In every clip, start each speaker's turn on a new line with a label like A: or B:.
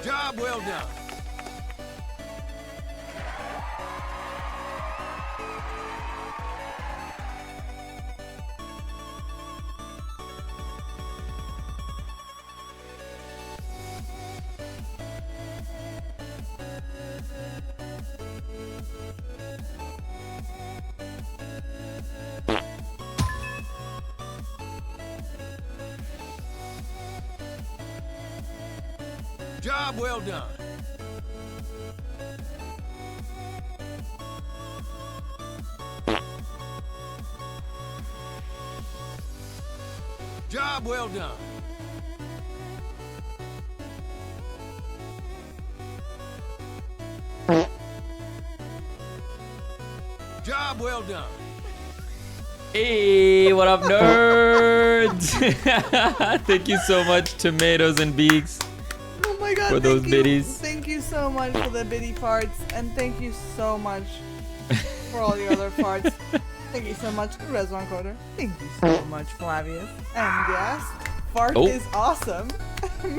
A: Job well done. Job well done. Job well done. Job well done.
B: Hey, what up, nerds? Thank you so much, Tomatoes and Beaks.
C: Oh my god,
B: for those biddies.
C: Thank you so much for the biddy parts, and thank you so much for all the other parts. Thank you so much, Reswan Coder. Thank you so much, Flavius. And yes, Fart is awesome.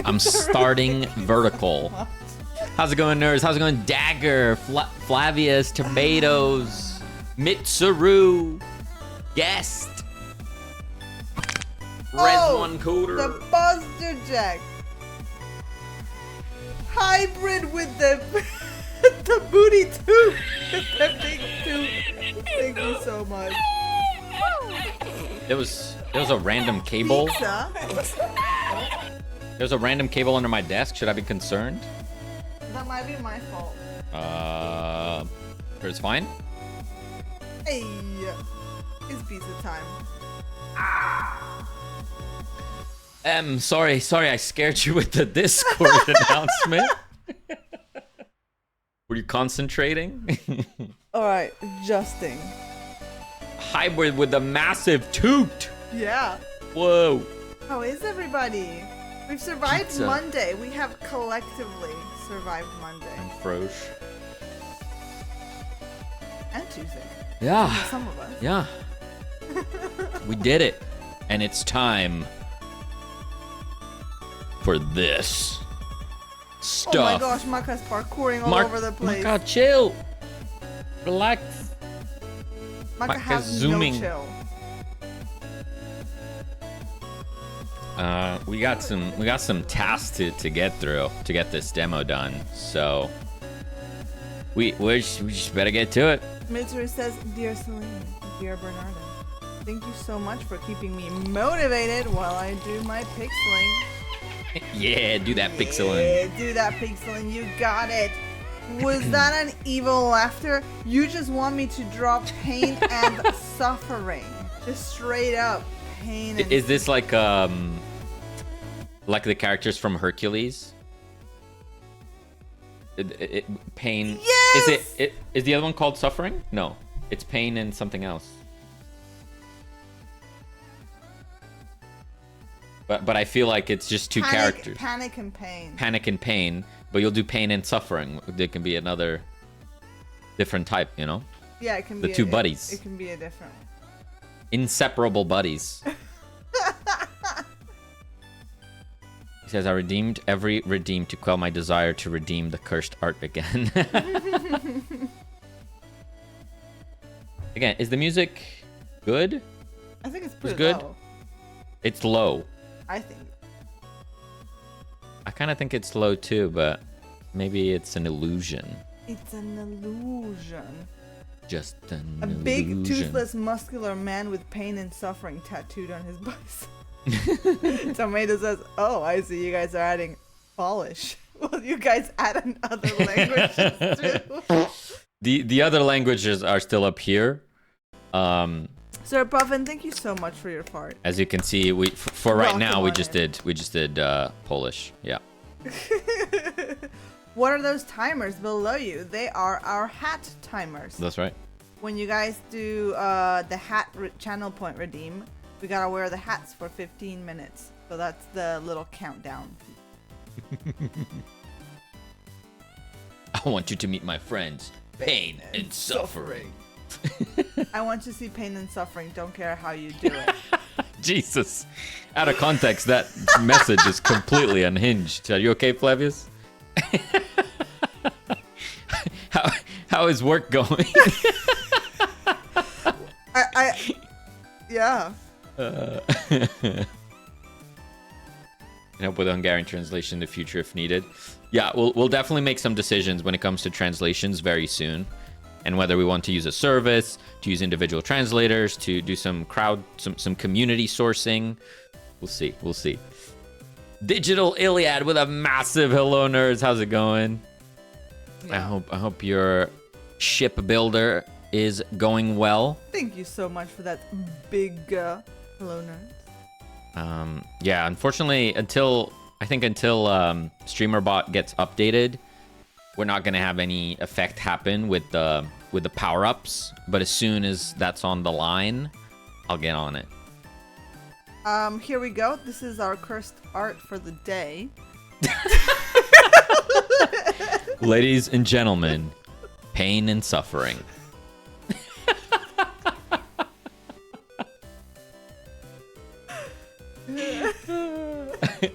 B: I'm starting vertical. How's it going, nerds? How's it going, Dagger, Flavius, Tomatoes, Mitsuru, Guest, Reswan Coder.
C: The Buster Jack. Hybrid with the the booty tube. The big tube. Thank you so much.
B: It was a random cable.
C: Pizza.
B: There's a random cable under my desk. Should I be concerned?
C: That might be my fault.
B: It's fine.
C: Hey, it's pizza time.
B: Sorry, I scared you with the Discord announcement. Were you concentrating?
C: Alright, adjusting.
B: Hybrid with a massive toot.
C: Yeah.
B: Whoa.
C: How is everybody? We've survived
B: Pizza.
C: Monday. We have collectively survived Monday.
B: I'm Frosh.
C: And Tuesday.
B: Yeah.
C: Some of us.
B: Yeah. We did it. And it's time for this stuff.
C: Oh my gosh, Maka's parkouring all over the place.
B: Maka, chill. Relax.
C: Maka has
B: zooming.
C: no chill.
B: We got some tasks to get through to get this demo done. So we just better get to it.
C: Mitsuru says, Dear Celine, Dear Bernardo, thank you so much for keeping me motivated while I do my pixeling.
B: Yeah, do that pixeling.
C: Yeah, do that pixeling. You got it. Was that an evil laughter? You just want me to drop pain and suffering. Just straight up pain and
B: Is this like the characters from Hercules? Pain.
C: Yes!
B: Is the other one called Suffering? No, it's Pain and something else. But I feel like it's just two characters.
C: Panic and pain.
B: Panic and Pain, but you'll do Pain and Suffering. There can be another different type, you know?
C: Yeah, it can be
B: the two buddies.
C: It can be a different one.
B: Inseparable buddies. He says, I redeemed every redeem to quell my desire to redeem the cursed art again. Again, is the music good?
C: I think it's pretty
B: good?
C: low.
B: It's low.
C: I think.
B: I kind of think it's low too, but maybe it's an illusion.
C: It's an illusion.
B: Just an
C: A
B: illusion.
C: big, toothless, muscular man with pain and suffering tattooed on his bicep. Tomato says, oh, I see you guys are adding Polish. Well, you guys add in other languages too.
B: The other languages are still up here.
C: Sir Puffin, thank you so much for your part.
B: As you can see, for right
C: Welcome
B: now we
C: on
B: just
C: in.
B: did Polish. Yeah.
C: What are those timers below you? They are our hat timers.
B: That's right.
C: When you guys do the hat channel point redeem, we gotta wear the hats for 15 minutes. So that's the little countdown.
B: I want you to meet my friends, Pain and Suffering.
C: I want to see pain and suffering. Don't care how you do it.
B: Jesus. Out of context, that message is completely unhinged. Are you okay, Flavius? How is work going?
C: Yeah.
B: Can help with Hungarian translation in the future if needed. Yeah, we'll definitely make some decisions when it comes to translations very soon, and whether we want to use a service, to use individual translators, to do some community sourcing. We'll see. Digital Iliad with a massive hello, nerds. How's it going?
C: Yeah.
B: I hope your ship builder is going well.
C: Thank you so much for that big hello, nerds.
B: Yeah, unfortunately, until StreamerBot gets updated, we're not gonna have any effect happen with the power-ups. But as soon as that's on the line, I'll get on it.
C: Here we go. This is our cursed art for the day.
B: Ladies and gentlemen, Pain and Suffering.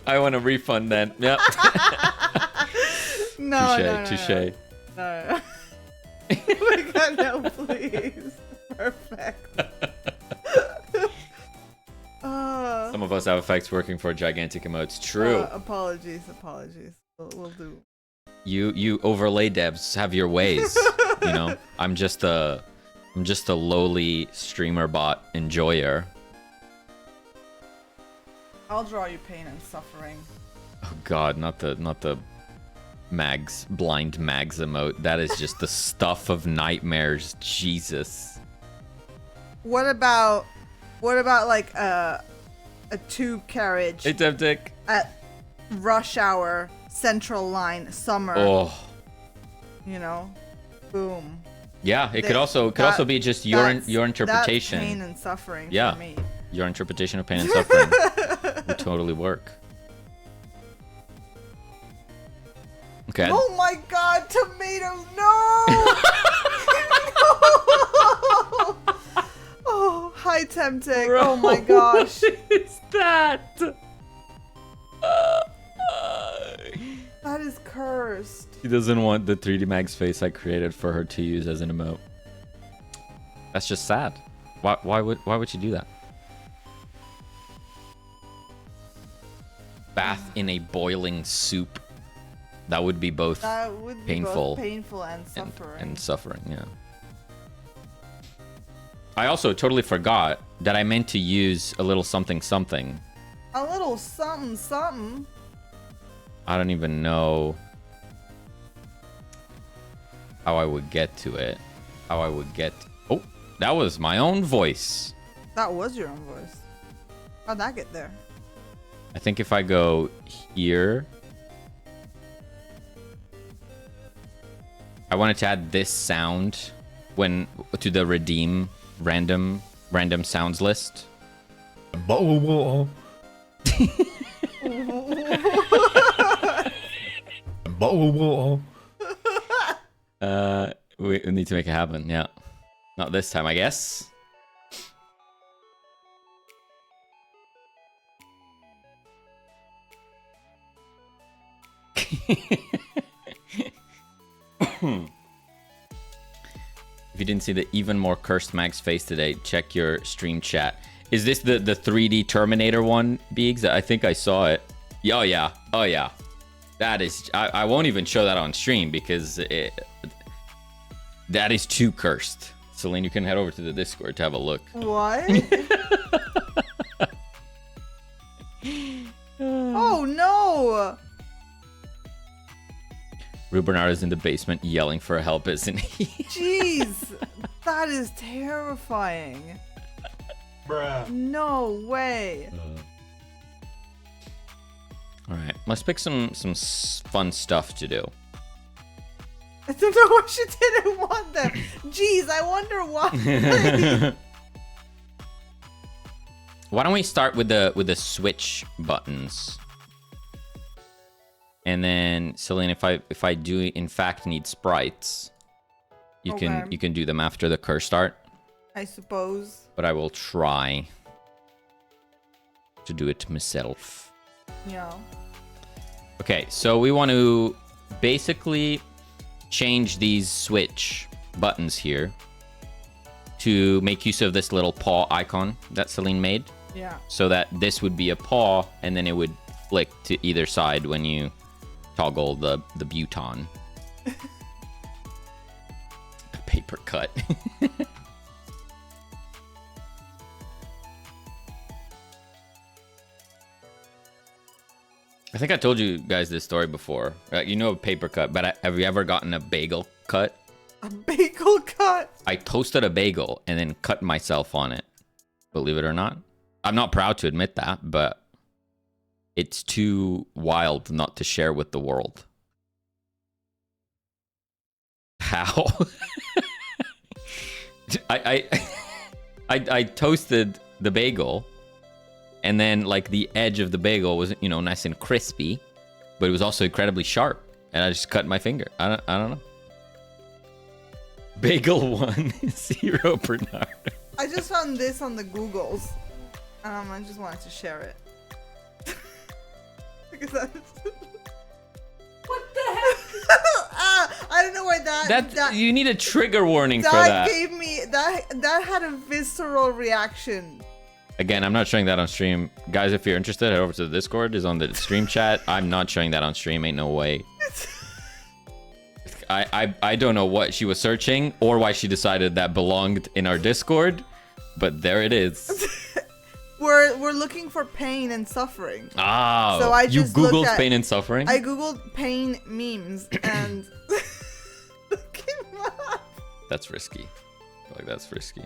B: I want a refund then. Yep.
C: No,
B: touche.
C: No. Oh my god, no, please. Perfect.
B: Some of us have effects working for gigantic emotes. True.
C: Apologies. We'll do.
B: You overlay devs have your ways. You know, I'm just a lowly streamer bot enjoyer.
C: I'll draw you pain and suffering.
B: Oh god, not the blind mags emote. That is just the stuff of nightmares. Jesus.
C: What about like a tube carriage
B: Hey, Temptic.
C: at rush hour, Central Line, summer?
B: Oh.
C: You know, boom.
B: Yeah, it could also be just your interpretation.
C: That's pain and suffering
B: Yeah.
C: for me.
B: Your interpretation of pain and suffering would totally work. Okay.
C: Oh my god, tomatoes, no! No! Oh, hi, Tempting. Oh my gosh.
B: What is that?
C: That is cursed.
B: She doesn't want the 3D Mags face I created for her to use as an emote. That's just sad. Why would you do that? Bath in a boiling soup. That would be both
C: That would be
B: painful,
C: both painful and suffering.
B: and suffering, yeah. I also totally forgot that I meant to use a little something something.
C: A little something something.
B: I don't even know how I would get to it. Oh, that was my own voice.
C: That was your own voice. How'd that get there?
B: I think if I go here, I wanted to add this sound to the redeem random sounds list. We need to make it happen. Yeah, not this time, I guess. If you didn't see the even more cursed Max face today, check your stream chat. Is this the 3D Terminator one, Biggs? I think I saw it. Oh yeah. That is. I won't even show that on stream because that is too cursed. Celine, you can head over to the Discord to have a look.
C: What? Oh no!
B: Bernard is in the basement yelling for help, isn't he?
C: Jeez, that is terrifying.
A: Bruh.
C: No way.
B: All right, let's pick some fun stuff to do.
C: I don't know why she didn't want them. Jeez, I wonder why.
B: Why don't we start with the switch buttons? And then Celine, if I do in fact need sprites, you can do them after the curse start.
C: I suppose.
B: But I will try to do it myself.
C: Yeah.
B: Okay, so we want to basically change these switch buttons here to make use of this little paw icon that Celine made.
C: Yeah.
B: So that this would be a paw, and then it would flick to either side when you toggle the button. A paper cut. I think I told you guys this story before. You know a paper cut, but have you ever gotten a bagel cut?
C: A bagel cut?
B: I toasted a bagel and then cut myself on it. Believe it or not. I'm not proud to admit that, but it's too wild not to share with the world. How? I toasted the bagel, and then like the edge of the bagel was, you know, nice and crispy, but it was also incredibly sharp, and I just cut my finger. I don't know. Bagel 1, 0 Bernard.
C: I just found this on the Googles. I just wanted to share it. Because what the heck? I don't know why that
B: you need a trigger warning for
C: that
B: that.
C: Gave me that had a visceral reaction.
B: Again, I'm not showing that on stream. Guys, if you're interested, head over to the Discord. It's on the stream chat. I'm not showing that on stream. Ain't no way. I don't know what she was searching or why she decided that belonged in our Discord, but there it is.
C: We're looking for pain and suffering.
B: Oh,
C: so I just
B: you Googled pain and suffering?
C: I Googled pain memes and came up.
B: That's risky. I feel like that's risky.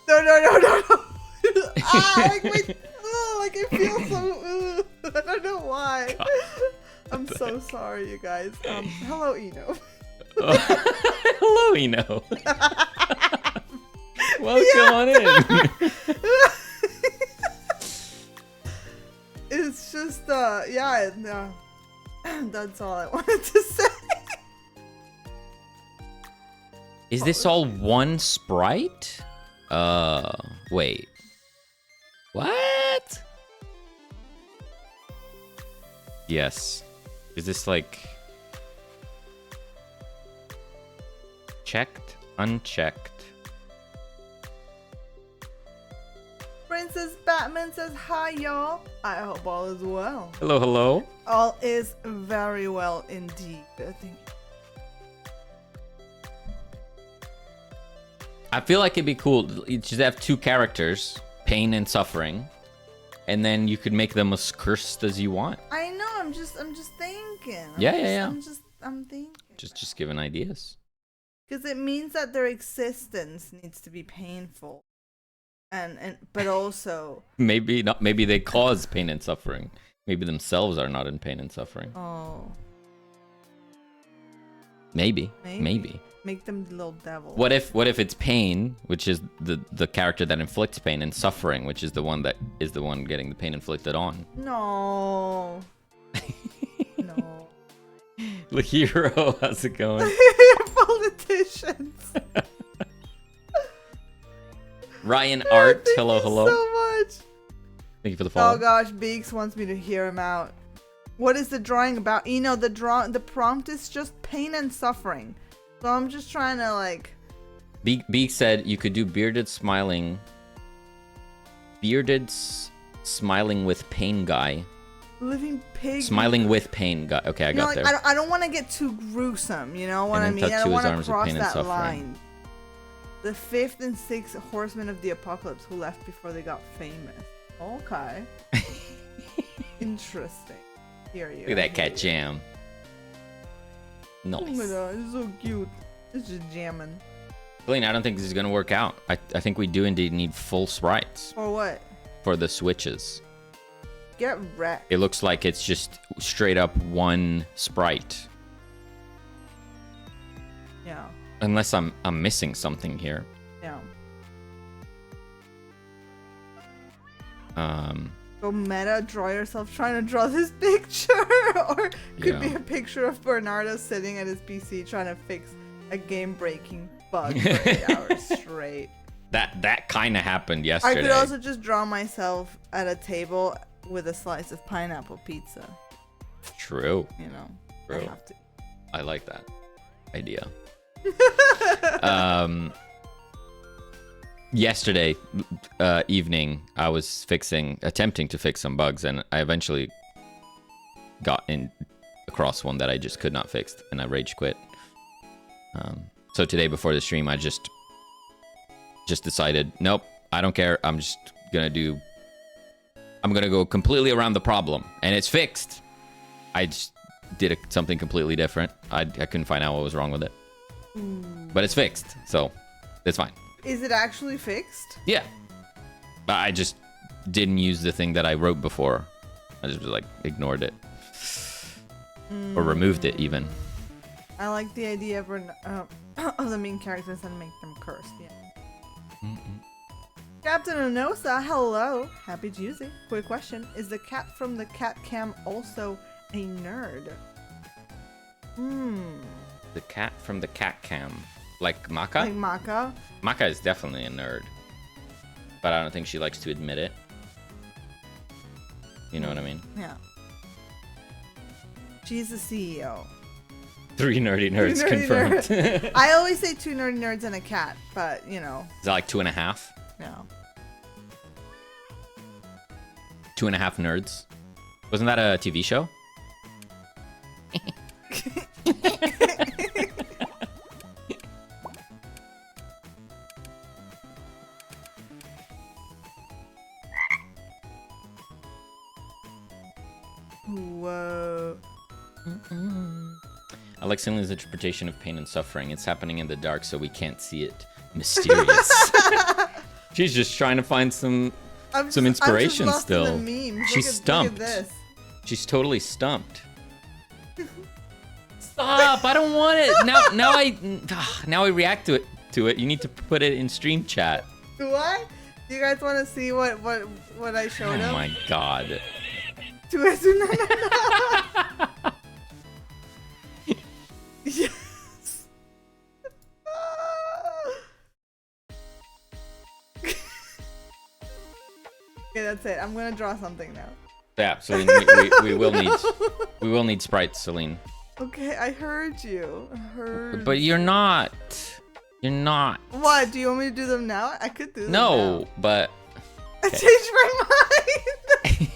C: No. Like I feel so. I don't know why. God, I'm so sorry, you guys. Hello, Eno.
B: Hello, Eno. Welcome on in.
C: It's just yeah, no. That's all I wanted to say.
B: Is this all one sprite? Wait. What? Yes. Is this like checked? Unchecked?
C: Princess Batman says hi, y'all. I hope all is well.
B: Hello, hello.
C: All is very well indeed. I think.
B: I feel like it'd be cool. You just have two characters, pain and suffering, and then you could make them as cursed as you want.
C: I know. I'm just thinking.
B: Yeah.
C: I'm thinking.
B: Just giving ideas.
C: Because it means that their existence needs to be painful, but also
B: maybe not. Maybe they cause pain and suffering. Maybe themselves are not in pain and suffering.
C: Oh.
B: Maybe.
C: Make them the little devil.
B: What if it's pain, which is the character that inflicts pain, and suffering, which is the one getting the pain inflicted on?
C: No. No.
B: Look, Hero, how's it going?
C: Politicians.
B: Ryan Art,
C: Thank
B: hello.
C: you so much.
B: Thank you for the follow.
C: Oh gosh, Beaks wants me to hear him out. What is the drawing about? You know, the prompt is just pain and suffering. So I'm just trying to like.
B: Beak said you could do smiling with pain guy.
C: Living pig.
B: Smiling with pain guy. Okay, I got
C: like,
B: there.
C: I don't want to get too gruesome. You know what I mean? I
B: tattoo
C: don't
B: his
C: want
B: arms
C: to
B: with
C: cross
B: pain and
C: that
B: suffering.
C: line. The 5th and 6th horsemen of the apocalypse who left before they got famous. Okay. Interesting. Hear you.
B: Look at that cat jam.
C: Oh my
B: Nice.
C: god, it's so cute. It's just jamming.
B: Blaine, I don't think this is gonna work out. I think we do indeed need full sprites
C: For what?
B: for the switches.
C: Get wrecked.
B: It looks like it's just straight up one sprite.
C: Yeah.
B: Unless I'm missing something here.
C: Yeah.
B: Go
C: meta, draw yourself trying to draw this picture, or could be a picture of Bernardo sitting at his PC trying to fix a game-breaking bug for 8 hours straight.
B: That kind of happened yesterday.
C: I could also just draw myself at a table with a slice of pineapple pizza.
B: True.
C: You know.
B: True.
C: I have to.
B: I like that idea. Yesterday evening, I was attempting to fix some bugs, and I eventually got across one that I just could not fix, and I rage quit. So today before the stream, I just decided, nope, I don't care. I'm gonna go completely around the problem, and it's fixed. I just did something completely different. I couldn't find out what was wrong with it, but it's fixed, so it's fine.
C: Is it actually fixed?
B: Yeah, but I just didn't use the thing that I wrote before. I just like ignored it or removed it even.
C: I like the idea of the main characters and make them cursed. Yeah. Captain Onosa, hello. Happy Tuesday. Quick question: is the cat from the cat cam also a nerd?
B: The cat from the cat cam, like Maka.
C: Like Maka.
B: Maka is definitely a nerd, but I don't think she likes to admit it. You know what I mean?
C: Yeah. She's the CEO.
B: 3 nerdy nerds confirmed.
C: Nerds. I always say 2 nerdy nerds and a cat, but you know.
B: Is that like 2.5?
C: No.
B: 2.5 nerds. Wasn't that a TV show?
C: Whoa.
B: I like Celine's interpretation of pain and suffering. It's happening in the dark, so we can't see it. Mysterious. She's just trying to find some inspiration still. She's stumped. She's totally stumped. Stop! I don't want it. Now I react to it. You need to put it in stream chat.
C: Do I? Do you guys want to see what I showed him?
B: Oh my god.
C: Yes. Okay, that's it. I'm gonna draw something now.
B: Yeah, Celine, we will need sprites, Celine.
C: Okay, I heard you.
B: But you're not. You're not.
C: What? Do you want me to do them now? I could do them
B: No,
C: now.
B: but
C: I changed my mind.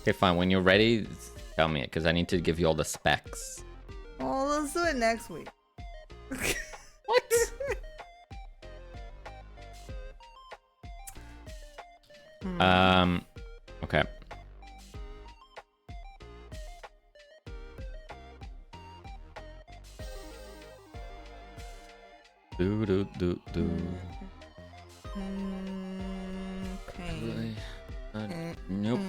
B: Okay, fine. When you're ready, tell me it, because I need to give you all the specs.
C: Well, let's do it next week.
B: What? Okay.
C: Okay.
B: Nope.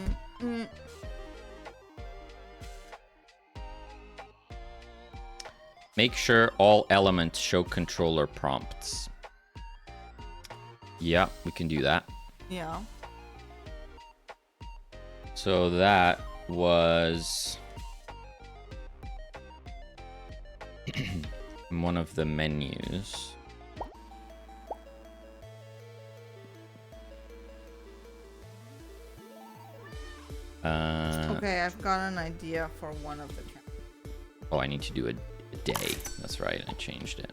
B: Make sure all elements show controller prompts. Yeah, we can do that.
C: Yeah.
B: So that was one of the menus.
C: Okay, I've got an idea for one of the
B: Oh, I need to do a day. That's right, I changed it.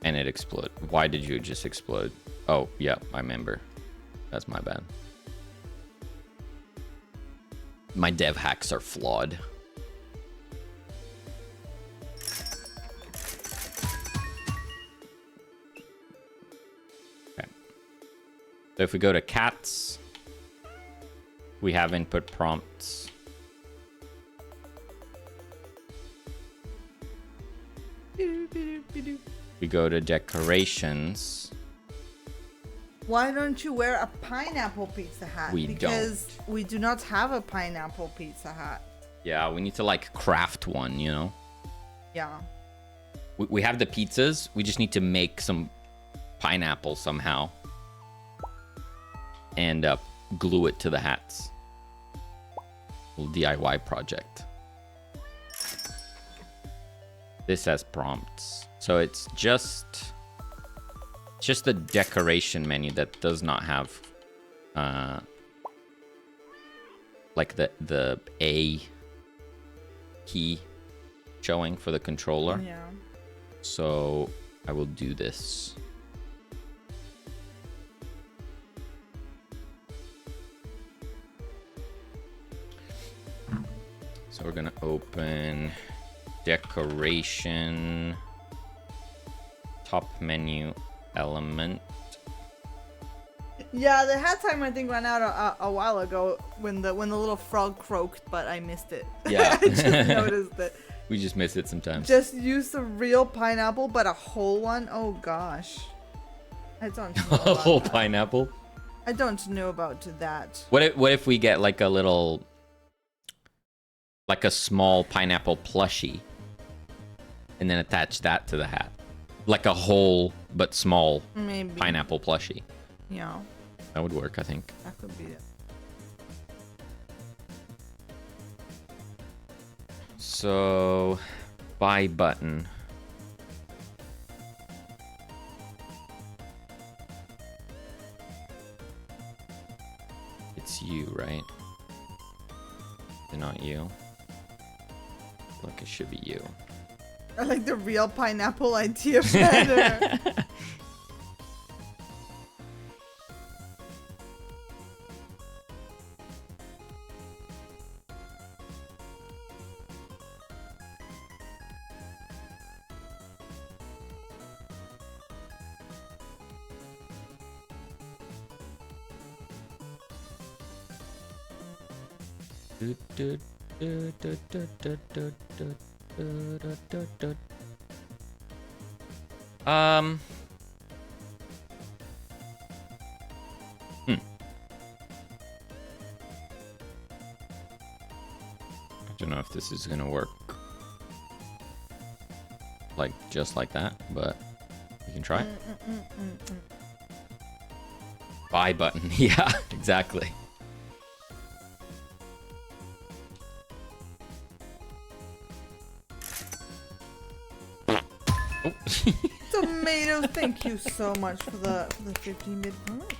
B: And it exploded. Why did you just explode? Oh, yeah, I remember. That's my bad. My dev hacks are flawed. Okay. So if we go to cats, we have input prompts. We go to decorations.
C: Why don't you wear a pineapple pizza hat?
B: We
C: because we do not have a pineapple pizza hat.
B: Yeah, we need to like craft one, you know?
C: Yeah.
B: We have the pizzas. We just need to make some pineapple somehow. And glue it to the hats. Little DIY project. This has prompts. So it's just the decoration menu that does not have like the A key showing for the controller.
C: Yeah.
B: So I will do this. So we're gonna open decoration, top menu element.
C: Yeah, the hat time I think ran out a while ago when the little frog croaked, but I missed it.
B: Yeah.
C: I just noticed it.
B: We just miss it sometimes.
C: Just use the real pineapple, but a whole one. Oh gosh, I don't know
B: A
C: about
B: whole
C: that.
B: pineapple.
C: I don't know about that.
B: What if we get like a little, like a small pineapple plushie, and then attach that to the hat, like a whole but small
C: Maybe.
B: pineapple plushie?
C: Yeah,
B: That would work, I think.
C: that could be it.
B: So, buy button. It's you, right? Is it not you? Look, it should be you.
C: I like the real pineapple idea better.
B: Um. I don't know if this is gonna work like just like that, but we can try. Buy button. Yeah, exactly. Oh.
C: Tomato, thank you so much for the 15-bit point.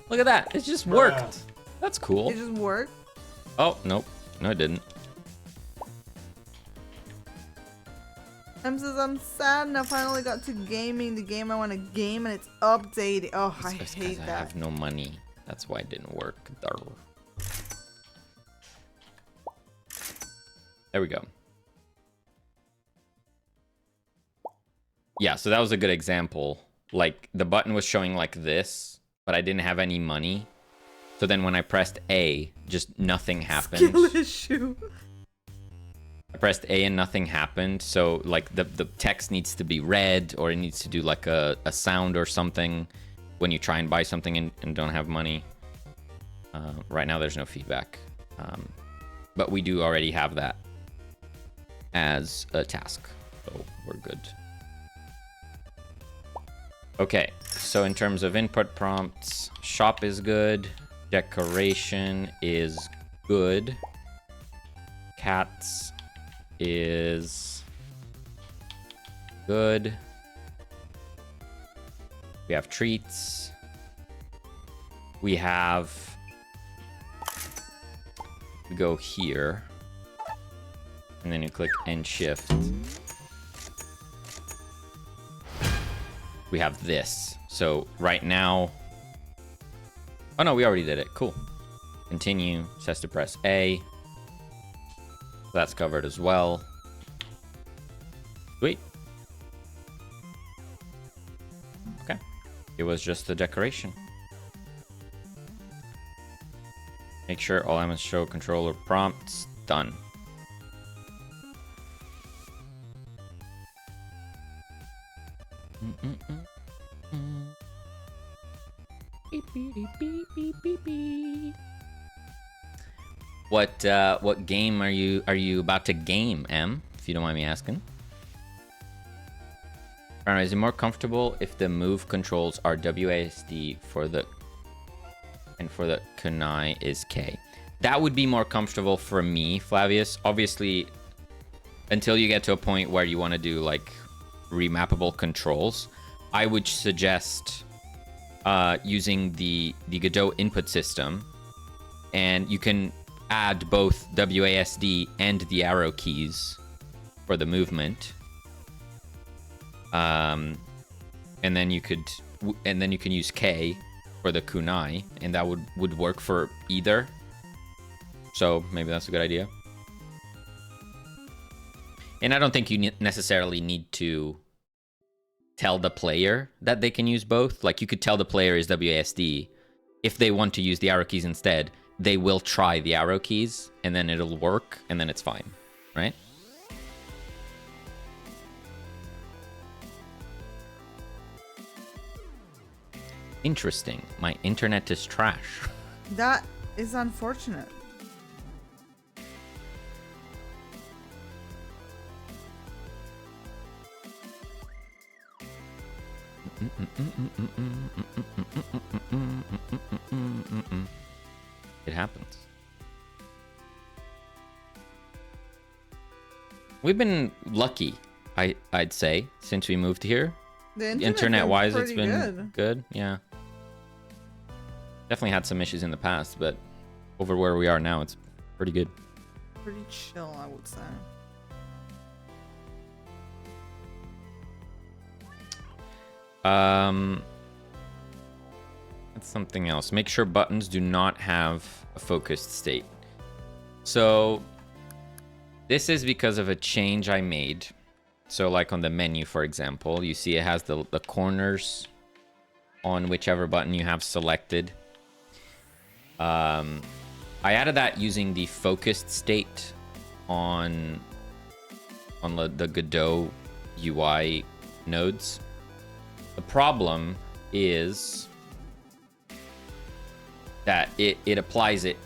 B: Look at that. It just worked. That's cool.
C: It just worked.
B: Oh, nope. No, it didn't.
C: I'm sad and I finally got to gaming the game I want to game and it's updated. Oh, I
B: It's
C: hate
B: 'cause I
C: that.
B: have no money. That's why it didn't work. There we go. Yeah, so that was a good example. Like, the button was showing like this, but I didn't have any money. So then when I pressed A, just nothing happened.
C: Skill issue.
B: I pressed A and nothing happened. So, like, the text needs to be read, or it needs to do, like, a sound or something when you try and buy something and don't have money. Right now, there's no feedback. But we do already have that as a task. So, we're good. Okay, so in terms of input prompts, shop is good. Decoration is good. Cats is good. We have treats. We have... We go here. And then you click End Shift. We have this. So right now... Oh no, we already did it. Cool. Continue. Says to press A. That's covered as well. Sweet. Okay. It was just the decoration. Make sure all elements show controller prompts. Done. What game are you about to game, M? If you don't mind me asking. Alright, is it more comfortable if the move controls are WASD for the kunai is K? That would be more comfortable for me, Flavius. Obviously, until you get to a point where you want to do like remappable controls, I would suggest using the Godot input system, and you can add both WASD and the arrow keys for the movement. And then you can use K for the kunai, and that would work for either. So maybe that's a good idea. And I don't think you necessarily need to tell the player that they can use both. Like, you could tell the player is WASD. If they want to use the arrow keys instead, they will try the arrow keys, and then it'll work, and then it's fine, right? Interesting. My internet is trash.
C: That is unfortunate.
B: It happens. We've been lucky, I'd say, since we moved here.
C: The
B: Internet-wise, it's
C: pretty
B: been good. Yeah. Definitely had some issues in the past, but over where we are now, it's pretty good.
C: Pretty chill, I would say.
B: That's something else. Make sure buttons do not have a focused state. So this is because of a change I made. So like on the menu, for example, you see it has the corners on whichever button you have selected. I added that using the focused state on the Godot UI nodes. The problem is that it applies it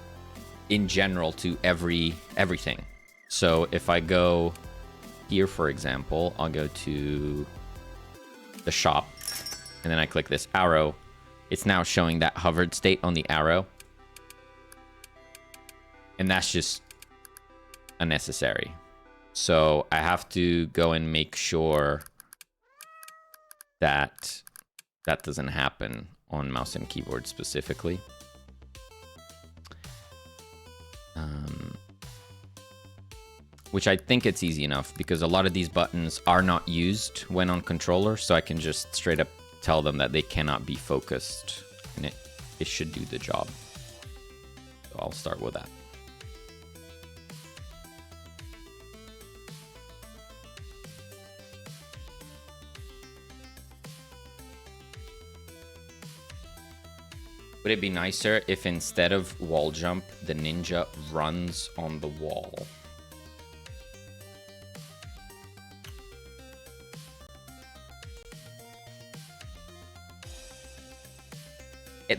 B: in general to everything. So if I go here, for example, I'll go to the shop, and then I click this arrow. It's now showing that hovered state on the arrow. And that's just unnecessary. So I have to go and make sure that that doesn't happen on mouse and keyboard specifically. Which I think it's easy enough, because a lot of these buttons are not used when on controller, so I can just straight up tell them that they cannot be focused, and it should do the job. So I'll start with that. Would it be nicer if instead of wall jump, the ninja runs on the wall?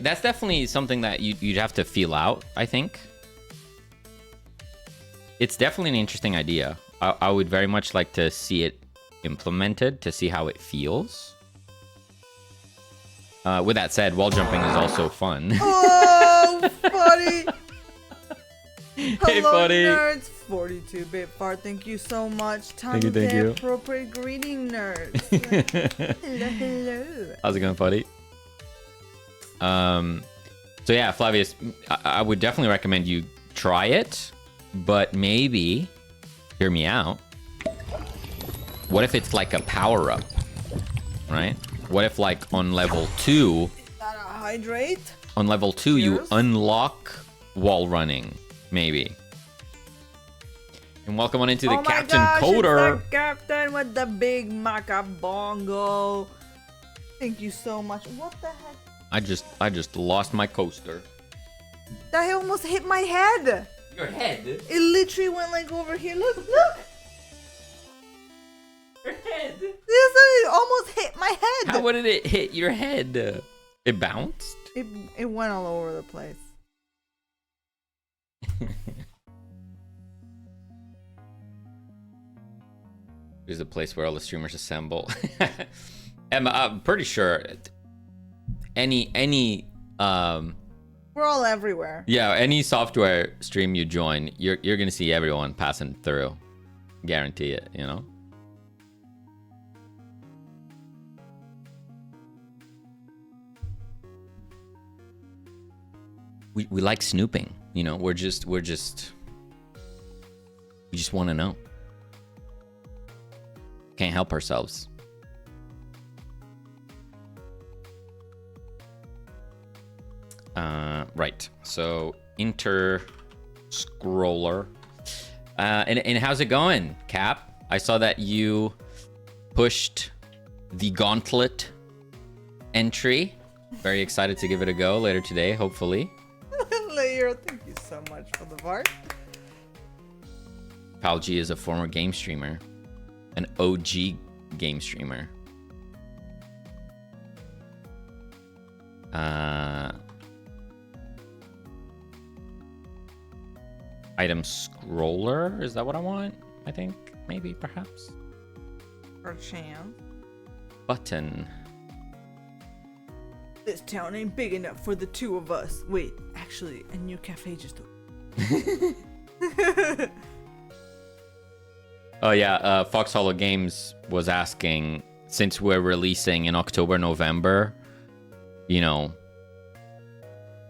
B: That's definitely something that you'd have to feel out, I think. It's definitely an interesting idea. I would very much like to see it implemented, to see how it feels. With that said, wall jumping is also fun.
C: Oh, buddy!
B: Hey,
C: Hello,
B: buddy.
C: nerds! 42-bit fart, thank you so much. Time
B: Thank you,
C: to
B: thank you.
C: appropriate greeting, nerds. Hello, hello.
B: How's it going, buddy? So yeah, Flavius, I would definitely recommend you try it, but maybe, hear me out, what if it's like a power-up, right? What if like on level 2,
C: Is that a hydrate?
B: on level 2 you
C: Yes.
B: unlock wall running, maybe. And welcome on into the
C: Oh my
B: Captain
C: gosh,
B: Coder.
C: it's the captain with the big macabongo. Thank you so much. What the heck?
B: I just lost my coaster.
C: That almost hit my head.
B: Your head?
C: It literally went like over here. Look, look.
B: Your head?
C: This almost hit my head.
B: How did it hit your head? It bounced?
C: It went all over the place.
B: There's a place where all the streamers assemble. And I'm pretty sure any
C: We're all everywhere.
B: yeah, any software stream you join, you're gonna see everyone passing through. Guarantee it, you know? We like snooping, you know. We just want to know. Can't help ourselves. Right. So scroller. And how's it going, Cap? I saw that you pushed the gauntlet entry. Very excited to give it a go later today, hopefully.
C: Layer, thank you so much for the part.
B: Palg is a former game streamer, an OG game streamer. Item scroller, is that what I want? I think, maybe, perhaps.
C: For chance.
B: Button.
C: This town ain't big enough for the two of us. Wait, actually, a new cafe just opened.
B: Oh yeah, Fox Hollow Games was asking, since we're releasing in October, November, you know,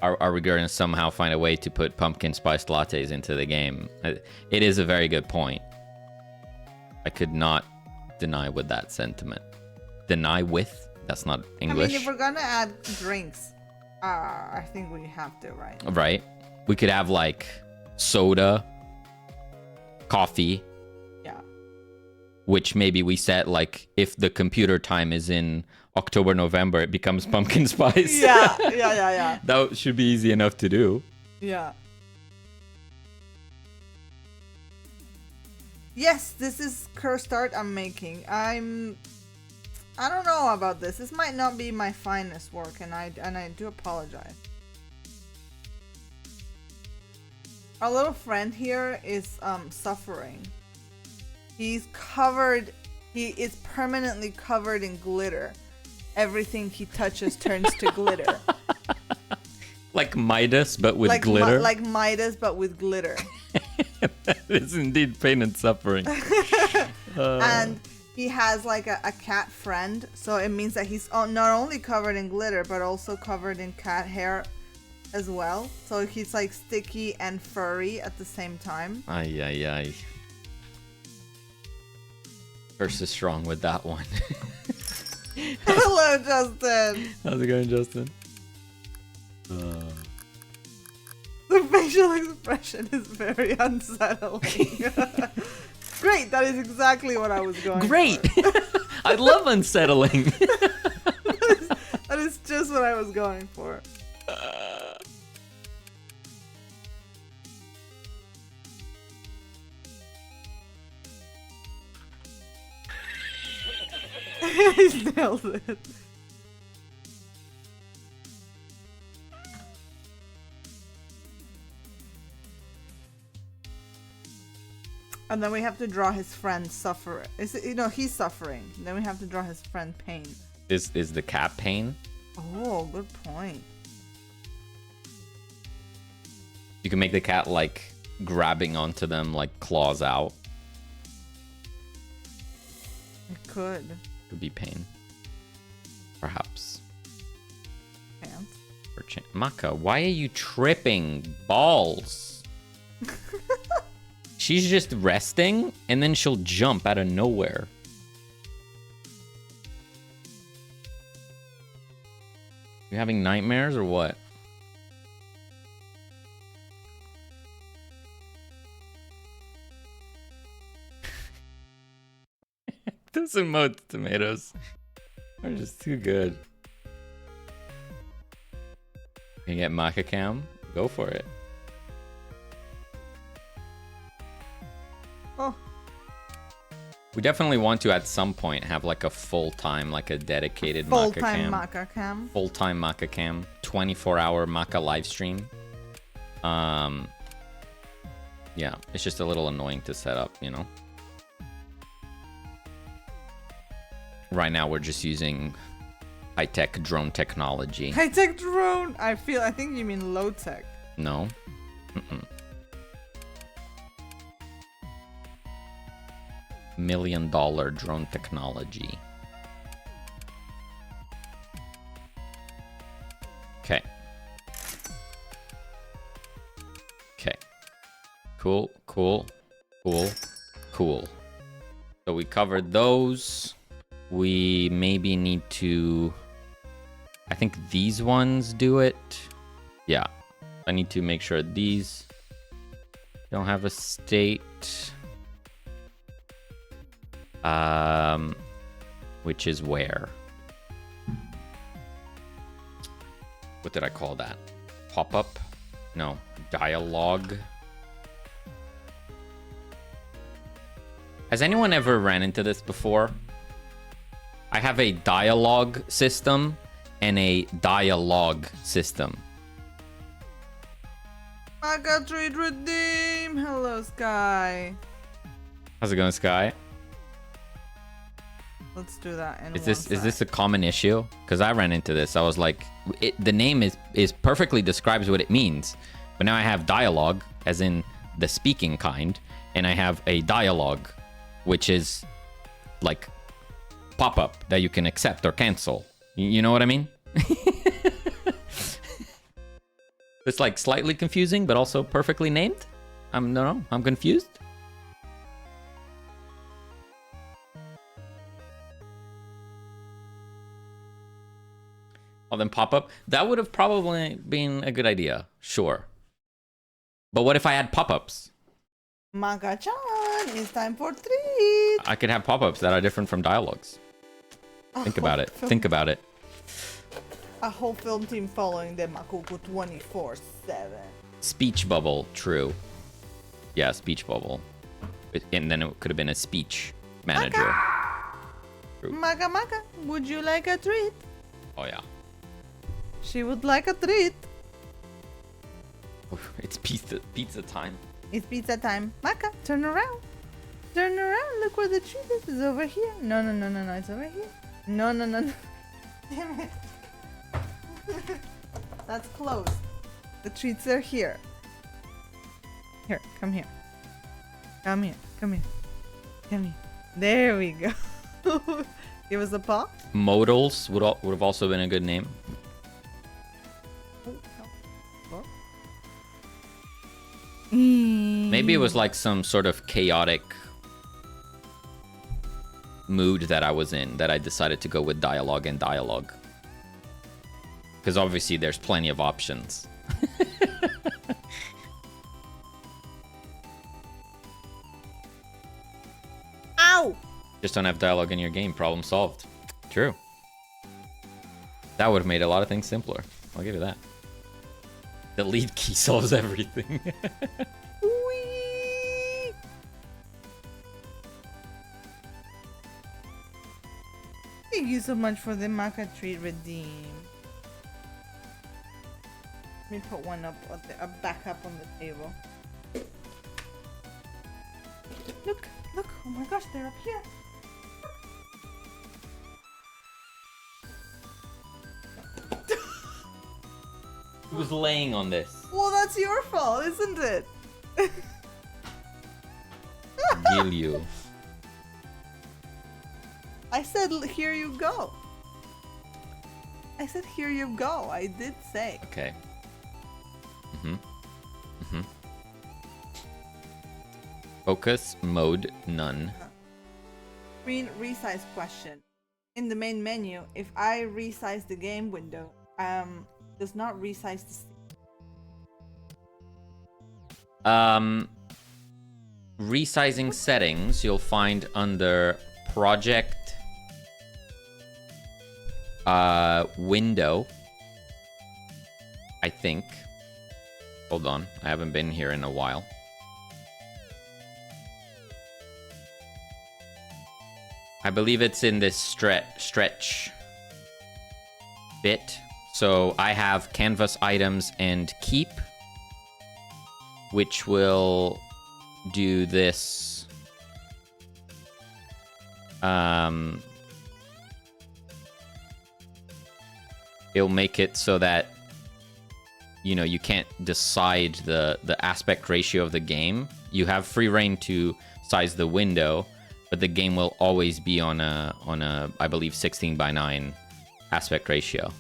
B: are we going to somehow find a way to put pumpkin spiced lattes into the game? It is a very good point. I could not deny with that sentiment. Deny with? That's not English.
C: I mean, if we're gonna add drinks, I think we have to, right?
B: Right. We could have like soda, coffee.
C: Yeah.
B: Which maybe we set like if the computer time is in October, November, it becomes pumpkin spice.
C: Yeah.
B: That should be easy enough to do.
C: Yeah. Yes, this is cursed art I'm making. I don't know about this. This might not be my finest work, and I do apologize. Our little friend here is suffering. He is permanently covered in glitter. Everything he touches turns to glitter.
B: Like Midas, but with glitter.
C: Like Midas, but with glitter.
B: That is indeed pain and suffering.
C: And he has like a cat friend, so it means that he's not only covered in glitter, but also covered in cat hair as well. So he's like sticky and furry at the same time.
B: Ay. Curse is strong with that one.
C: Hello, Justin.
B: How's it going, Justin?
C: The facial expression is very unsettling. Great, that is exactly what I was going
B: Great!
C: for.
B: I love unsettling.
C: That is just what I was going for. He nailed it. And then we have to draw his friend suffer. He's suffering. Then we have to draw his friend pain.
B: Is the cat pain?
C: Oh, good point.
B: You can make the cat like grabbing onto them, like claws out.
C: It could.
B: Could be pain. Perhaps.
C: Chance.
B: Maka, why are you tripping balls? She's just resting, and then she'll jump out of nowhere. You having nightmares or what? Those emote tomatoes are just too good. Can you get Maka Cam? Go for it.
C: Oh.
B: We definitely want to at some point have like a full-time, like a dedicated Maka
C: Full-time
B: Cam.
C: Maka Cam.
B: Full-time Maka Cam. 24-hour Maka live stream. Yeah, it's just a little annoying to set up, you know? right now we're just using high-tech drone technology.
C: High-tech drone. I think you mean low-tech.
B: No. Mm-mm. $1 million drone technology. Okay. Okay. Cool, cool, cool, cool. So we covered those. We maybe need to... I think these ones do it. Yeah. I need to make sure these don't have a state. Which is where? What did I call that? Pop-up? No. Dialogue. Has anyone ever ran into this before? I have a dialogue system and a dialogue system.
C: I got trade redeem. Hello, Sky.
B: How's it going, Sky?
C: Let's do that. In
B: Is this a common issue? Because I ran into this. I was like, the name is perfectly describes what it means, but now I have dialogue, as in the speaking kind, and I have a dialogue, which is like pop-up that you can accept or cancel. You know what I mean? It's like slightly confusing, but also perfectly named. I'm confused. Well, then pop-up. That would have probably been a good idea. Sure. But what if I had pop-ups?
C: Maka-chan, it's time for treat.
B: I could have pop-ups that are different from dialogues. Think about it. Think about it.
C: A whole film team following the Makuku 24/7.
B: Speech bubble. True. Yeah, speech bubble. And then it could have been a speech manager.
C: Maka, would you like a treat?
B: Oh, yeah.
C: She would like a treat.
B: It's pizza time.
C: It's pizza time. Maka, turn around. Turn around. Look where the treat is. It's over here. No. It's over here. No. Damn it. That's closed. The treats are here. Here, come here. Come here. There we go. Give us a paw.
B: Modals would have also been a good name. Maybe it was like some sort of chaotic mood that I was in that I decided to go with dialogue and dialogue. Because obviously there's plenty of options.
C: Ow!
B: Just don't have dialogue in your game. Problem solved. True. That would have made a lot of things simpler. I'll give you that. The lead key solves everything.
C: Whee! Thank you so much for the Maka treat redeem. Let me put one up back up on the table. Look! Oh my gosh, they're up here.
B: Who was laying on this?
C: Well, that's your fault, isn't it?
B: Gilyu.
C: I said, here you go. Here you go. I did say.
B: Okay. Focus mode none.
C: Screen resize question. In the main menu, if I resize the game window, does not resize the
B: Resizing settings you'll find under project window, I think. Hold on, I haven't been here in a while. I believe it's in this stretch bit. So I have canvas items and keep, which will do this it'll make it so that, you know, you can't decide the aspect ratio of the game. You have free reign to size the window, but the game will always be on a I believe 16:9 aspect ratio.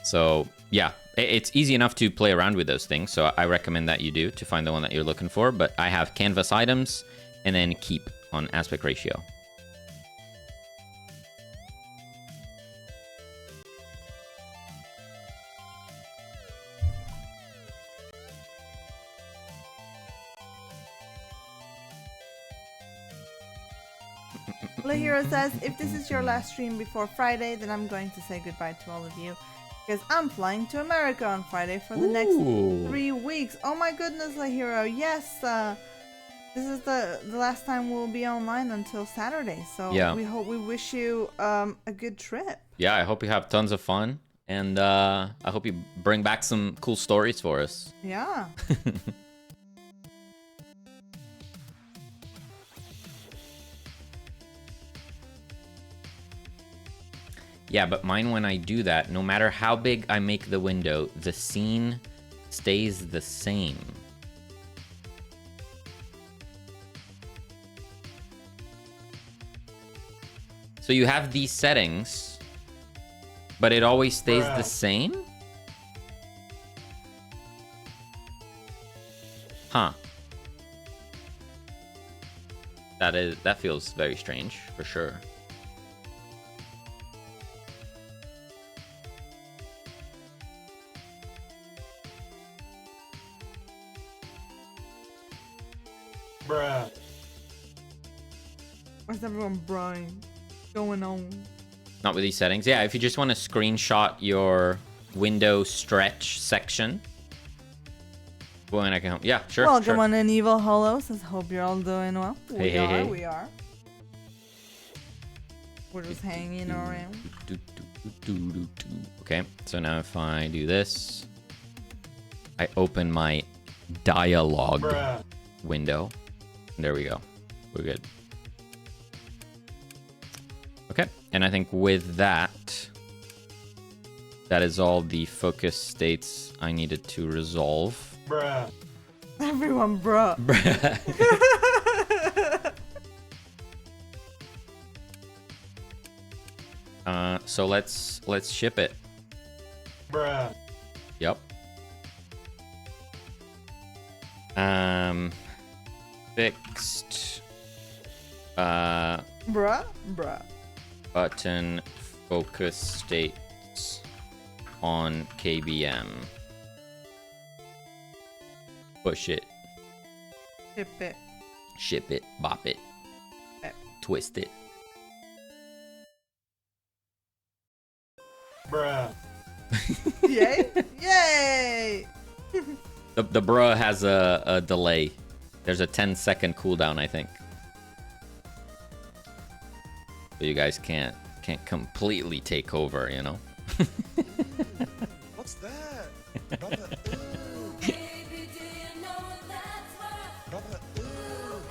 B: So yeah, it's easy enough to play around with those things. So I recommend that you do to find the one that you're looking for. But I have canvas items and then keep on aspect ratio.
C: Lahira says, if this is your last stream before Friday, then I'm going to say goodbye to all of you. Because I'm flying to America on Friday for the next 3 weeks. Oh my goodness, Lahira. Yes, this is the last time we'll be online until Saturday. So
B: yeah.
C: we wish you a good trip.
B: Yeah, I hope you have tons of fun. And I hope you bring back some cool stories for us.
C: Yeah.
B: Yeah, but mine, when I do that, no matter how big I make the window, the scene stays the same. So you have these settings, but it always stays the same? Huh. That feels very strange, for sure.
A: Bruh.
C: Where's everyone bruhing? Going on?
B: Not with these settings. Yeah, if you just want to screenshot your window stretch section. When I can help. Yeah, sure.
C: Welcome
B: sure.
C: on an Evil Hollow says, hope you're all doing well.
B: Hey.
C: We are. We're just hanging around.
B: Okay, so now if I do this, I open my dialogue window. There we go. We're good. Okay, and I think with that, that is all the focus states I needed to resolve.
A: Bruh.
C: Everyone, bruh.
B: So let's ship it.
A: Bruh.
B: Yep. Fixed.
C: Bruh.
B: Button focus states on KBM. Push it.
C: Ship it.
B: Ship it. Bop it. Twist it.
A: Bruh.
C: Yay! Yay!
B: The bruh has a delay. There's a 10-second cooldown, I think. So you guys can't completely take over, you know?
D: What's that? Brother, ooh. Brother, ooh.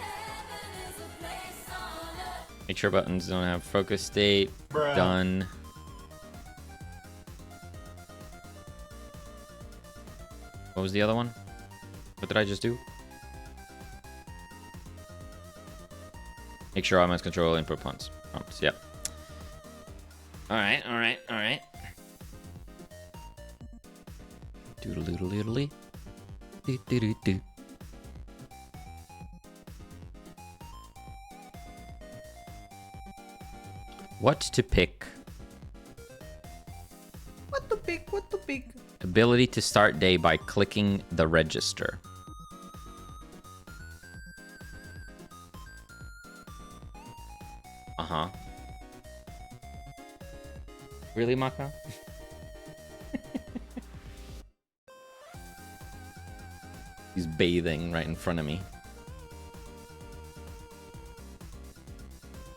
B: Make sure buttons don't have focus state.
A: Bruh.
B: Done. What was the other one? What did I just do? Make sure I must control input prompts. Yep. Alright. Doodle-doodle-doodle-lee. Do-do-do-do. What to pick?
C: What to pick? What to pick?
B: Ability to start day by clicking the register. Uh-huh. Really, Maka? He's bathing right in front of me.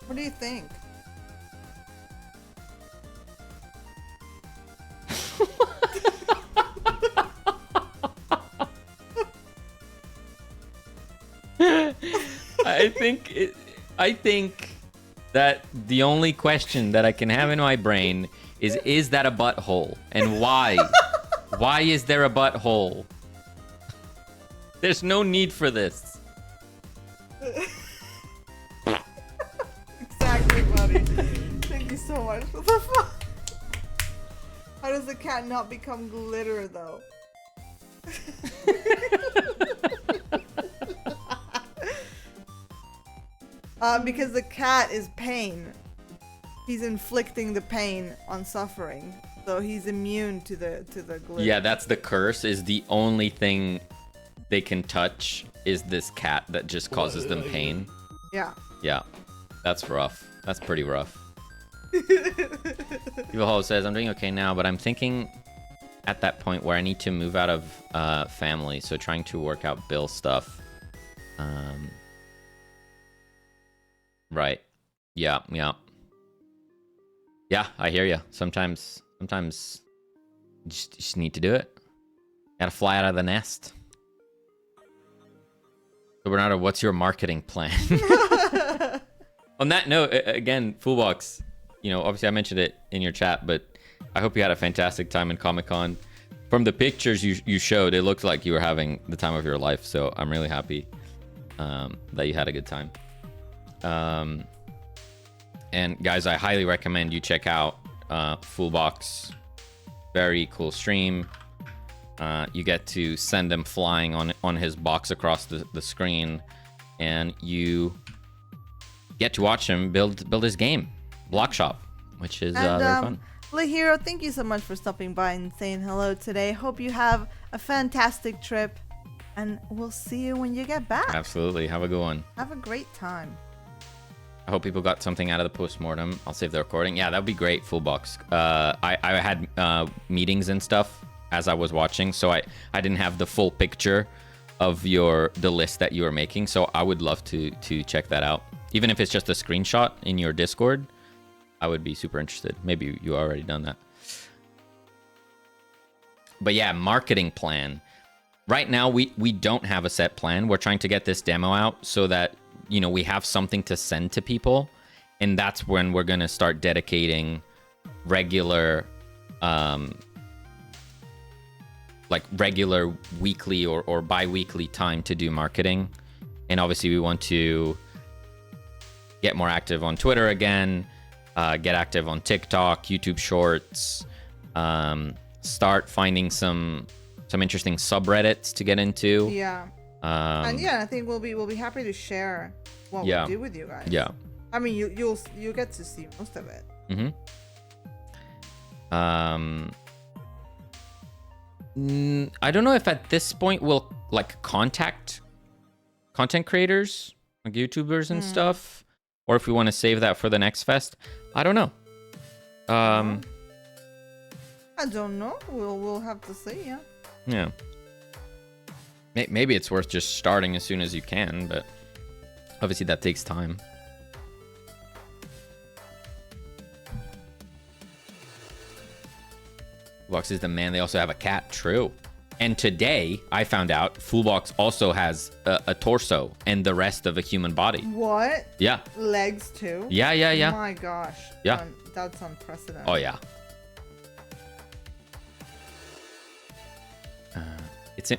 C: What do you think?
B: I think that the only question that I can have in my brain is that a butthole? And why? Why is there a butthole? There's no need for this.
C: Exactly, buddy. Thank you so much for the fun. How does the cat not become glitter, though? Because the cat is pain. He's inflicting the pain on suffering, so he's immune to the glitter.
B: Yeah, that's the curse. Is the only thing they can touch is this cat that just causes them pain.
C: Yeah.
B: Yeah, that's rough. That's pretty rough. Evil Hollow says, I'm doing okay now, but I'm thinking at that point where I need to move out of family, so trying to work out bill stuff. Right. Yeah. Yeah, I hear you. Sometimes you just need to do it. Gotta fly out of the nest. So Bernardo, what's your marketing plan? On that note, again, Fullbox, obviously I mentioned it in your chat, but I hope you had a fantastic time in Comic-Con. From the pictures you showed, it looked like you were having the time of your life, so I'm really happy that you had a good time. And guys, I highly recommend you check out Fullbox. Very cool stream. You get to send him flying on his box across the screen, and you get to watch him build his game, Block Shop, which is very fun.
C: Lahiro, thank you so much for stopping by and saying hello today. Hope you have a fantastic trip, and we'll see you when you get back.
B: Absolutely. Have a good one.
C: Have a great time.
B: I hope people got something out of the postmortem. I'll save the recording. Yeah, that would be great, Fullbox. I had meetings and stuff as I was watching, so I didn't have the full picture of the list that you were making, so I would love to check that out. Even if it's just a screenshot in your Discord, I would be super interested. Maybe you already done that. But yeah, marketing plan. Right now, we don't have a set plan. We're trying to get this demo out so that we have something to send to people, and that's when we're gonna start dedicating regular weekly or bi-weekly time to do marketing. And obviously we want to get more active on Twitter again, get active on TikTok, YouTube Shorts, start finding some interesting subreddits to get into.
C: Yeah. And yeah, I think we'll be happy to share what we do with you guys.
B: Yeah.
C: I mean, you'll get to see most of it.
B: Mm-hmm. I don't know if at this point we'll contact content creators, like YouTubers and stuff, or if we want to save that for the next fest. I don't know.
C: I don't know. We'll have to see. Yeah.
B: Yeah. Maybe it's worth just starting as soon as you can, but obviously that takes time. Fullbox is the man. They also have a cat. True. And today I found out Fullbox also has a torso and the rest of a human body.
C: What?
B: Yeah.
C: Legs too?
B: Yeah.
C: Oh my gosh.
B: Yeah.
C: That's unprecedented.
B: Oh yeah.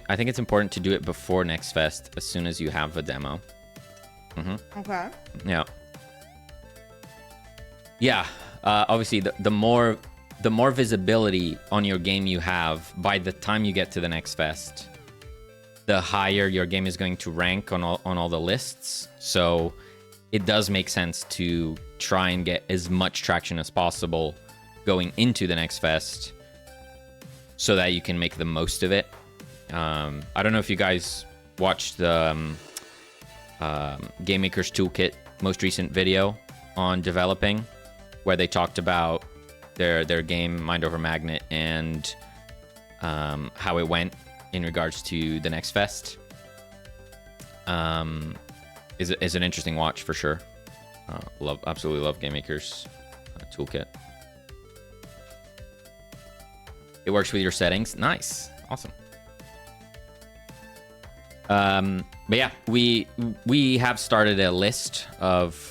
B: I think it's important to do it before next fest, as soon as you have a demo. Mm-hmm.
C: Okay.
B: Yeah. Yeah. Obviously, the more visibility on your game you have by the time you get to the next fest, the higher your game is going to rank on all the lists. So it does make sense to try and get as much traction as possible going into the next fest, so that you can make the most of it. I don't know if you guys watched the Game Maker's Toolkit most recent video on developing, where they talked about their game Mind Over Magnet and how it went in regards to the next fest. Is an interesting watch for sure. Absolutely love Game Maker's Toolkit. It works with your settings. Nice. Awesome. But yeah, we have started a list of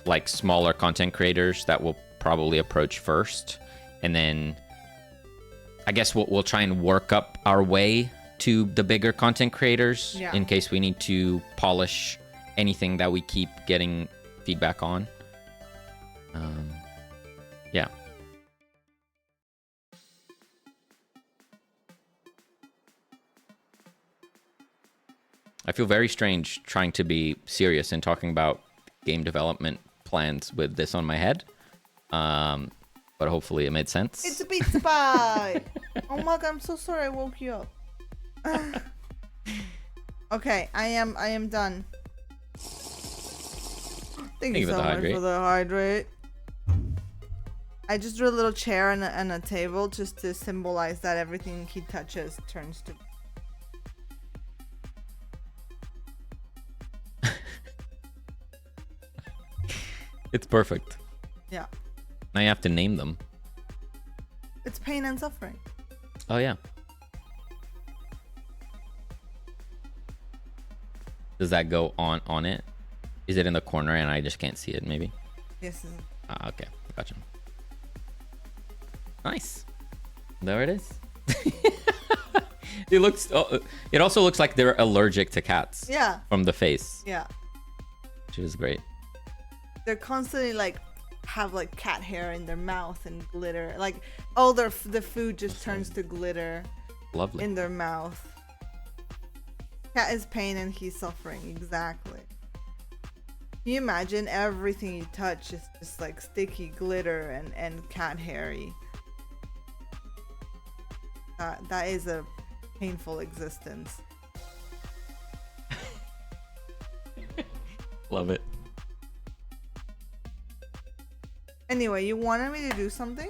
B: like smaller content creators that we'll probably approach first, and then I guess we'll try and work up our way to the bigger content creators in case we need to polish anything that we keep getting feedback on. Yeah. I feel very strange trying to be serious and talking about game development plans with this on my head. But hopefully it made sense.
C: It's a pizza pie. Oh my god, I'm so sorry I woke you up. Okay, I am done. Thank you so much for the hydrate. I just drew a little chair and a table just to symbolize that everything he touches turns to.
B: It's perfect.
C: Yeah.
B: Now you have to name them.
C: It's pain and suffering.
B: Oh yeah. Does that go on it? Is it in the corner and I just can't see it maybe?
C: Yes.
B: Ah, okay. Gotcha. Nice. There it is. It looks. Oh, it also looks like they're allergic to cats.
C: Yeah.
B: From the face.
C: Yeah.
B: Which is great.
C: They're constantly like have like cat hair in their mouth and glitter. Like all the food just turns to glitter.
B: Lovely.
C: In their mouth. Cat is pain and he's suffering. Exactly. Can you imagine everything you touch is just like sticky glitter and cat hairy? That is a painful existence.
B: Love it.
C: Anyway, you wanted me to do something?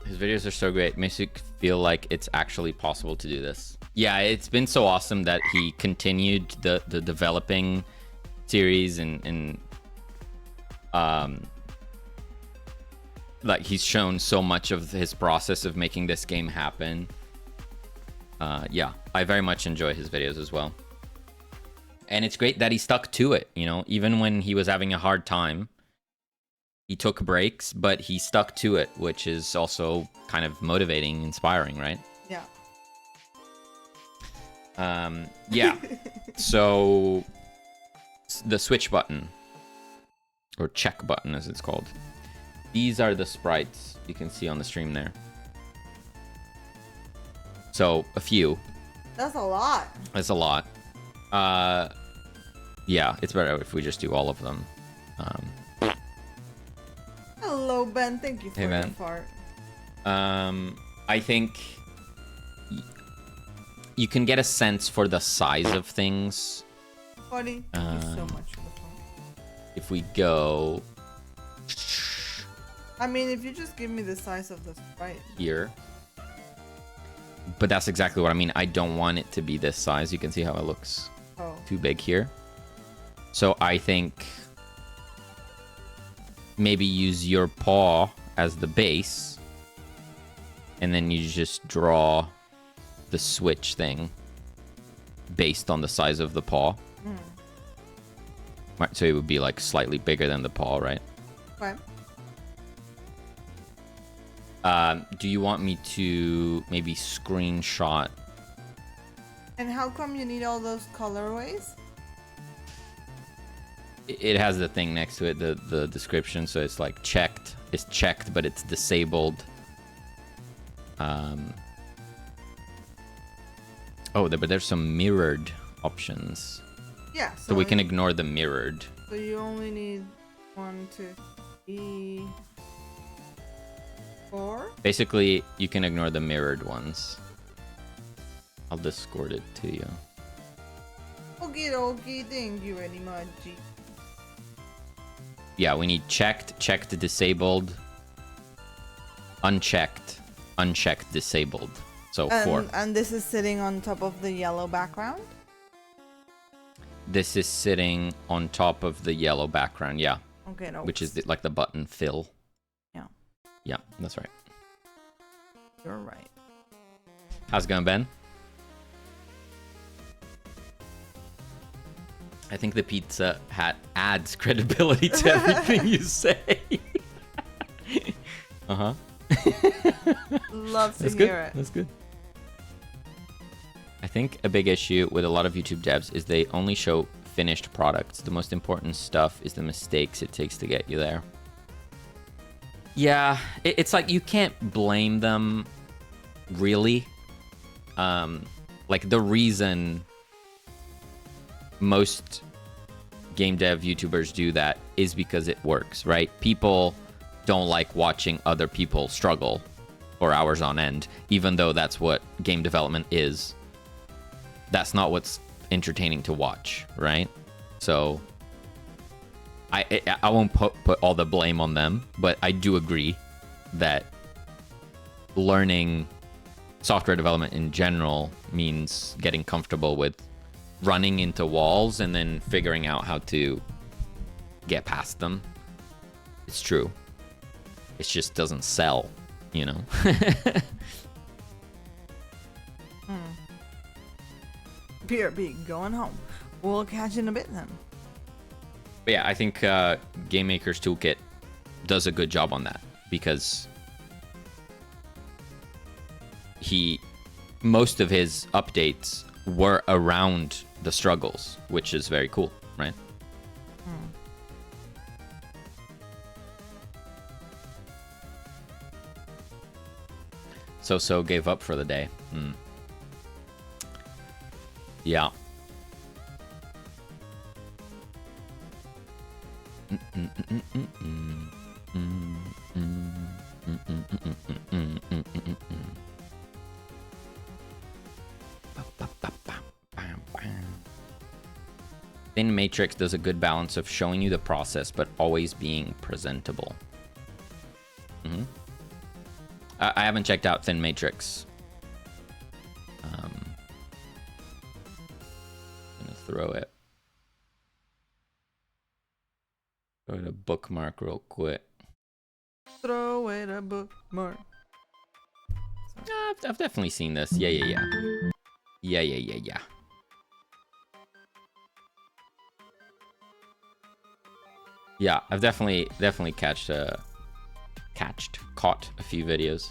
B: His videos are so great. Makes you feel like it's actually possible to do this. Yeah, it's been so awesome that he continued the developing series and like he's shown so much of his process of making this game happen. Yeah, I very much enjoy his videos as well. And it's great that he stuck to it, you know, even when he was having a hard time. He took breaks, but he stuck to it, which is also kind of motivating, inspiring, right?
C: Yeah.
B: Yeah. So the switch button, or check button as it's called. These are the sprites you can see on the stream there. So a few.
C: That's a lot.
B: That's a lot. Yeah, it's better if we just do all of them.
C: Hello, Ben. Thank you for
B: Hey,
C: your
B: Ben.
C: fart.
B: I think you can get a sense for the size of things.
C: Buddy, thank you so much for the fart.
B: If we go
C: I mean, if you just give me the size of the sprite.
B: here. But that's exactly what I mean. I don't want it to be this size. You can see how it looks too big here. So I think maybe use your paw as the base. And then you just draw the switch thing based on the size of the paw. Right, so it would be like slightly bigger than the paw, right?
C: Okay.
B: Do you want me to maybe screenshot?
C: And how come you need all those colorways?
B: It has the thing next to it, the description. So it's like checked. It's checked, but it's disabled. Oh, but there's some mirrored options.
C: Yeah.
B: So we can ignore the mirrored.
C: So you only need 1, 2, 3, 4.
B: Basically, you can ignore the mirrored ones. I'll Discord it to you.
C: Okie dokie, thank you very much.
B: Yeah, we need checked, checked, disabled, unchecked, unchecked, disabled. So 4.
C: And this is sitting on top of the yellow background?
B: This is sitting on top of the yellow background, yeah.
C: Okay, no.
B: Which is like the button fill.
C: Yeah.
B: Yeah, that's right.
C: You're right.
B: How's it going, Ben? I think the pizza hat adds credibility to everything you say. Uh-huh.
C: Love to
B: That's
C: hear
B: good.
C: it.
B: That's good. I think a big issue with a lot of YouTube devs is they only show finished products. The most important stuff is the mistakes it takes to get you there. Yeah, it's like you can't blame them, really. Like the reason most game dev YouTubers do that is because it works, right? People don't like watching other people struggle for hours on end, even though that's what game development is. That's not what's entertaining to watch, right? So I won't put all the blame on them, but I do agree that learning software development in general means getting comfortable with running into walls and then figuring out how to get past them. It's true. It just doesn't sell, you know?
C: BRB, going home. We'll catch you in a bit then.
B: But yeah, I think Game Maker's Toolkit does a good job on that because most of his updates were around the struggles, which is very cool, right? So gave up for the day. Yeah. Thin Matrix does a good balance of showing you the process, but always being presentable. I haven't checked out Thin Matrix. Gonna throw it a bookmark real quick.
C: Throw it a bookmark.
B: I've definitely seen this. Yeah. Yeah, I've definitely caught a few videos.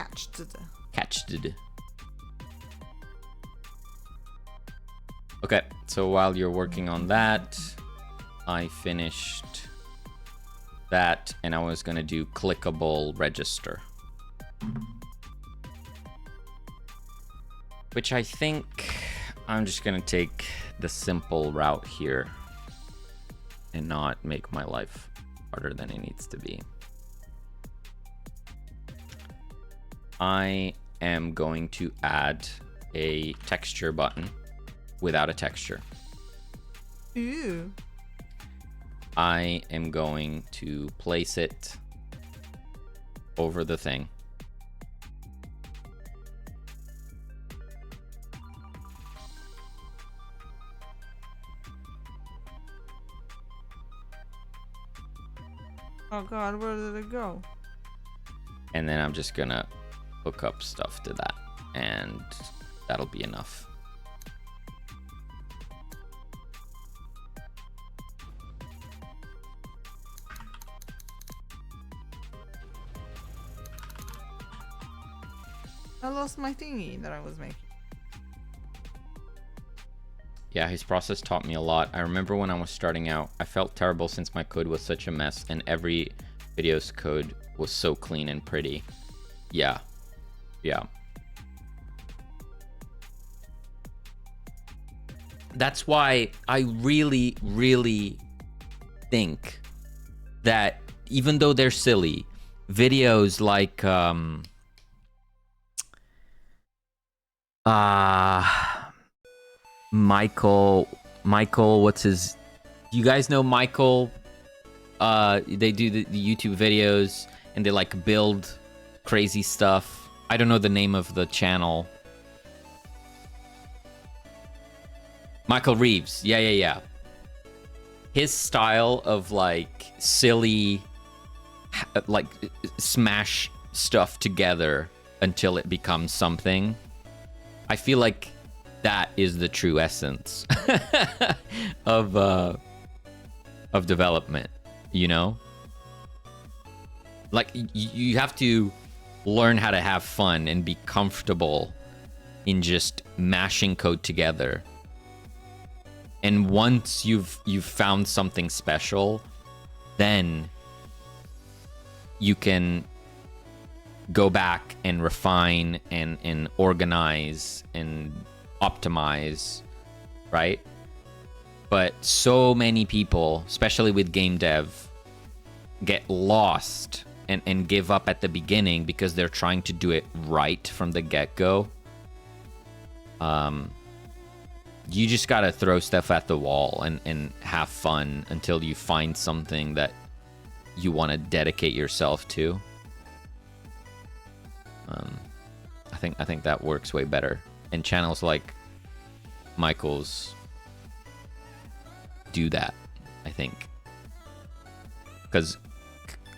B: Catched. Okay, so while you're working on that, I finished that and I was gonna do clickable register. Which I think I'm just gonna take the simple route here and not make my life harder than it needs to be. I am going to add a texture button without a texture.
C: Ooh.
B: I am going to place it over the thing.
C: Oh god, where did it go?
B: And then I'm just gonna hook up stuff to that, and that'll be enough.
C: I lost my thingy that I was making.
B: Yeah, his process taught me a lot. I remember when I was starting out, I felt terrible since my code was such a mess and every video's code was so clean and pretty. Yeah. That's why I really, really think that even though they're silly, videos like Michael, what's his? You guys know Michael? They do the YouTube videos and they like build crazy stuff. I don't know the name of the channel. Michael Reeves. Yeah. His style of like silly, like smash stuff together until it becomes something. I feel like that is the true essence of of development, you know? Like, you have to learn how to have fun and be comfortable in just mashing code together. And once you've found something special, then you can go back and refine and organize and optimize, right? But so many people, especially with game dev, get lost and give up at the beginning because they're trying to do it right from the get-go. You just gotta throw stuff at the wall and have fun until you find something that you want to dedicate yourself to. I think that works way better. And channels like Michael's do that, I think. Because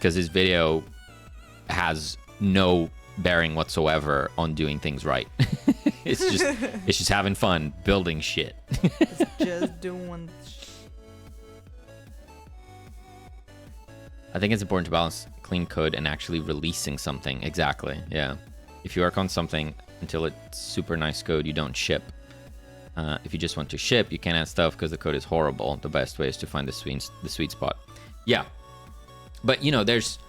B: his video has no bearing whatsoever on doing things right. it's just having fun building shit.
C: It's just doing.
B: I think it's important to balance clean code and actually releasing something. Exactly. Yeah. If you work on something until it's super nice code, you don't ship. If you just want to ship, you can't add stuff because the code is horrible. The best way is to find the sweet spot. Yeah. But, you know, there's...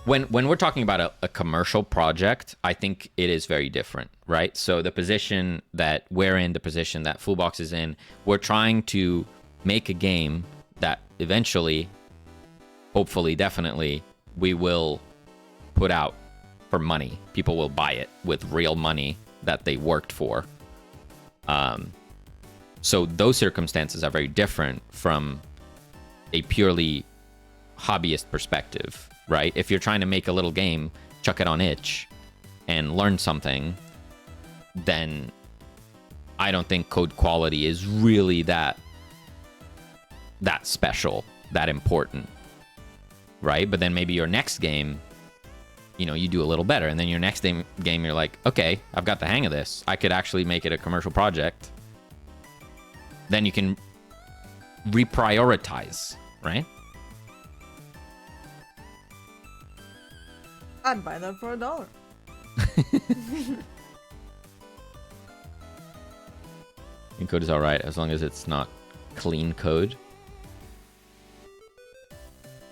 B: When we're talking about a commercial project, I think it is very different, right? So the position that we're in, the position that Fullbox is in, we're trying to make a game that eventually, hopefully, definitely, we will put out for money. People will buy it with real money that they worked for. So those circumstances are very different from a purely hobbyist perspective, right? If you're trying to make a little game, chuck it on itch and learn something, then I don't think code quality is really that special, that important, right? But then maybe your next game, you know, you do a little better, and then your next game you're like, okay, I've got the hang of this. I could actually make it a commercial project. Then you can reprioritize, right?
C: I'd buy that for $1.
B: Clean code is all right as long as it's not clean code.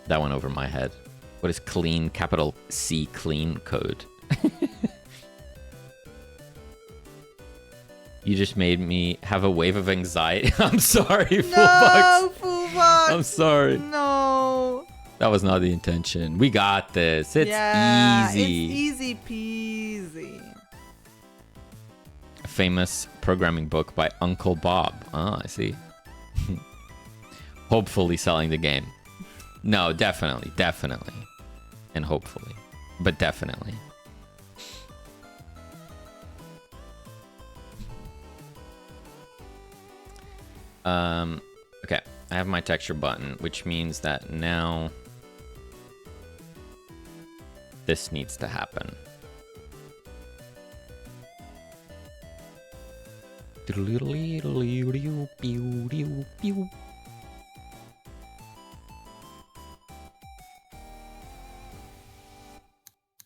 B: That went over my head. What is clean, capital C, clean code? You just made me have a wave of anxiety. I'm sorry, Fullbox.
C: No, Fullbox.
B: I'm sorry.
C: No.
B: That was not the intention. We got this. It's
C: Yeah,
B: easy.
C: It's easy peasy.
B: A famous programming book by Uncle Bob. Ah, I see. Hopefully selling the game. No, definitely. And hopefully. But definitely. Okay. I have my texture button, which means that now this needs to happen.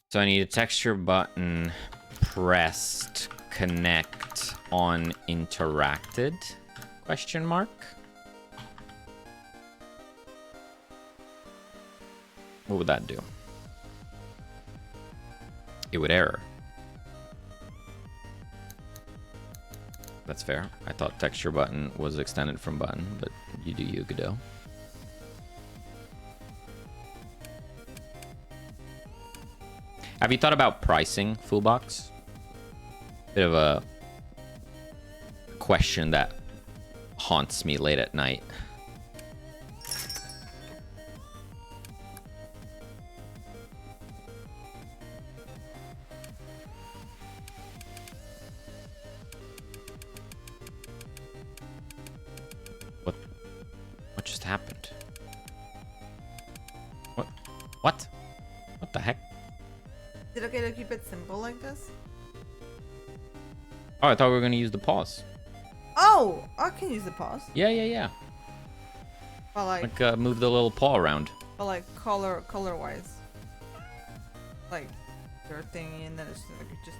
B: So I need a texture button pressed, connect on interacted, question mark. What would that do? It would error. That's fair. I thought texture button was extended from button, but you do you, Godot. Have you thought about pricing Fullbox? Bit of a question that haunts me late at night. What just happened? What? What the heck?
C: Is it okay to keep it simple like this?
B: Oh, I thought we were gonna use the pause.
C: Oh, I can use the pause.
B: Yeah.
C: But
B: move the little paw around.
C: color wise. Like your thingy and then it's like it just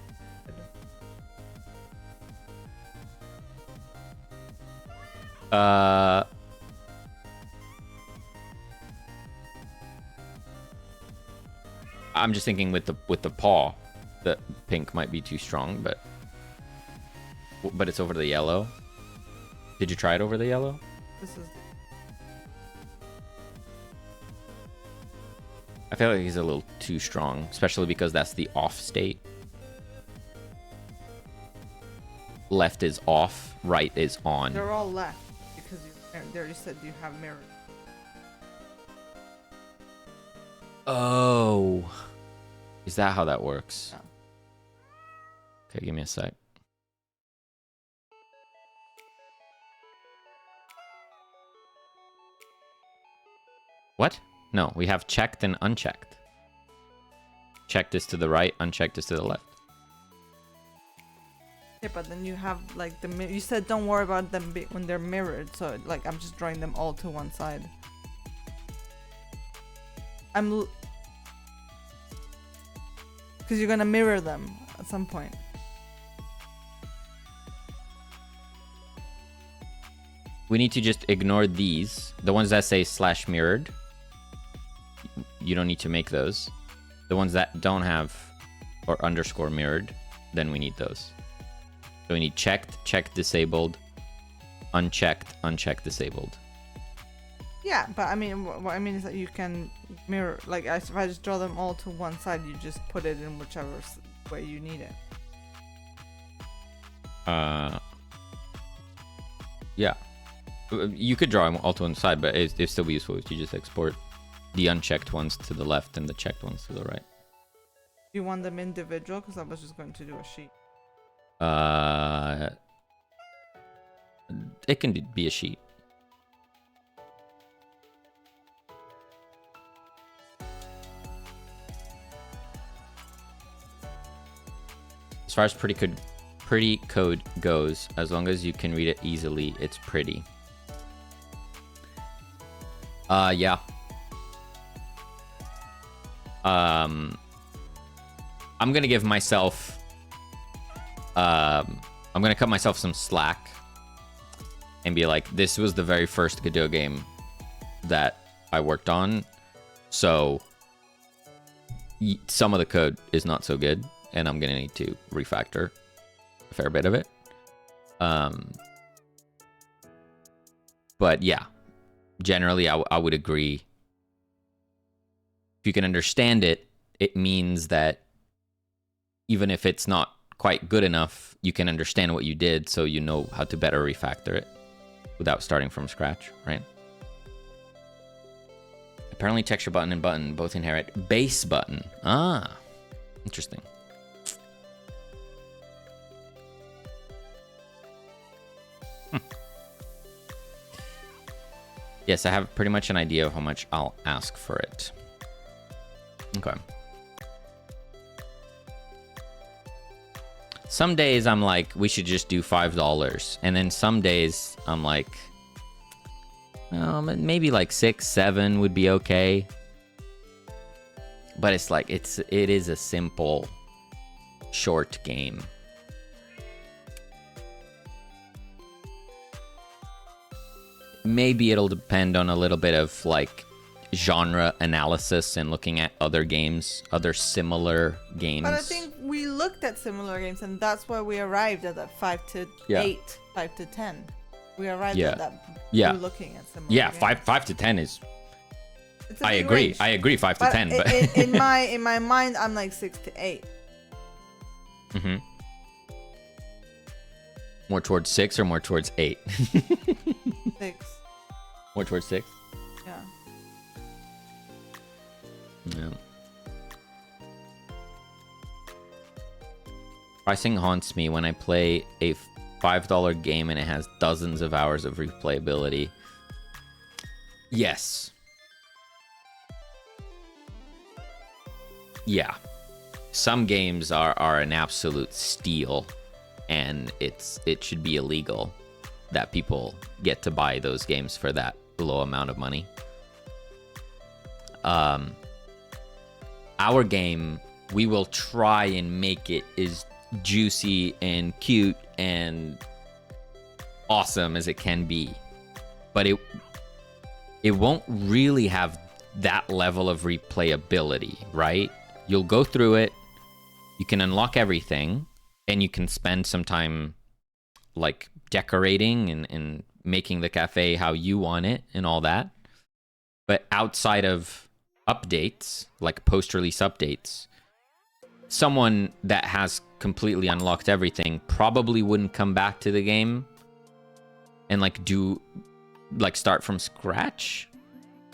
B: I'm just thinking with the paw, the pink might be too strong, but it's over the yellow. Did you try it over the yellow?
C: this is
B: I feel like he's a little too strong, especially because that's the off state. Left is off, right is on.
C: they're all left because they already said you have mirrors.
B: Oh. Is that how that works?
C: Yeah.
B: Okay, give me a sec. What? No, we have checked and unchecked. Checked is to the right, unchecked is to the left.
C: Yeah, but then you have like you said don't worry about them when they're mirrored, so like I'm just drawing them all to one side. Because you're gonna mirror them at some point.
B: We need to just ignore these. The ones that say slash mirrored. You don't need to make those. The ones that don't have or underscore mirrored, then we need those. So we need checked, checked, disabled, unchecked, unchecked, disabled.
C: Yeah, but I mean, what I mean is that you can mirror, like if I just draw them all to one side, you just put it in whichever way you need it.
B: Yeah. You could draw them all to one side, but it'd still be useful if you just export the unchecked ones to the left and the checked ones to the right.
C: You want them individual? Because I was just going to do a sheet.
B: It can be a sheet. As far as pretty code goes, as long as you can read it easily, it's pretty. Yeah. I'm gonna give myself I'm gonna cut myself some slack and be like, this was the very first Godot game that I worked on, so some of the code is not so good and I'm gonna need to refactor a fair bit of it. But yeah, generally I would agree. If you can understand it, it means that even if it's not quite good enough, you can understand what you did, so you know how to better refactor it without starting from scratch, right? Apparently texture button and button both inherit base button. Ah, interesting. Yes, I have pretty much an idea of how much I'll ask for it. Okay. Some days I'm like, we should just do $5. And then some days I'm like, maybe like 6, 7 would be okay. But it's like, it is a simple, short game. Maybe it'll depend on a little bit of like genre analysis and looking at other games, other similar games.
C: But I think we looked at similar games, and that's why we arrived at that 5 to 8, 5 to 10. We arrived at that.
B: Yeah.
C: We're looking at similar.
B: Yeah,
C: games.
B: 5 to 10 is.
C: It's a
B: I
C: big
B: agree.
C: range.
B: I agree. 5 to 10. But
C: in my mind, I'm like 6 to 8.
B: Mm-hmm. More towards 6 or more towards 8?
C: 6.
B: More towards 6.
C: Yeah.
B: Yeah. Pricing haunts me when I play a $5 game and it has dozens of hours of replayability. Yes. Yeah. Some games are an absolute steal, and it should be illegal that people get to buy those games for that low amount of money. Our game, we will try and make it as juicy and cute and awesome as it can be, but it won't really have that level of replayability, right? You'll go through it, you can unlock everything, and you can spend some time like decorating and making the cafe how you want it and all that. But outside of updates, like post-release updates, someone that has completely unlocked everything probably wouldn't come back to the game and start from scratch.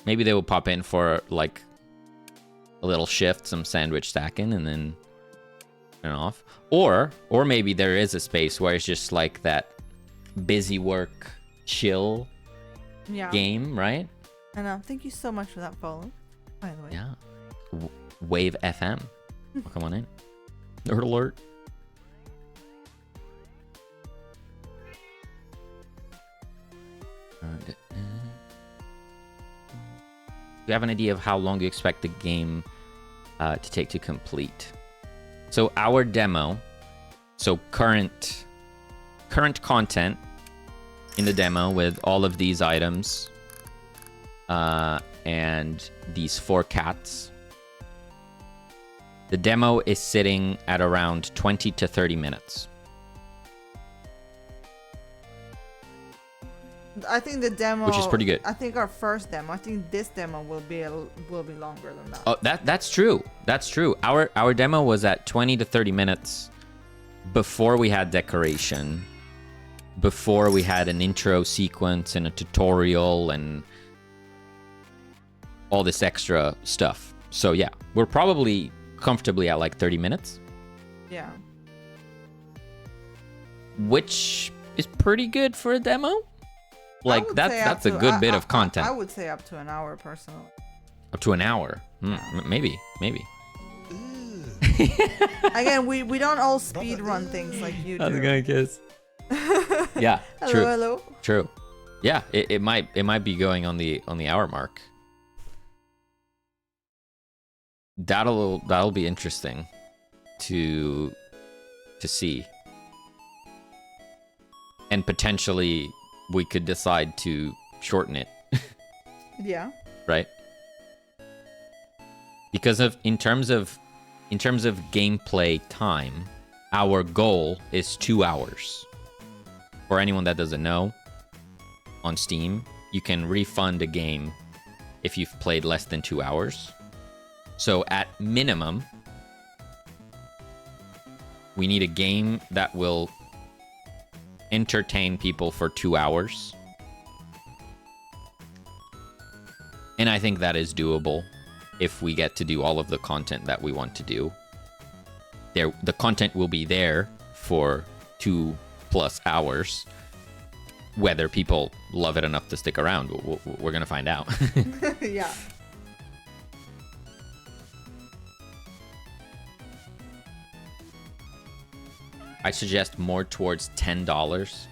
B: Maybe they will pop in for like a little shift, some sandwich stacking, and then turn off. Or maybe there is a space where it's just like that busy work, chill game, right?
C: I know. Thank you so much for that follow, by the way.
B: Yeah. Wave FM. Come on in. Nerd alert. Do you have an idea of how long you expect the game to take to complete? So our demo, so current content in the demo with all of these items and these 4 cats. The demo is sitting at around 20 to 30 minutes.
C: I think the demo,
B: which is pretty good.
C: I think our first demo. I think this demo will be longer than that.
B: Oh, that's true. That's true. Our demo was at 20 to 30 minutes before we had decoration, before we had an intro sequence and a tutorial and all this extra stuff. So yeah, we're probably comfortably at like 30 minutes.
C: Yeah.
B: Which is pretty good for a demo. Like that's a good bit of content.
C: I would say up to an hour personally.
B: Up to an hour. Maybe.
D: Ooh.
C: Again, we don't all speed run things like you do.
B: I was gonna kiss. Yeah,
C: hello,
B: true.
C: hello.
B: True. Yeah, it might be going on the hour mark. That'll be interesting to see. And potentially we could decide to shorten it.
C: Yeah.
B: Right? Because in terms of gameplay time, our goal is 2 hours. For anyone that doesn't know, on Steam, you can refund a game if you've played less than 2 hours. So at minimum, we need a game that will entertain people for 2 hours. And I think that is doable if we get to do all of the content that we want to do. The content will be there for 2+ hours. Whether people love it enough to stick around, we're going to find out.
C: Yeah.
B: I suggest more towards $10.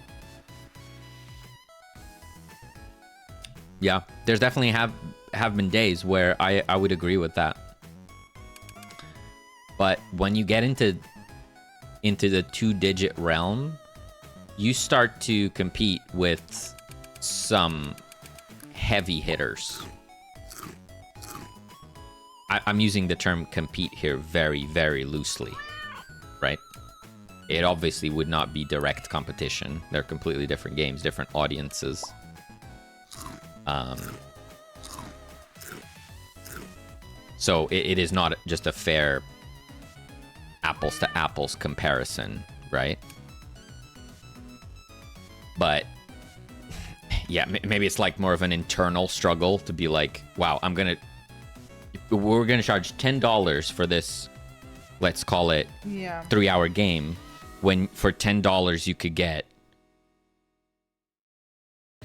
B: Yeah, there's definitely have been days where I would agree with that. But when you get into the 2-digit realm, you start to compete with some heavy hitters. I'm using the term compete here very, very loosely, right? It obviously would not be direct competition. They're completely different games, different audiences. So it is not just a fair apples to apples comparison, right? But yeah, maybe it's like more of an internal struggle to be like, wow, we're gonna charge $10 for this, let's call it 3-hour game, when for $10 you could get,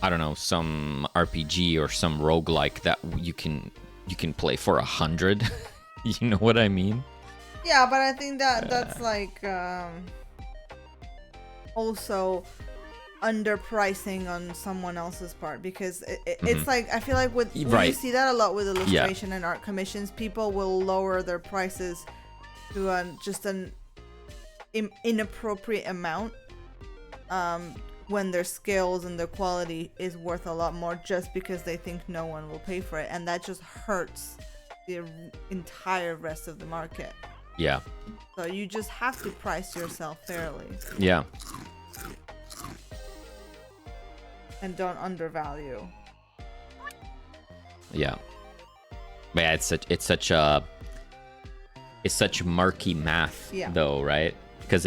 B: I don't know, some RPG or some roguelike that you can play for 100. You know what I mean?
C: Yeah, but I think that's like also underpricing on someone else's part, because
B: Mm-hmm.
C: it's like, I feel like when you
B: Right.
C: see that a lot with illustration and art commissions, people will lower their prices to just an inappropriate amount when their skills and their quality is worth a lot more, just because they think no one will pay for it, and that just hurts the entire rest of the market.
B: Yeah.
C: So you just have to price yourself fairly
B: Yeah.
C: and don't undervalue.
B: Yeah. But yeah, it's such murky math,
C: Yeah.
B: though, right? Because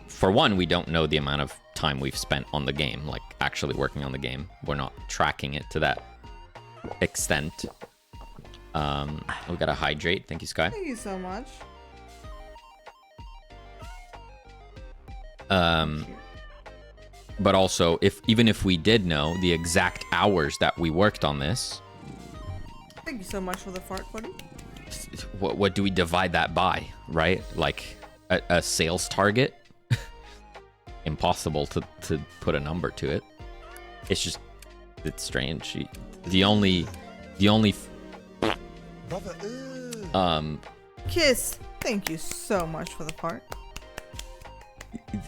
B: for one, we don't know the amount of time we've spent on the game, like actually working on the game. We're not tracking it to that extent. We gotta hydrate. Thank you, Sky.
C: Thank you so much.
B: But also, even if we did know the exact hours that we worked on this,
C: Thank you so much for the fart, buddy.
B: what do we divide that by, right? Like a sales target? Impossible to put a number to it. It's strange. The only
D: Brother,
C: Kiss. Thank you so much for the fart.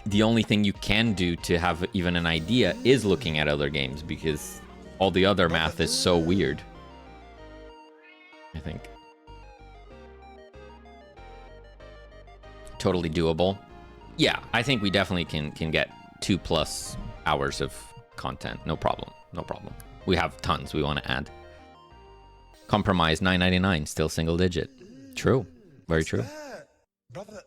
B: the only thing you can do to have even an idea is looking at other games, because all the other math is so weird, I think. Totally doable. Yeah, I think we definitely can get 2+ hours of content. No problem. We have tons we want to add. Compromise $9.99, still single digit. True. Very true.
D: that? Brother,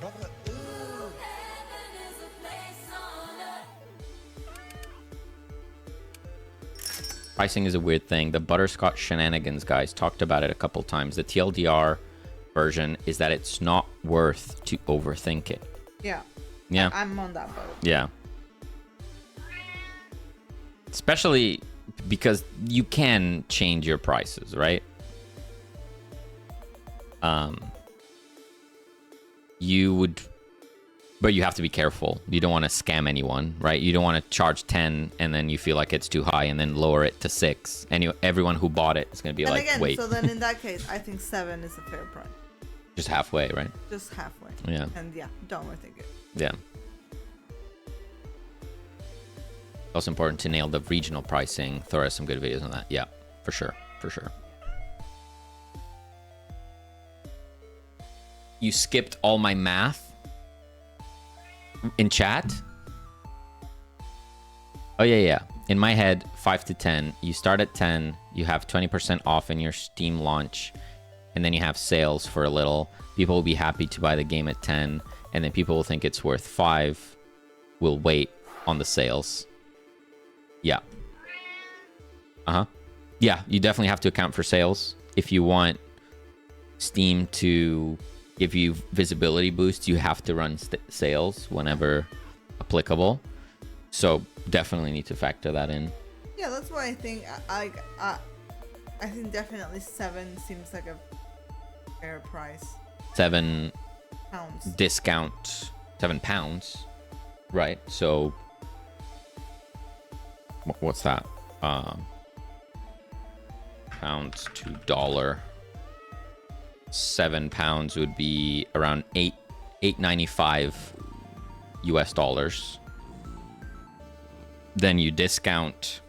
D: brother,
B: Pricing is a weird thing. The Butterscotch Shenanigans guys talked about it a couple times. The TLDR version is that it's not worth to overthink it.
C: Yeah.
B: Yeah.
C: I'm on that boat.
B: Yeah. Especially because you can change your prices, right? You would, but you have to be careful. You don't want to scam anyone, right? You don't want to charge 10 and then you feel like it's too high and then lower it to 6. And everyone who bought it is going to be
C: And
B: like,
C: again,
B: wait,
C: so then in that case, I think 7 is a fair price.
B: just halfway, right?
C: Just halfway.
B: Yeah.
C: And yeah, don't overthink it.
B: Yeah. Also important to nail the regional pricing. Thor has some good videos on that. Yeah, for sure. For sure. You skipped all my math in chat? Oh, yeah. In my head, 5 to 10. You start at 10. You have 20% off in your Steam launch. And then you have sales for a little. People will be happy to buy the game at 10. And then people will think it's worth 5. We'll wait on the sales. Yeah. Yeah, you definitely have to account for sales. If you want Steam to give you visibility boosts, you have to run sales whenever applicable. So definitely need to factor that in.
C: Yeah, that's why I think I think definitely 7 seems like a fair price.
B: 7
C: Pounds.
B: discount, £7, right? So what's that? Pounds to dollar. £7 would be around $8.95 US dollars. Then you discount.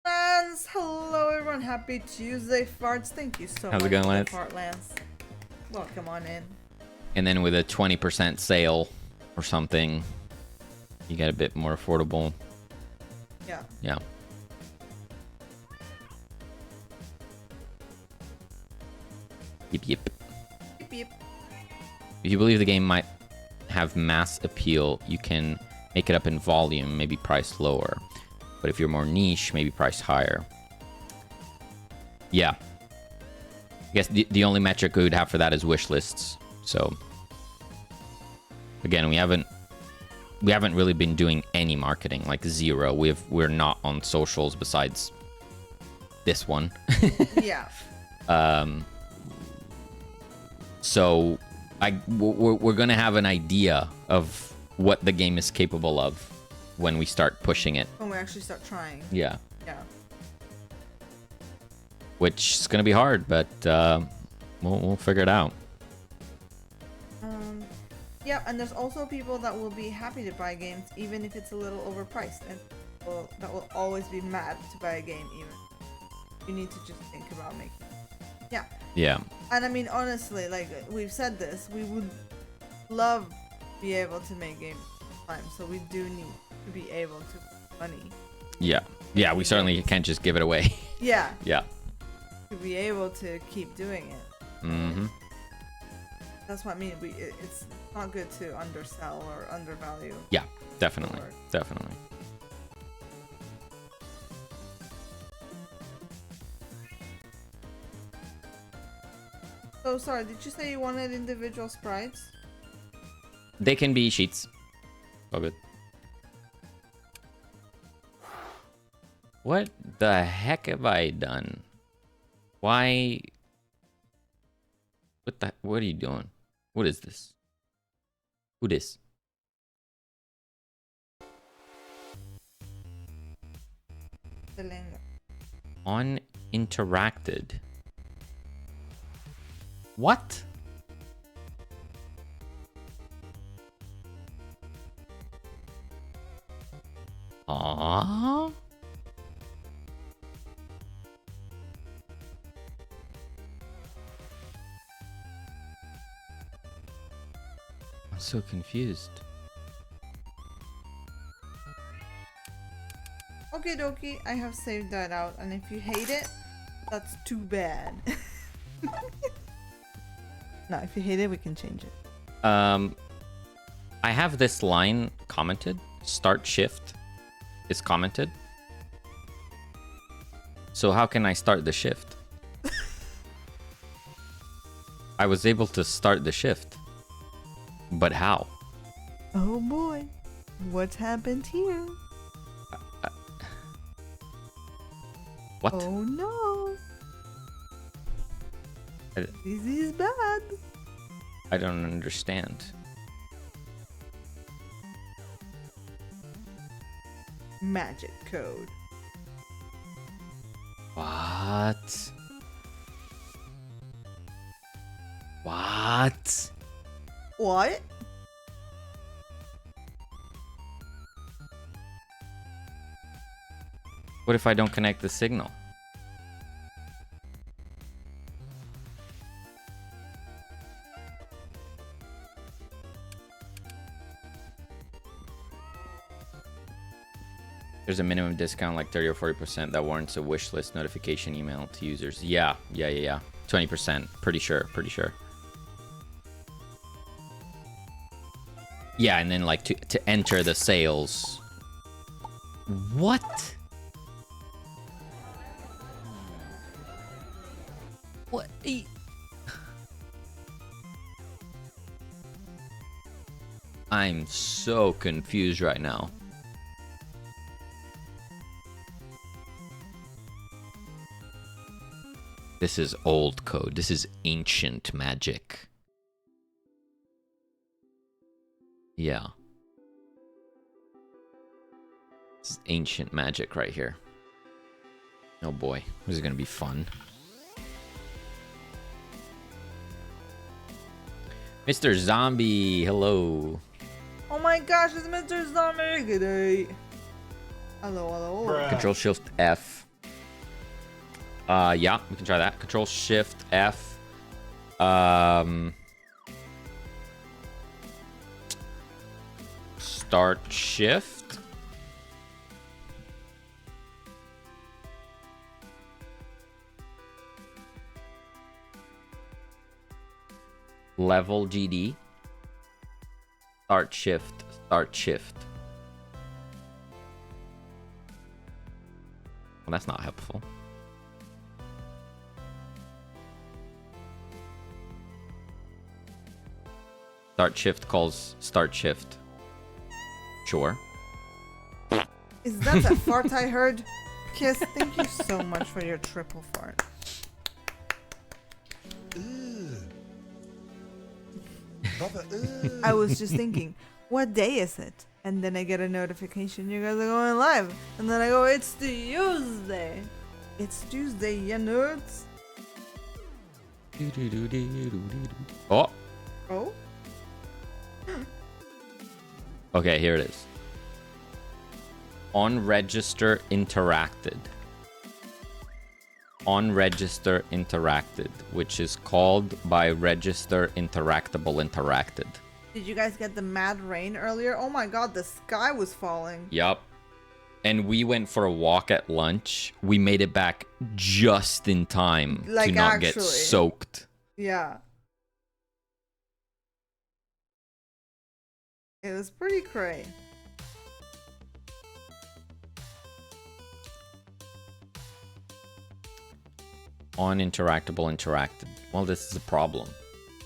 C: Lance, hello everyone. Happy Tuesday, farts. Thank you so
B: How's
C: much
B: it going,
C: for the
B: Lance?
C: fart, Lance. Welcome on in.
B: And then with a 20% sale or something, you get a bit more affordable.
C: Yeah.
B: Yeah. Yep.
C: Beep, beep.
B: If you believe the game might have mass appeal, you can make it up in volume, maybe priced lower. But if you're more niche, maybe priced higher. Yeah. I guess the only metric we would have for that is wish lists. So again, we haven't really been doing any marketing, like zero. We're not on socials besides this one.
C: Yeah.
B: So we're gonna have an idea of what the game is capable of when we start pushing it.
C: When we actually start trying.
B: Yeah.
C: Yeah.
B: Which is gonna be hard, but we'll figure it out.
C: Yeah, and there's also people that will be happy to buy games even if it's a little overpriced, and people that will always be mad to buy a game even. You need to just think about making it. Yeah.
B: Yeah.
C: And I mean, honestly, like we've said this, we would love to be able to make games all the time, so we do need to be able to make money.
B: Yeah. Yeah, we certainly can't just give it away.
C: Yeah.
B: Yeah.
C: To be able to keep doing it.
B: Mm-hmm.
C: That's what I mean. It's not good to undersell or undervalue.
B: Yeah, definitely.
C: Or-
B: Definitely.
C: So sorry, did you say you wanted individual sprites?
B: They can be sheets. All good. What the heck have I done? Why? What are you doing? What is this? Who this?
C: The link.
B: Uninteracted. What? Aww. I'm so confused.
C: Okay, dokie, I have saved that out, and if you hate it, that's too bad. No, if you hate it, we can change it.
B: I have this line commented. Start shift is commented. So how can I start the shift? I was able to start the shift. But how?
C: Oh boy, what's happened here?
B: What?
C: Oh no.
B: I-
C: This is bad.
B: I don't understand.
C: Magic code.
B: What? What?
C: What?
B: What if I don't connect the signal? There's a minimum discount like 30 or 40% that warrants a wish list notification email to users. Yeah. 20%. Pretty sure. Yeah, and then like to enter the sales. What? What? I'm so confused right now. This is old code. This is ancient magic. Yeah. This is ancient magic right here. Oh boy, this is gonna be fun. Mr. Zombie, hello.
C: Oh my gosh, it's Mr. Zombie. Good day. Hello.
A: Bruh.
B: Control Shift F. Yeah, we can try that. Control Shift F. Start Shift. Level GD. Start Shift. Well, that's not helpful. Start Shift calls Start Shift. Sure.
C: Is that a fart I heard? Kiss, thank you so much for your triple fart.
D: Brother,
C: I was just thinking, what day is it? And then I get a notification, you guys are going live. And then I go, it's Tuesday. It's Tuesday, ya nerds.
B: Oh,
C: Oh?
B: okay, here it is. On register interacted. On register interacted, which is called by register interactable interacted.
C: Did you guys get the mad rain earlier? Oh my god, the sky was falling.
B: Yup. And we went for a walk at lunch. We made it back just in time
C: Like,
B: to not get
C: actually.
B: soaked.
C: Yeah. It was pretty cray.
B: On interactable interacted. Well, this is a problem.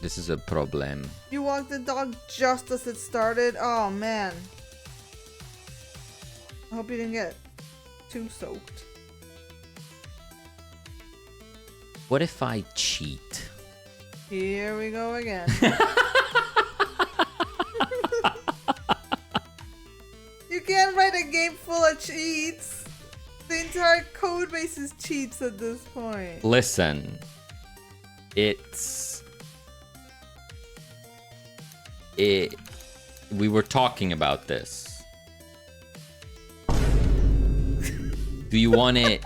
B: This is a problem.
C: You walked the dog just as it started? Oh man. I hope you didn't get too soaked.
B: What if I cheat?
C: Here we go again. You can't write a game full of cheats. The entire code base is cheats at this point.
B: Listen. We were talking about this. Do you want it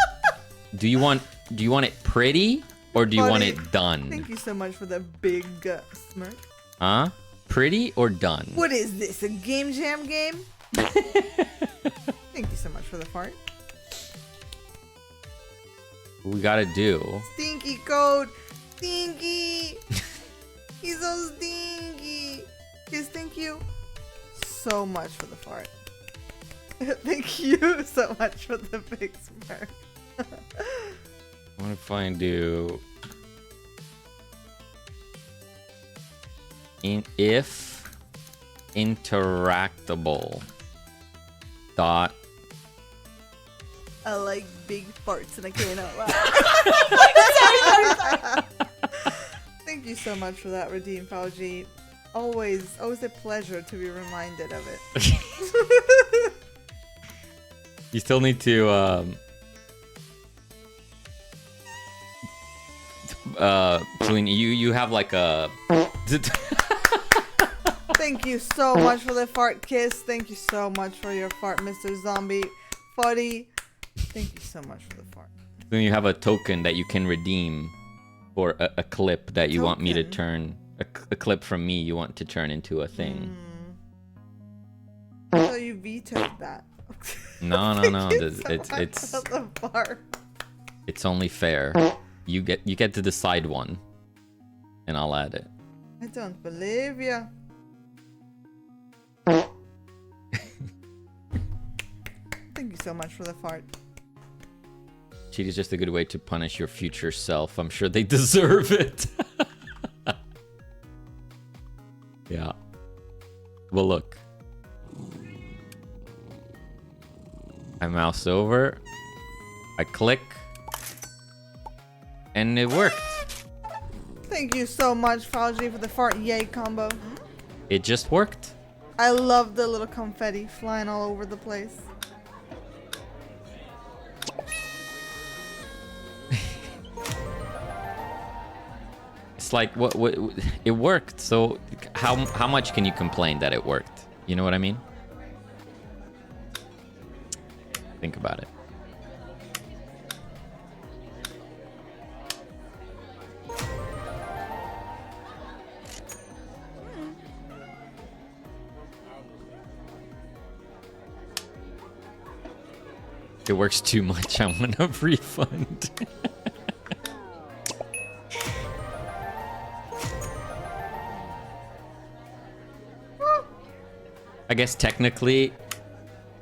B: do you want it pretty or do you want
C: Buddy,
B: it done?
C: Thank you so much for the big smirk.
B: Huh? Pretty or done?
C: What is this? A game jam game? Thank you so much for the fart.
B: What we gotta do.
C: Stinky code. Stinky. He's so stinky. Kiss, thank you so much for the fart. Thank you so much for the big smirk.
B: What if I do if interactable dot
C: I like big farts and I can't out loud. Thank you so much for that, Redeem Fauji. Always a pleasure to be reminded of it.
B: you still need to Julian, you have like a
C: Thank you so much for the fart kiss. Thank you so much for your fart, Mr. Zombie Fuddy. Thank you so much for the fart.
B: then you have a token that you can redeem for a clip that you want me to
C: Token?
B: turn a clip from me you want to turn into a thing.
C: So you vetoed that.
B: No,
C: Thank you
B: this-
C: so
B: it's
C: much
B: it's
C: for the fart.
B: it's only fair. You get to decide one, and I'll add it.
C: I don't believe you. Thank you so much for the fart.
B: Cheat is just a good way to punish your future self. I'm sure they deserve it. Yeah. Well, look. I mouse over. I click. And it worked.
C: Thank you so much, Fauji, for the fart yay combo.
B: It just worked.
C: I love the little confetti flying all over the place.
B: It's like what it worked. So how much can you complain that it worked? You know what I mean? Think about it. It works too much. I want a refund. I guess technically,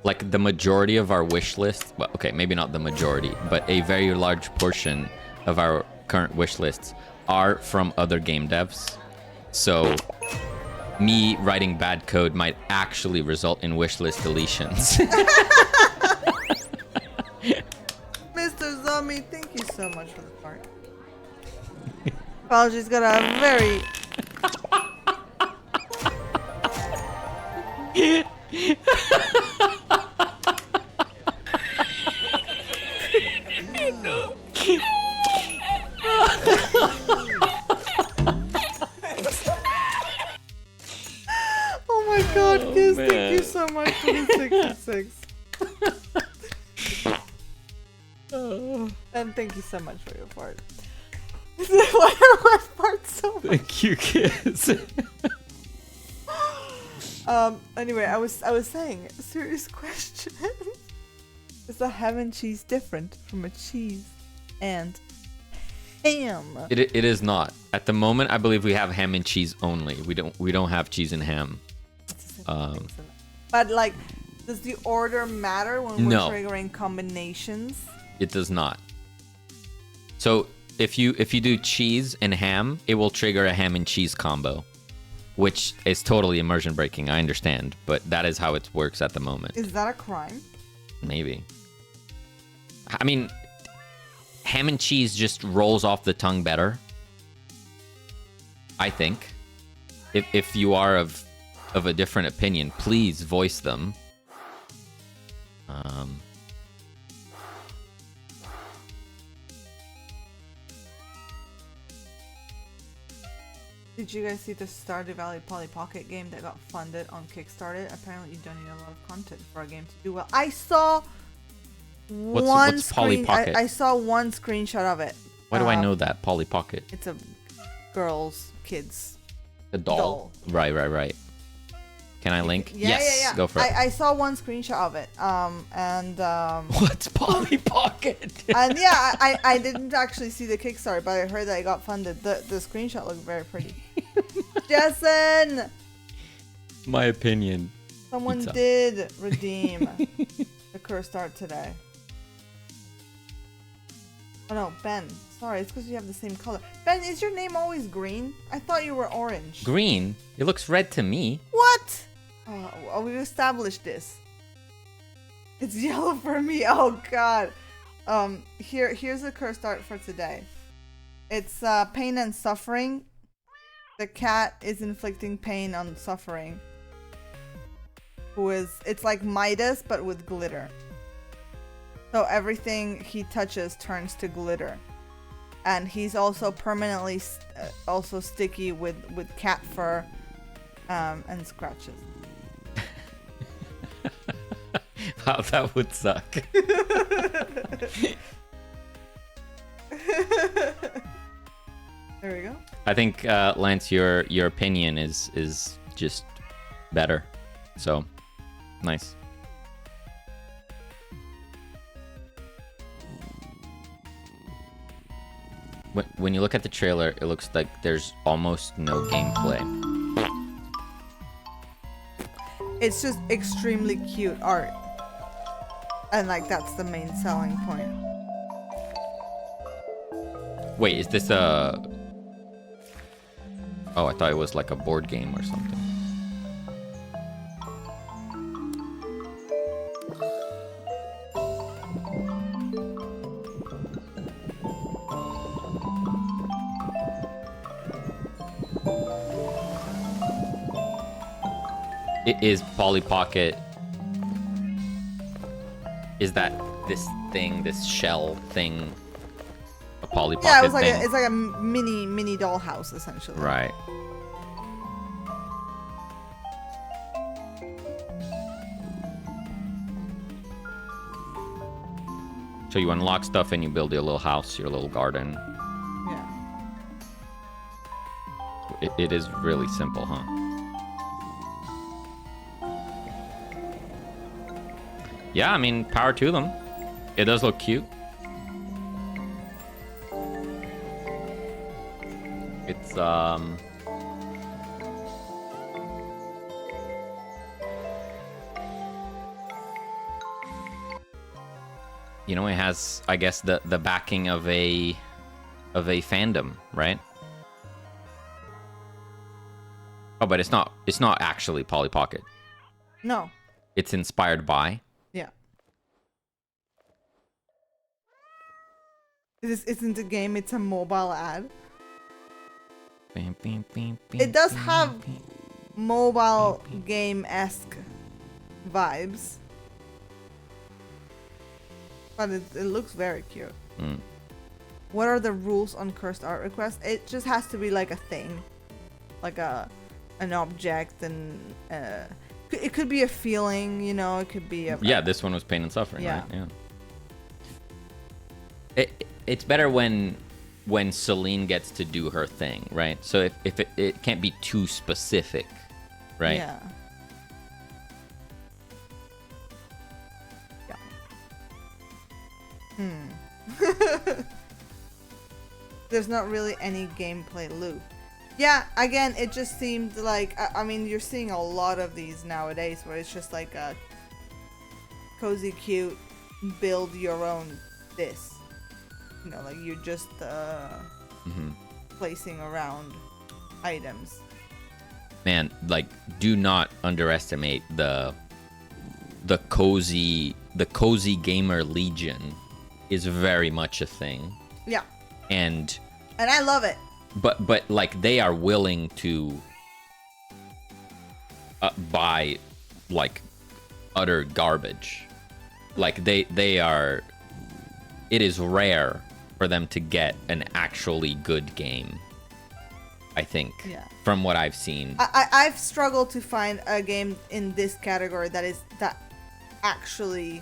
B: like the majority of our wish list, well, okay, maybe not the majority, but a very large portion of our current wish lists are from other game devs. So me writing bad code might actually result in wish list deletions.
C: Mr. Zombie, thank you so much for the fart. Fauji's got a very Oh my god, Kiss, thank
B: man.
C: you so much for the 66. And thank you so much for your part. Why are my parts so much?
B: Thank you, kids.
C: Anyway, I was saying, serious question. Is a ham and cheese different from a cheese and ham?
B: It is not. At the moment, I believe we have ham and cheese only. We don't have cheese and ham.
C: But like, does the order matter when we're
B: No.
C: triggering combinations?
B: It does not. So if you do cheese and ham, it will trigger a ham and cheese combo, which is totally immersion breaking. I understand, but that is how it works at the moment.
C: Is that a crime?
B: Maybe. I mean, ham and cheese just rolls off the tongue better, I think. If you are of a different opinion, please voice them.
C: Did you guys see the Stardew Valley Polly Pocket game that got funded on Kickstarter? Apparently you don't need a lot of content for a game to do well. I saw
B: What's Polly Pocket?
C: I saw one screenshot of it.
B: Why do I know that? Polly Pocket.
C: It's a kids
B: A doll. Right. Can I link?
C: Yeah,
B: yes,
C: yeah.
B: go for it.
C: I saw one screenshot of it.
B: What's Polly Pocket?
C: And yeah, I didn't actually see the Kickstarter, but I heard that it got funded. The screenshot looked very pretty. Jason!
B: My opinion.
C: Someone
B: Pizza.
C: did redeem the cursed art today. Oh no, Ben. Sorry, it's because you have the same color. Ben, is your name always green? I thought you were orange.
B: Green? It looks red to me.
C: What? Oh, we've established this. It's yellow for me. Oh god. Here's the cursed art for today. It's pain and suffering. The cat is inflicting pain on suffering. It's like Midas but with glitter. So everything he touches turns to glitter. And he's also permanently also sticky with cat fur and scratches.
B: Wow, that would suck.
C: There we go.
B: I think Lance, your opinion is just better. So nice. When you look at the trailer, it looks like there's almost no gameplay.
C: It's just extremely cute art. And like that's the main selling point.
B: Wait, is this a... Oh, I thought it was like a board game or something. It is Polly Pocket. Is that this thing, this shell thing, a Polly Pocket
C: Yeah, it was like
B: thing?
C: it's like a mini dollhouse essentially.
B: Right. So you unlock stuff and you build your little house, your little garden.
C: Yeah.
B: It is really simple, huh? Yeah, I mean, power to them. It does look cute. It's, you know, it has, I guess, the backing of a fandom, right? Oh, but it's not actually Polly Pocket.
C: No.
B: It's inspired by.
C: Yeah. This isn't a game, it's a mobile ad. It does have mobile game-esque vibes. But it looks very cute.
B: Mm.
C: What are the rules on cursed art requests? It just has to be like a thing, like an object, and it could be a feeling, you know. It could be a
B: Yeah, this one was pain and suffering,
C: Yeah.
B: right? Yeah. It's better when Celine gets to do her thing, right? So if it can't be too specific, right?
C: Yeah. There's not really any gameplay loop. Yeah, again, it just seemed like, I mean, you're seeing a lot of these nowadays where it's just like a cozy, cute, build your own this. You know, like you're just placing around items.
B: Man, like, do not underestimate the cozy gamer legion is very much a thing.
C: Yeah.
B: And
C: I love it.
B: But like they are willing to buy like utter garbage. Like they are. It is rare for them to get an actually good game. I think.
C: Yeah.
B: From what I've seen.
C: I've struggled to find a game in this category that actually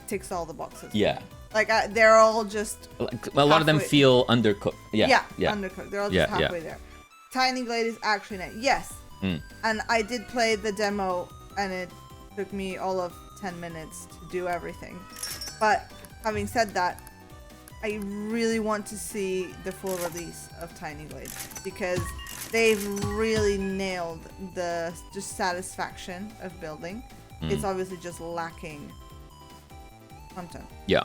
C: ticks all the boxes.
B: Yeah.
C: Like they're all just
B: Like, a lot of them
C: halfway.
B: feel undercooked. Yeah.
C: Undercooked. They're all just halfway there. Tiny Glade is actually nice. Yes. And I did play the demo, and it took me all of 10 minutes to do everything. But having said that, I really want to see the full release of Tiny Glade because they've really nailed the just satisfaction of building. It's obviously just lacking content.
B: Yeah.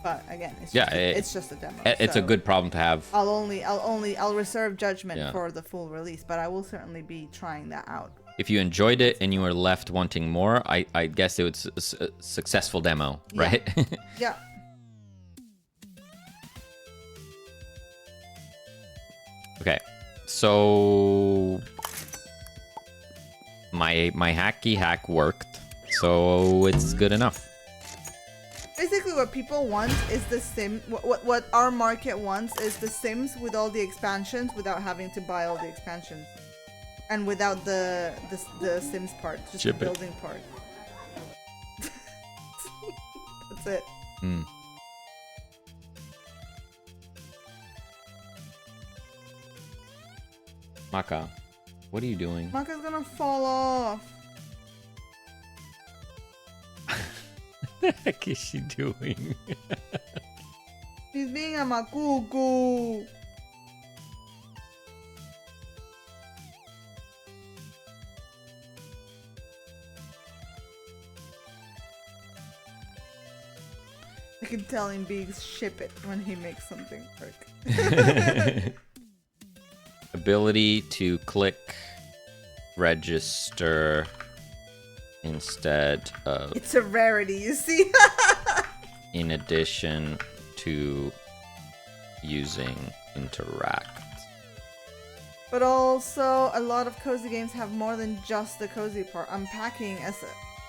C: But again, it's
B: Yeah,
C: just it's just a demo.
B: It's a
C: so
B: good problem to have.
C: I'll reserve judgment
B: Yeah.
C: for the full release, but I will certainly be trying that out.
B: If you enjoyed it and you were left wanting more, I guess it was a successful demo,
C: Yeah.
B: right?
C: Yeah.
B: Okay, so my hacky hack worked, so it's good enough.
C: Basically, what people want is the Sim. What our market wants is the Sims with all the expansions, without having to buy all the expansions, and without the Sims part, just
B: Ship
C: the
B: it.
C: building part. That's it.
B: Maka, what are you doing?
C: Maka's gonna fall off.
B: What the heck is she doing?
C: She's being a makuku. I can tell him being ship it when he makes something work.
B: Ability to click register instead of
C: It's a rarity, you see?
B: in addition to using interact.
C: But also, a lot of cozy games have more than just the cozy part. Unpacking as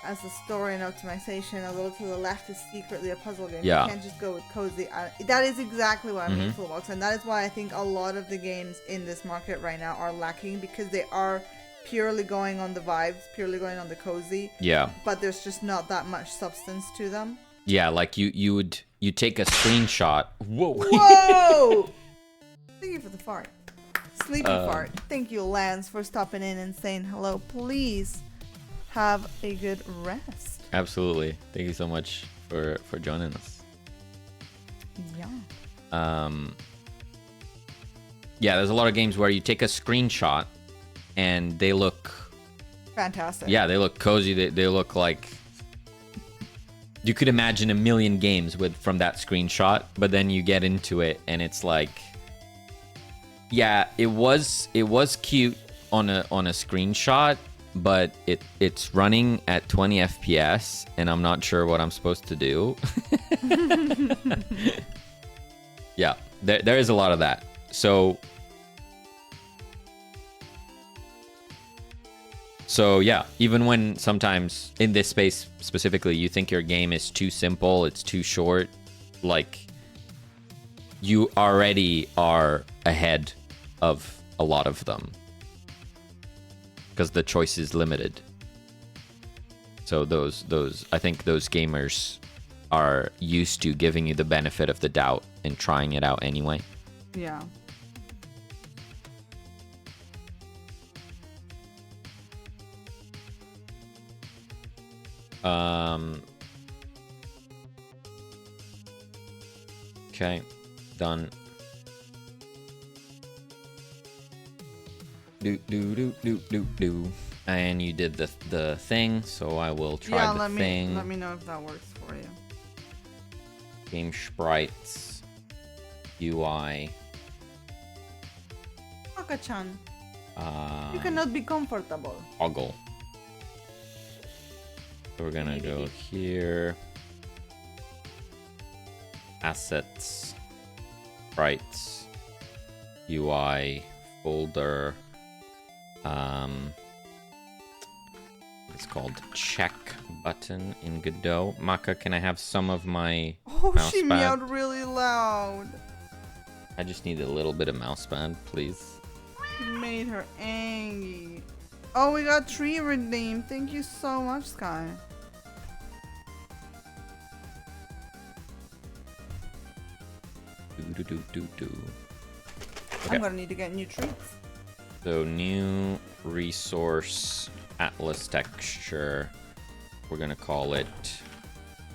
C: a story and optimization. A little to the left is secretly a puzzle game.
B: Yeah.
C: You can't just go with cozy. That is exactly what I mean, Fullbox. And that is why I think a lot of the games in this market right now are lacking, because they are purely going on the vibes, purely going on the cozy.
B: Yeah.
C: But there's just not that much substance to them.
B: Yeah, like you take a screenshot. Whoa.
C: Whoa! Thank you for the fart. Sleepy fart. Thank you, Lance, for stopping in and saying hello. Please have a good rest.
B: Absolutely. Thank you so much for joining us.
C: Yeah.
B: Yeah, there's a lot of games where you take a screenshot and they look
C: Fantastic.
B: Yeah, they look cozy. They look like you could imagine a million games from that screenshot, but then you get into it and it's like, yeah, it was cute on a screenshot, but it's running at 20 FPS and I'm not sure what I'm supposed to do. Yeah, there is a lot of that. So So yeah, even when sometimes in this space specifically, you think your game is too simple, it's too short, like you already are ahead of a lot of them because the choice is limited. So those I think those gamers are used to giving you the benefit of the doubt and trying it out anyway.
C: Yeah.
B: Okay, done. Do. And you did the thing, so I will try the thing.
C: Let me know if that works for you.
B: Game sprites, UI.
C: Aka-chan, you cannot be comfortable.
B: Toggle. So we're gonna go here. Assets, sprites, UI, folder. It's called check button in Godot. Maka, can I have some of my
C: Oh,
B: mouse
C: she
B: pad?
C: meowed really loud.
B: I just need a little bit of mouse pad, please.
C: It made her angry. Oh, we got tree redeemed. Thank you so much, Sky.
B: Do.
C: I'm gonna need to get new trees.
B: So new resource atlas texture. We're gonna call it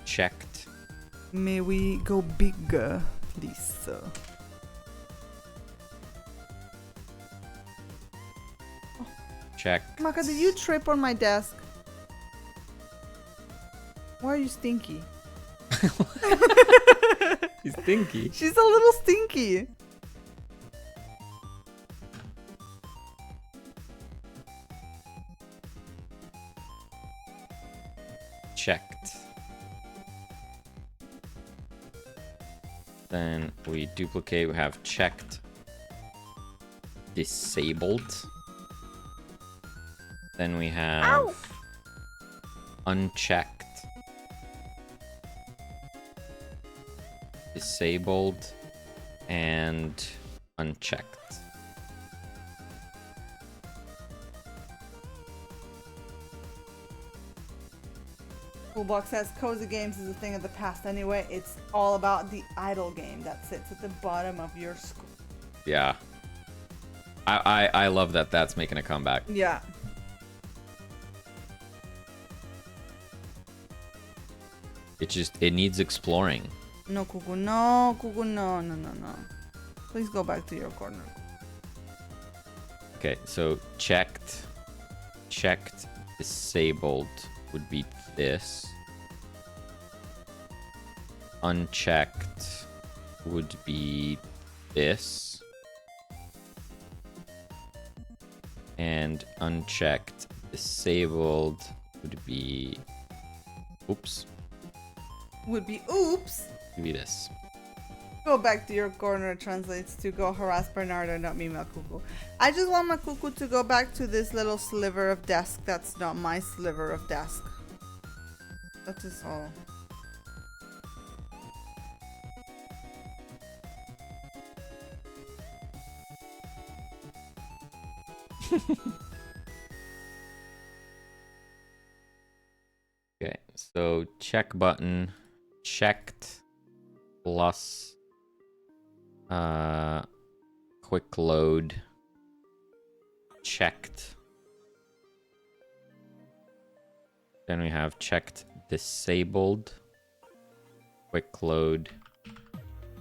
B: checked.
C: May we go bigger, please?
B: Check.
C: Maka, did you trip on my desk? Why are you stinky?
B: He's stinky.
C: She's a little stinky.
B: Checked. Then we duplicate. We have checked. Disabled. Then we have unchecked. Disabled and unchecked.
C: Toolbox says cozy games is a thing of the past anyway. It's all about the idle game that sits at the bottom of your screen.
B: Yeah. I love that that's making a comeback.
C: Yeah.
B: It needs exploring.
C: No, Kuku, no, Kuku, no. Please go back to your corner.
B: Okay, so checked, disabled would be this. Unchecked would be this. And unchecked, disabled would be, oops,
C: Would be oops.
B: would be this.
C: Go back to your corner translates to go harass Bernardo, not me, Makuku. I just want Makuku to go back to this little sliver of desk that's not my sliver of desk. That is all.
B: Okay, so check button, checked plus quick load, checked. Then we have checked disabled, quick load,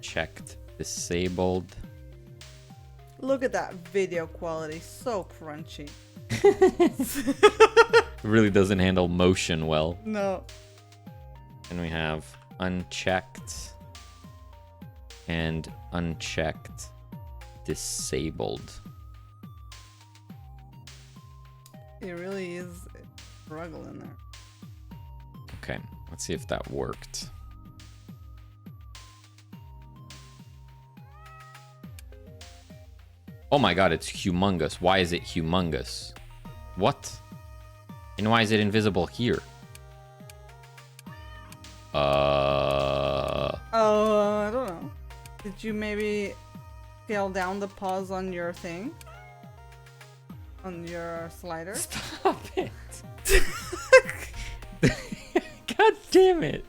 B: checked disabled.
C: Look at that video quality, so crunchy.
B: It really doesn't handle motion well.
C: No.
B: And we have unchecked and unchecked disabled.
C: It really is a struggle in there.
B: Okay, let's see if that worked. Oh my god, it's humongous. Why is it humongous? What? And why is it invisible here?
C: Oh, I don't know. Did you maybe scale down the pause on your thing? On your slider?
B: Stop it. God damn it.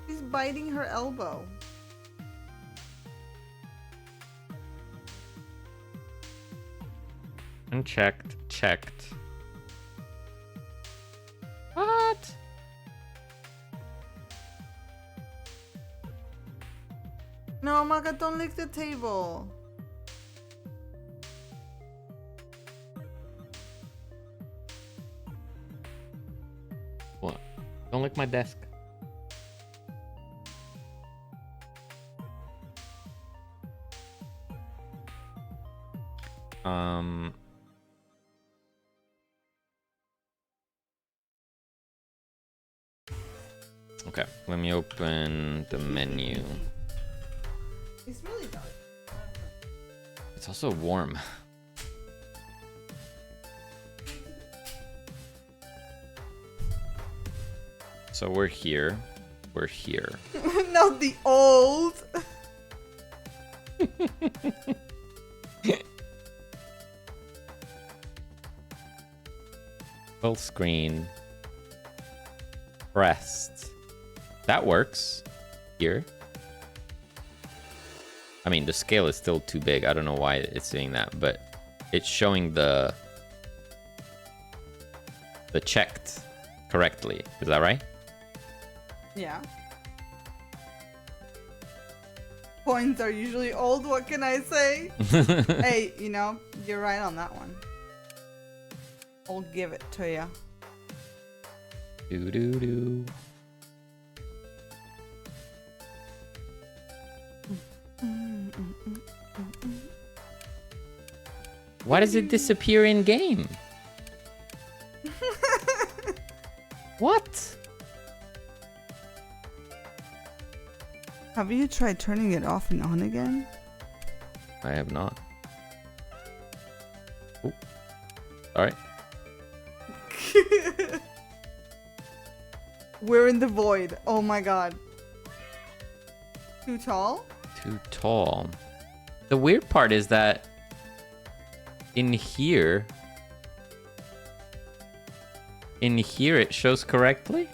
C: She's biting her elbow.
B: Unchecked. Checked. What?
C: No, Maka, don't lick the table.
B: What? Don't lick my desk. Okay, let me open the menu.
C: It's really dark.
B: It's also warm. So we're here. We're here.
C: Not the old.
B: Full screen. Pressed. That works. Here. I mean, the scale is still too big. I don't know why it's doing that, but it's showing the checked correctly. Is that right?
C: Yeah. Coins are usually old, what can I say? Hey, you know, you're right on that one. I'll give it to ya.
B: Do do do. Why does it disappear in game? What?
C: Have you tried turning it off and on again?
B: I have not. Oh. All right.
C: We're in the void. Oh my god. Too tall?
B: Too tall. The weird part is that in here it shows correctly.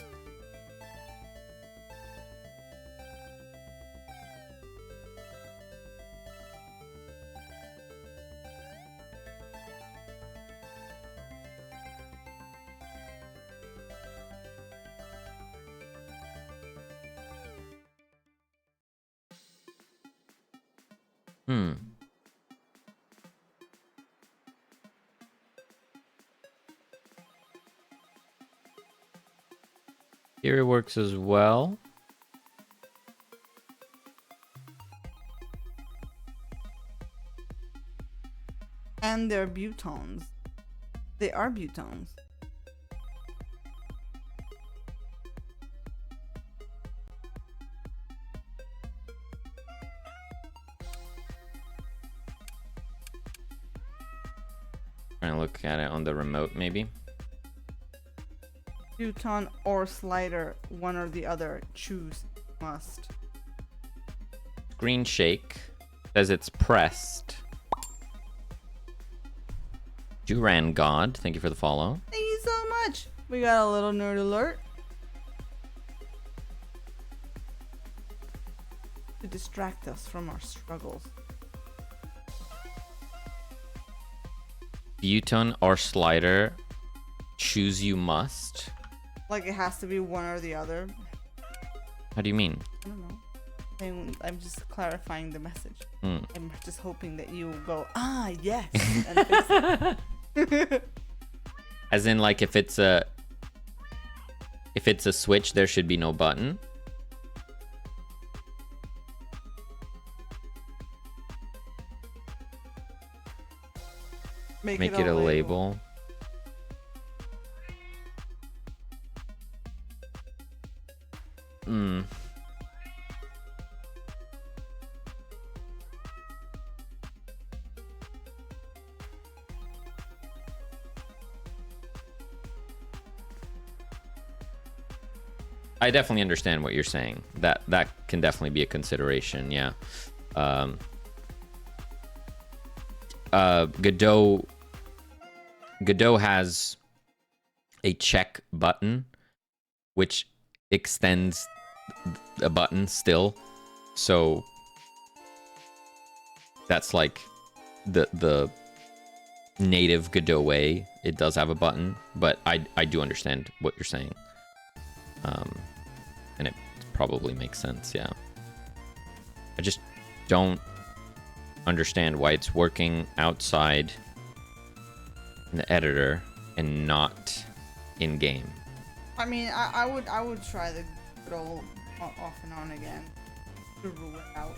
B: Here it works as well.
C: And they're butones. They are butones.
B: Trying to look at it on the remote, maybe.
C: Buton or slider, one or the other. Choose. Must.
B: Screen shake says it's pressed. Duran God, thank you for the follow.
C: Thank you so much. We got a little nerd alert. To distract us from our struggles.
B: Buton or slider, choose you must.
C: Like it has to be one or the other.
B: How do you mean?
C: I don't know. I'm just clarifying the message. I'm just hoping that you will go, ah, yes, and fix it.
B: As in, like, if it's a switch, there should be no button.
C: Make
B: it a label. Hmm. I definitely understand what you're saying. That can definitely be a consideration. Yeah. Godot has a check button, which extends a button still. So that's like the native Godot way. It does have a button, but I do understand what you're saying. And it probably makes sense, yeah. I just don't understand why it's working outside in the editor and not in game.
C: I mean, I would try the good old off and on again to rule it out.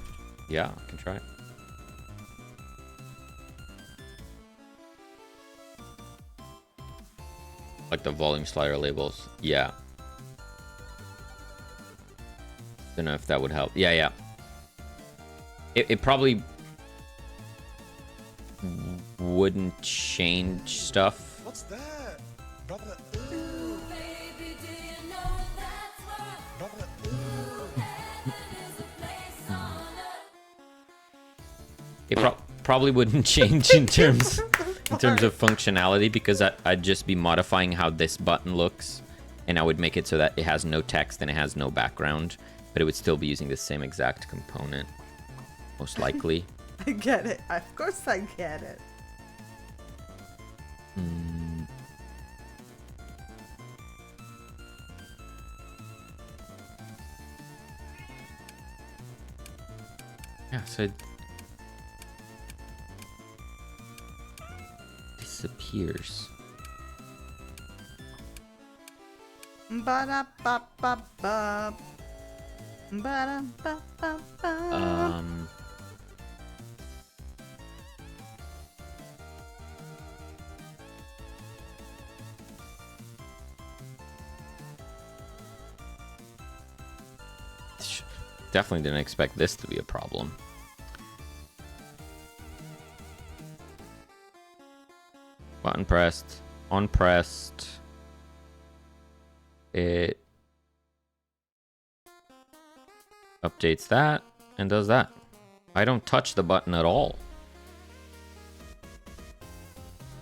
B: Yeah, I can try it. Like the volume slider labels. Yeah. Don't know if that would help. Yeah. It probably wouldn't change stuff.
D: What's that? Brother. Ooh.
E: Baby, do you know that's what
D: Brother. Ooh.
E: heaven is a place on earth?
B: It probably wouldn't change in terms of functionality, because I'd just be modifying how this button looks, and I would make it so that it has no text and it has no background, but it would still be using the same exact component, most likely.
C: I get it. Of course I get it.
B: Yeah, so it disappears.
C: Ba-da-ba-ba-ba. Ba-da-ba-ba-ba.
B: Definitely didn't expect this to be a problem. Button pressed, unpressed. It updates that and does that. I don't touch the button at all.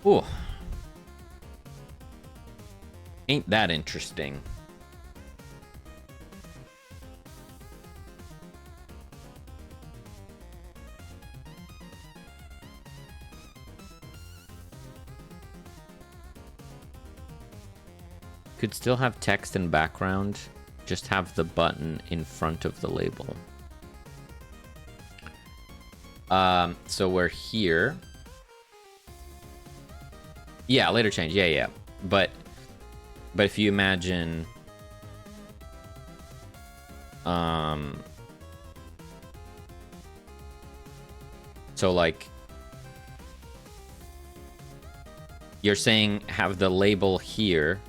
B: Ooh. Ain't that interesting? Could still have text and background, just have the button in front of the label. So we're here. Yeah, later change. Yeah. But if you imagine so like you're saying have the label here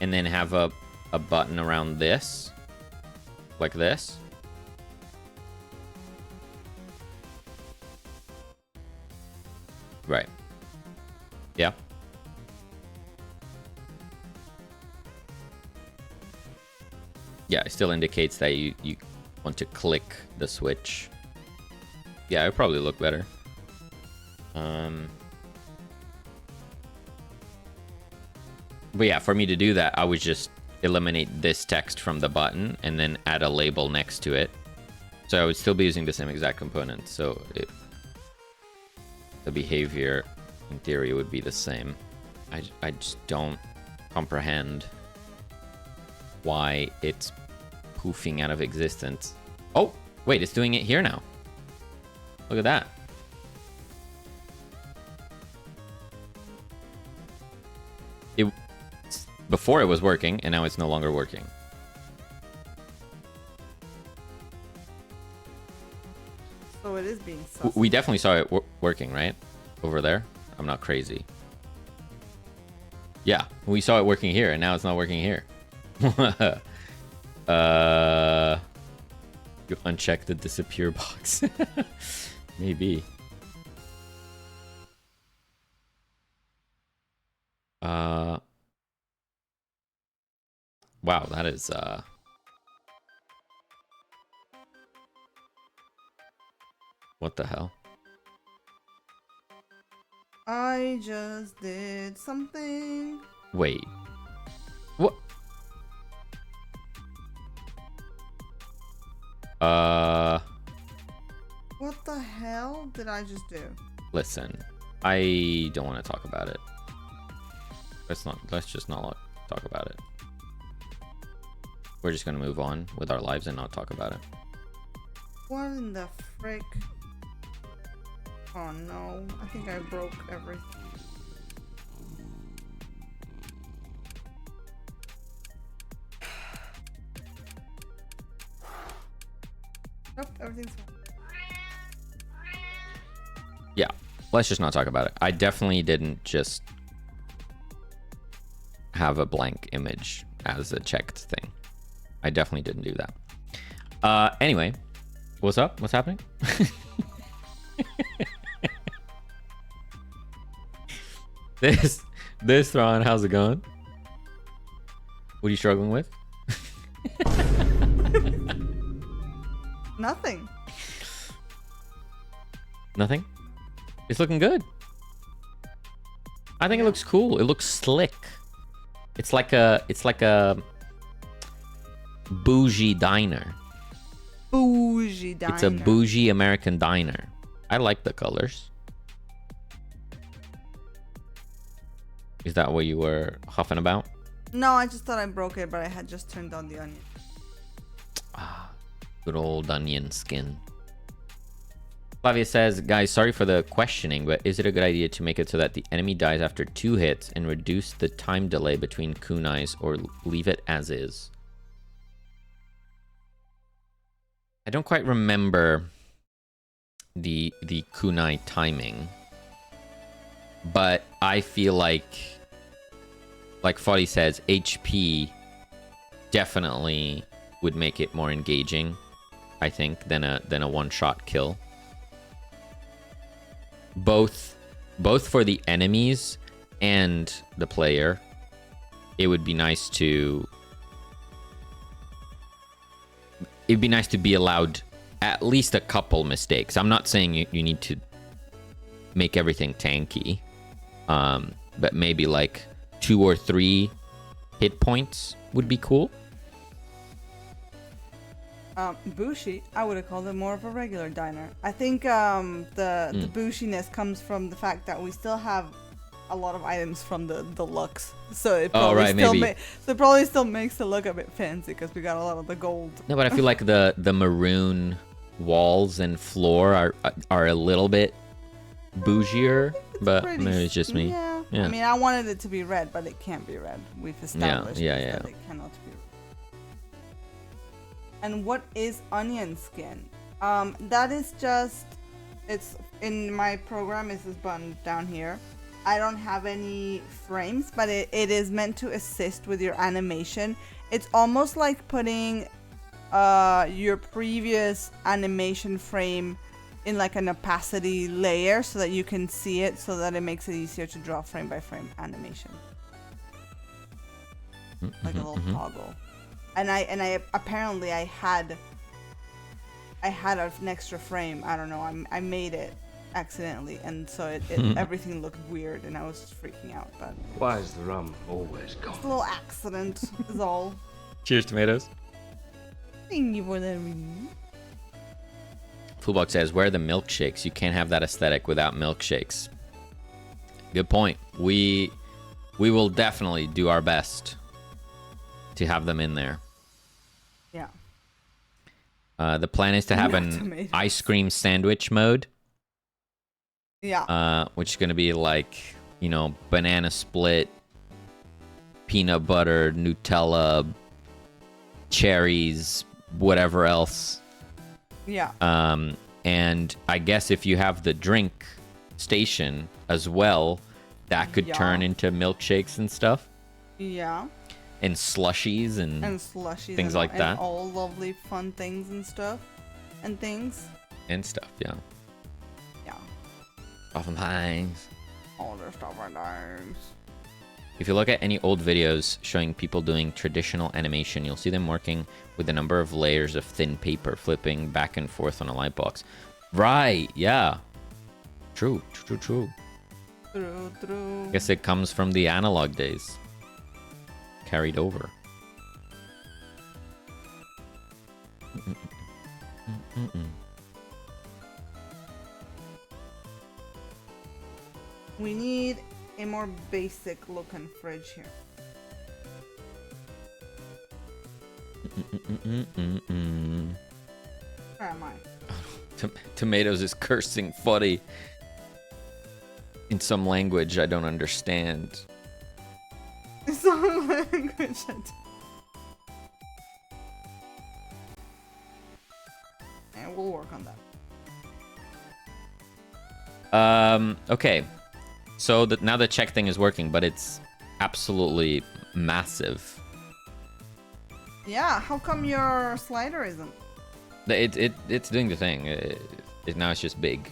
B: and then have a button around this, like this. Right. Yeah. Yeah, it still indicates that you want to click the switch. Yeah, it would probably look better. But yeah, for me to do that, I would just eliminate this text from the button and then add a label next to it. So I would still be using the same exact component. So the behavior, in theory, would be the same. I just don't comprehend why it's poofing out of existence. Oh, wait, it's doing it here now. Look at that. Before it was working, and now it's no longer working.
C: So it is being sus.
B: We definitely saw it working, right? Over there. I'm not crazy. Yeah, we saw it working here, and now it's not working here. You uncheck the disappear box. Maybe. Wow, that is what the hell?
C: I just did something.
B: Wait. What?
C: What the hell did I just do?
B: Listen. I don't want to talk about it. Let's just not talk about it. We're just gonna move on with our lives and not talk about it.
C: What in the frick? Oh no, I think I broke everything. Nope, everything's fine.
B: Yeah, let's just not talk about it. I definitely didn't just have a blank image as a checked thing. I definitely didn't do that. Anyway, what's up? What's happening? This Thrawn, how's it going? What are you struggling with?
C: Nothing.
B: Nothing? It's looking good. I think it looks cool. It looks slick. It's like a bougie diner.
C: Bougie diner.
B: It's a bougie American diner. I like the colors. Is that what you were huffing about?
C: No, I just thought I broke it, but I had just turned on the onion.
B: Good old onion skin. Flavia says, guys, sorry for the questioning, but is it a good idea to make it so that the enemy dies after 2 hits and reduce the time delay between kunais, or leave it as is? I don't quite remember the kunai timing, but I feel like Foddy says, HP definitely would make it more engaging, I think, than a one-shot kill. Both for the enemies and the player, it would be nice to be allowed at least a couple mistakes. I'm not saying you need to make everything tanky, but maybe like 2 or 3 hit points would be cool.
C: Bushi, I would have called it more of a regular diner. I think the bushiness comes from the fact that we still have a lot of items from the deluxe, so it probably so it probably still makes it look a bit fancy because we got a lot of the gold.
B: No, but I feel like the maroon walls and floor are a little bit bougier, but maybe it's just me.
C: Yeah.
B: Yeah.
C: I mean, I wanted it to be red, but it can't be red. We've established that it cannot be red. And what is onion skin? That is just, it's in my program. Is this button down here? I don't have any frames, but it is meant to assist with your animation. It's almost like putting your previous animation frame in like an opacity layer so that you can see it, so that it makes it easier to draw frame by frame animation. Like a little toggle. And I apparently I had an extra frame. I don't know. I made it accidentally, and so it everything looked weird, and I was just freaking out. But
F: Why is the rum always gone?
C: it's a little accident is all.
B: Cheers, tomatoes.
C: Thank you for that review.
B: Foolbox says, where are the milkshakes? You can't have that aesthetic without milkshakes. Good point. We will definitely do our best to have them in there.
C: Yeah.
B: The plan is to have
C: Not
B: an
C: tomatoes.
B: ice cream sandwich mode.
C: Yeah.
B: Which is going to be like, banana split, peanut butter, Nutella, cherries, whatever else.
C: Yeah.
B: And I guess if you have the drink station as well, that could turn into milkshakes and stuff.
C: Yeah.
B: and slushies and
C: slushies
B: things
C: and
B: like
C: and
B: that.
C: all lovely fun things and stuff and things.
B: stuff. Yeah.
C: Yeah,
B: Oftentimes.
C: all the stuff and things.
B: If you look at any old videos showing people doing traditional animation, you'll see them working with a number of layers of thin paper, flipping back and forth on a light box. Right, yeah. True.
C: True.
B: I guess it comes from the analog days. Carried over.
C: We need a more basic looking fridge here. Where am I?
B: Tomatoes is cursing fuddy in some language I don't understand.
C: Some language. And we'll work on that.
B: Okay. So now the check thing is working, but it's absolutely massive.
C: Yeah, how come your slider isn't?
B: It's doing the thing. Now it's just big.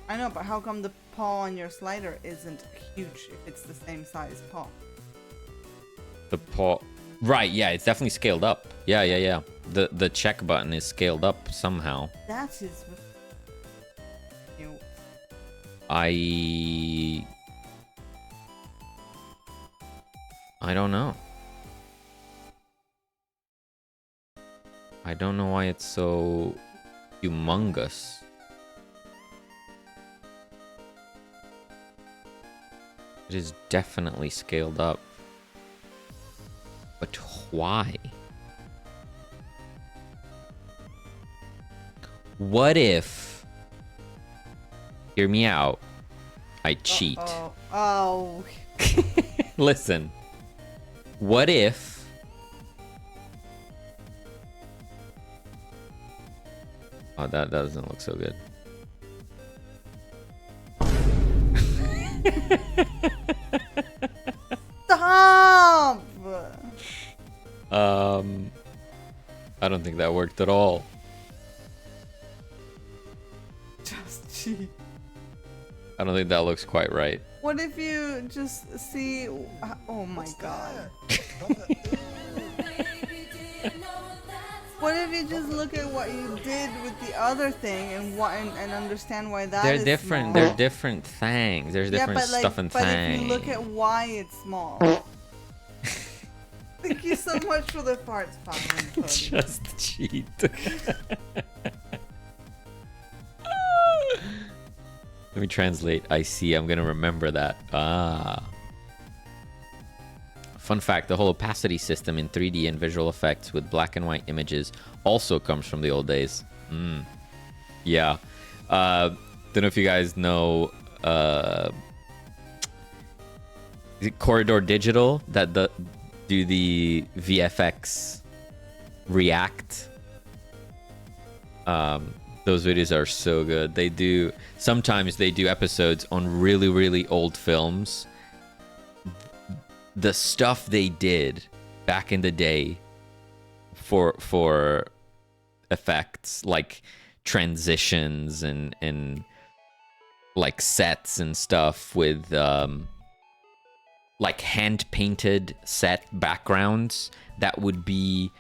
C: I know, but how come the paw on your slider isn't huge if it's the same size paw?
B: The paw. Right, yeah, it's definitely scaled up. Yeah. The check button is scaled up somehow.
C: That is cute.
B: I don't know. I don't know why it's so humongous. It is definitely scaled up. But why? What if... Hear me out. I cheat.
C: Oh.
B: Listen. What if... Oh, that doesn't look so good.
C: Stop!
B: I don't think that worked at all.
C: Just cheat.
B: I don't think that looks quite right.
C: What if you just see... Oh my god.
D: Brother, ooh.
E: Baby, do you know that's
C: What if you just look at what you did with the other thing and understand why that
B: They're
C: is
B: different.
C: small?
B: They're different things. There's different
C: but
B: stuff and
C: but
B: things.
C: if you look at why it's small. Thank you so much for the parts, Fabian.
B: Just cheat. Let me translate. I see. I'm gonna remember that. Fun fact, the whole opacity system in 3D and visual effects with black and white images also comes from the old days. Yeah. Don't know if you guys know is it Corridor Digital that do the VFX React. Those videos are so good. Sometimes they do episodes on really, really old films. The stuff they did back in the day for effects, like transitions and like sets and stuff with like hand painted set backgrounds that would be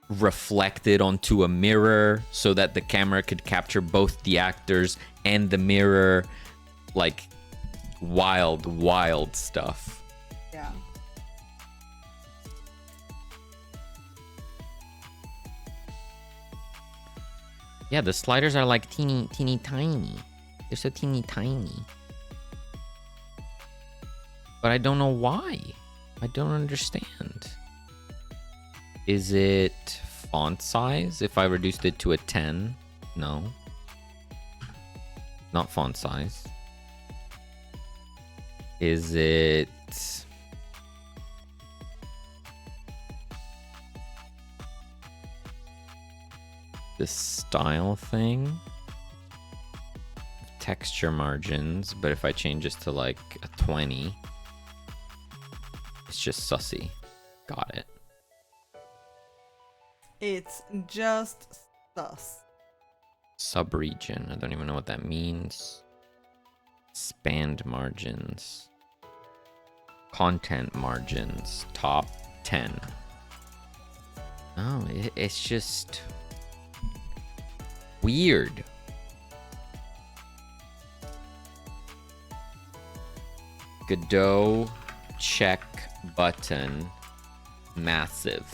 B: reflected onto a mirror so that the camera could capture both the actors and the mirror. Like wild stuff.
C: Yeah.
B: Yeah, the sliders are like teeny tiny. They're so teeny tiny. But I don't know why. I don't understand. Is it font size? If I reduced it to a 10? No. Not font size. Is it... the style thing? Texture margins, but if I change this to like a 20... It's just sussy. Got it.
C: It's just sus.
B: Subregion. I don't even know what that means. Expand margins. Content margins. Top 10. Oh, it's just weird. Godot check button massive.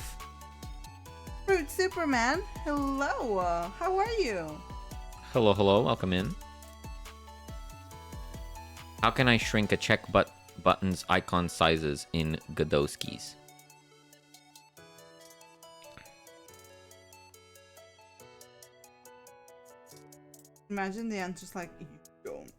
C: Fruit Superman, hello. How are you?
B: Hello, hello, welcome in. How can I shrink a check button's icon sizes in Godot skis?
C: Imagine the answer's like, you don't.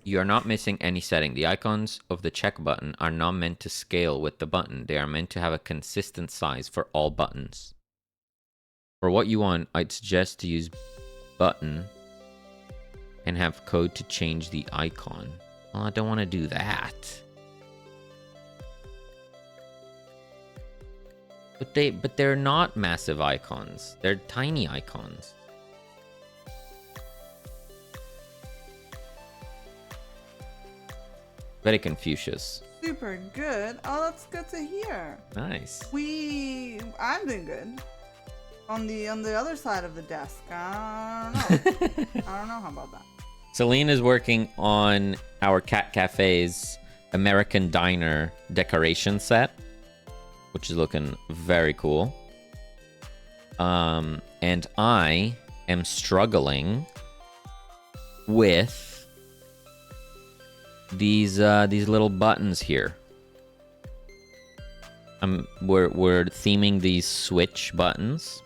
B: You are not missing any setting. The icons of the check button are not meant to scale with the button. They are meant to have a consistent size for all buttons. For what you want, I'd suggest to use button and have code to change the icon. Well, I don't want to do that. But they're not massive icons. They're tiny icons. Very Confucius.
C: Super good. Oh, that's good to hear.
B: Nice.
C: I'm doing good. On the other side of the desk. I don't know. I don't know how about that.
B: Celine is working on our Cat Cafe's American Diner decoration set, which is looking very cool. And I am struggling with these little buttons here. We're theming these switch buttons,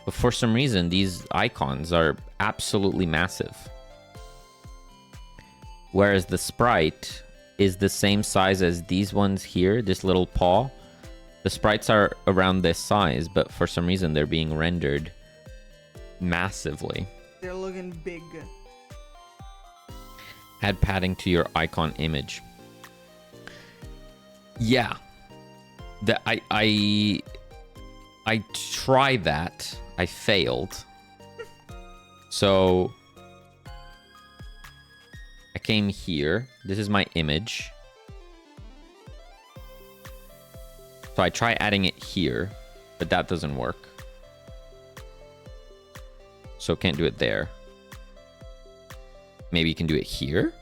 B: but for some reason these icons are absolutely massive, whereas the sprite is the same size as these ones here. This little paw, the sprites are around this size, but for some reason they're being rendered massively.
C: They're looking big.
B: Add padding to your icon image. Yeah. I tried that. I failed. So I came here. This is my image. So I try adding it here, but that doesn't work. So can't do it there. Maybe you can do it here?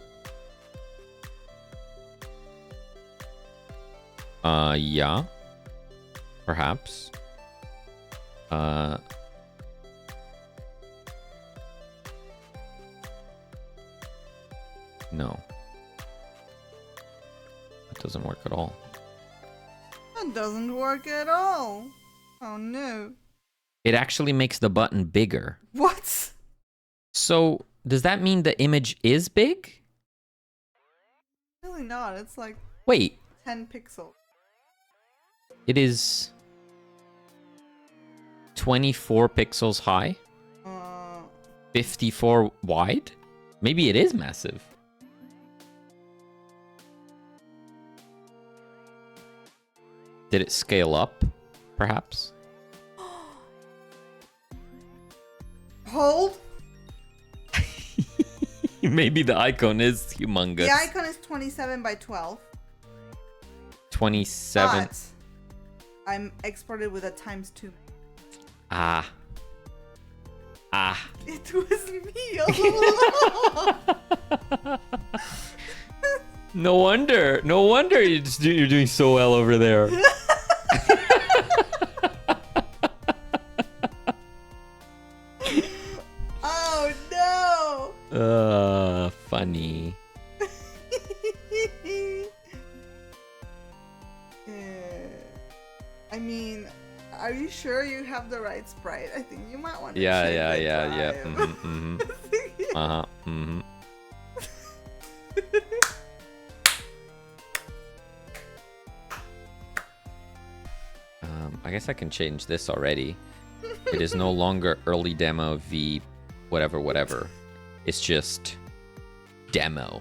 B: Yeah. Perhaps. No. That doesn't work at all.
C: That doesn't work at all. Oh no.
B: It actually makes the button bigger.
C: What?
B: So, does that mean the image is big?
C: Really not. It's like
B: Wait,
C: 10 pixels.
B: it is 24 pixels high, 54 wide? Maybe it is massive. Did it scale up, perhaps?
C: Hold.
B: Maybe the icon is humongous.
C: The icon is 27 by 12.
B: 27.
C: But I'm exported with a ×2.
B: Ah.
C: It was me all along.
B: No wonder you're doing so well over there.
C: Oh no.
B: Funny.
C: I mean, are you sure you have the right sprite? I think you might want to
B: Yeah.
C: check the drive.
B: I guess I can change this already. It is no longer early demo v whatever. It's just demo,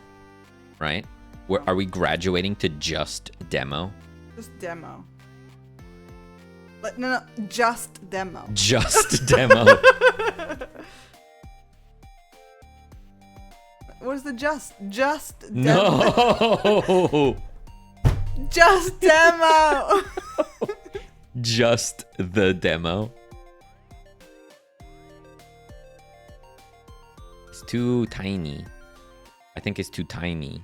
B: right? Are we graduating to just demo?
C: Just demo. But no, just demo.
B: Just demo.
C: Where's the just? Just demo.
B: No.
C: Just demo.
B: Just the demo. It's too tiny. I think it's too tiny.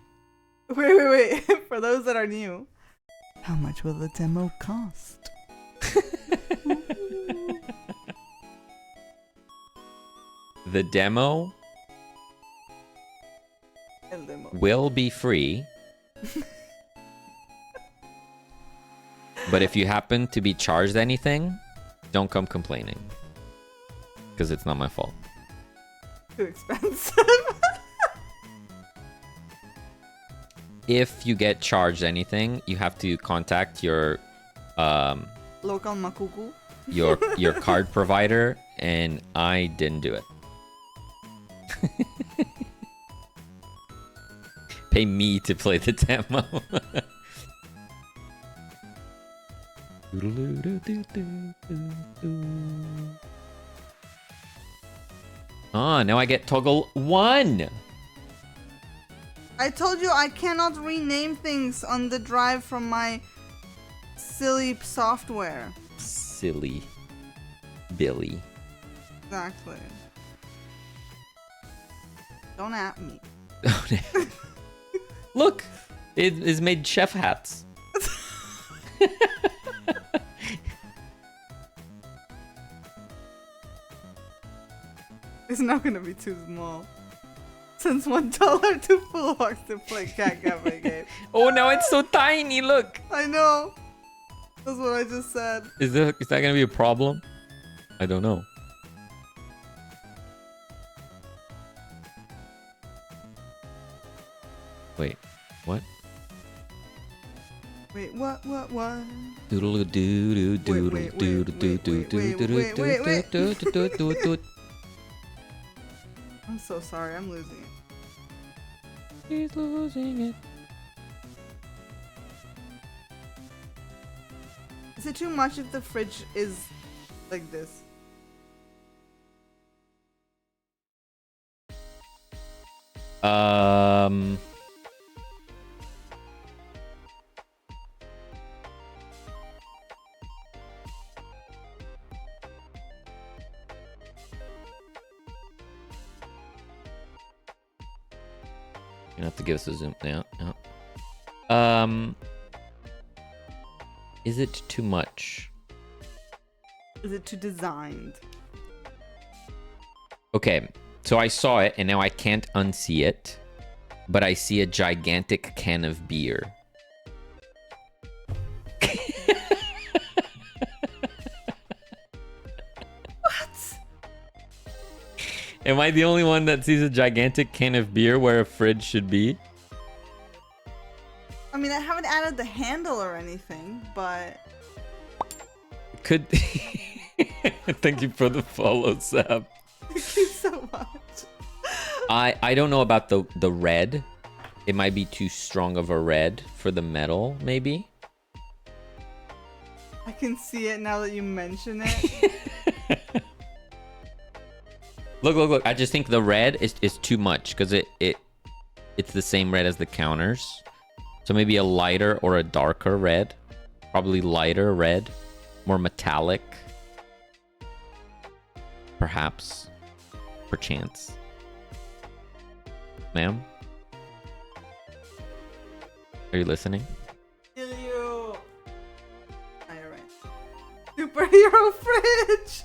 C: Wait. For those that are new, how much will the demo cost?
B: The demo
C: El demo.
B: will be free. But if you happen to be charged anything, don't come complaining. Because it's not my fault.
C: Too expensive.
B: If you get charged anything, you have to contact your
C: Local makuku.
B: your card provider, and I didn't do it. Pay me to play the demo. Ah, now I get toggle 1.
C: I told you I cannot rename things on the drive from my silly software.
B: Silly Billy.
C: Exactly. Don't at me.
B: Look, it is made chef hats.
C: It's not gonna be too small. Since $1 to full bucks to play Cat Cafe game.
B: Oh, now it's so tiny. Look.
C: I know. That's what I just said.
B: Is that gonna be a problem? I don't know. Wait, what?
C: Wait, what?
B: Doodle doo doo doodle
C: wait,
B: doodle doo
C: wait,
B: doo
C: wait,
B: doo
C: wait,
B: doo
C: wait,
B: doo
C: wait, wait.
B: doo doo doo doo.
C: I'm so sorry, I'm losing it.
B: He's losing it.
C: Is it too much if the fridge is like this?
B: You have to give us a zoom. Yeah. Is it too much?
C: Is it too designed?
B: Okay, so I saw it and now I can't unsee it, but I see a gigantic can of beer.
C: What?
B: Am I the only one that sees a gigantic can of beer where a fridge should be?
C: I mean, I haven't added the handle or anything, but
B: Could. Thank you for the follow, Sab.
C: thank you so much.
B: I don't know about the red. It might be too strong of a red for the metal, maybe.
C: I can see it now that you mention it.
B: Look. I just think the red is too much because it's the same red as the counters. So maybe a lighter or a darker red. Probably lighter red. More metallic. Perhaps. Perchance. Ma'am? Are you listening?
C: Kill you. Oh, you're right. Superhero fridge.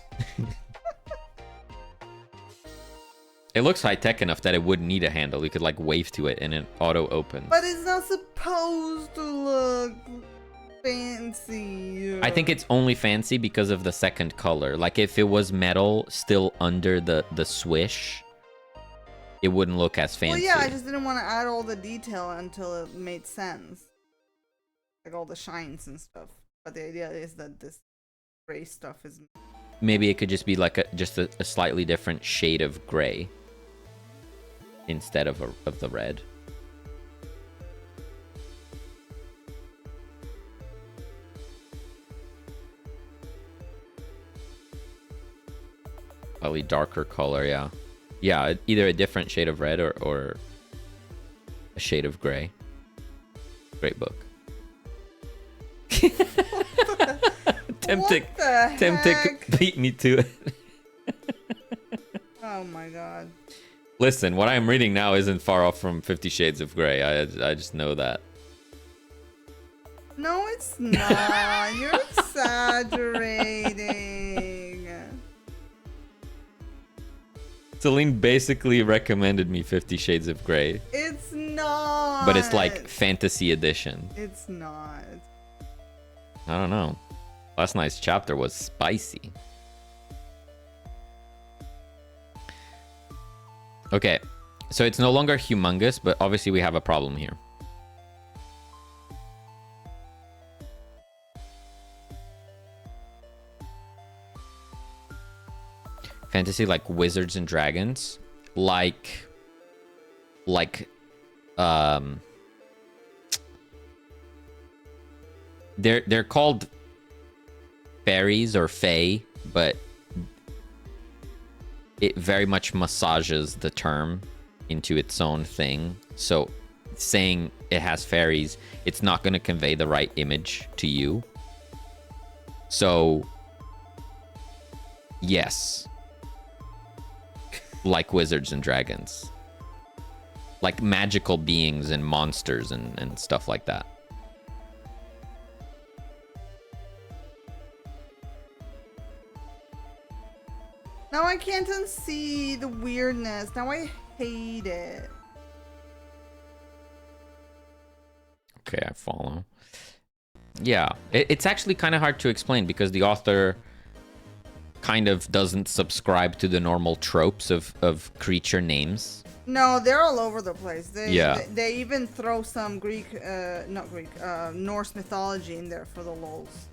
B: It looks high-tech enough that it wouldn't need a handle. You could like wave to it and it auto opens.
C: But it's not supposed to look fancy.
B: I think it's only fancy because of the second color. Like if it was metal still under the swish, it wouldn't look as fancy.
C: Well, yeah, I just didn't want to add all the detail until it made sense. Like all the shines and stuff. But the idea is that this gray stuff is...
B: Maybe it could just be like a slightly different shade of gray instead of the red. Slightly darker color, yeah. Yeah, either a different shade of red or a shade of gray. Great book. Temptic,
C: What the
B: Temptic
C: heck?
B: beat me to it.
C: Oh my god.
B: Listen, what I'm reading now isn't far off from 50 Shades of Grey. I just know that.
C: No, it's not. You're exaggerating.
B: Celine basically recommended me 50 Shades of Grey,
C: It's not.
B: but it's like fantasy edition.
C: It's not.
B: I don't know. Last night's chapter was spicy. Okay, so it's no longer humongous, but obviously we have a problem here. Fantasy like wizards and dragons, like they're called fairies or fae, but it very much massages the term into its own thing. So saying it has fairies, it's not going to convey the right image to you. So yes, like wizards and dragons, like magical beings and monsters and stuff like that.
C: Now I can't unsee the weirdness. Now I hate it.
B: Okay, I follow. Yeah, it's actually kind of hard to explain because the author kind of doesn't subscribe to the normal tropes of creature names.
C: No, they're all over the place.
B: Yeah.
C: They even throw some Norse mythology in there for the lols.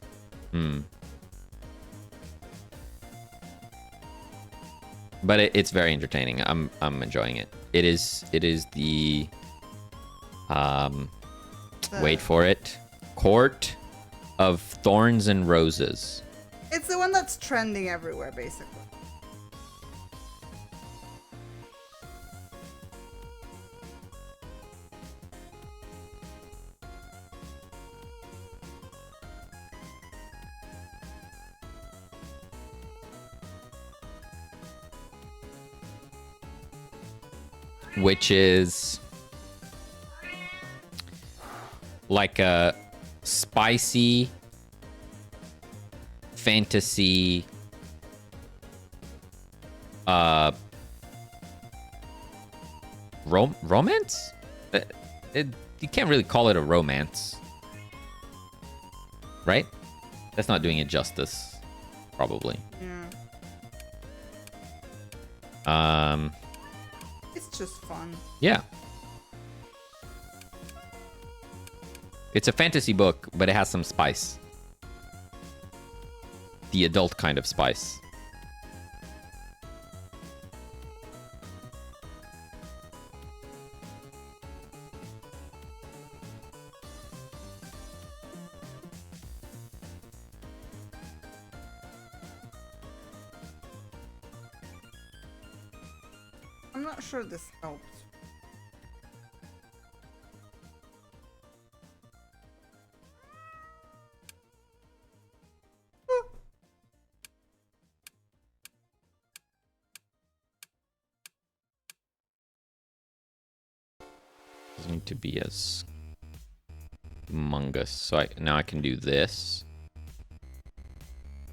B: But it's very entertaining. I'm enjoying it. It is the wait for it. Court of Thorns and Roses.
C: It's the one that's trending everywhere, basically.
B: Which is like a spicy fantasy romance? You can't really call it a romance, right? That's not doing it justice, probably.
C: Yeah. It's just fun.
B: Yeah. It's a fantasy book, but it has some spice. The adult kind of spice.
C: I'm not sure this helps.
B: Doesn't need to be as humongous. So now I can do this.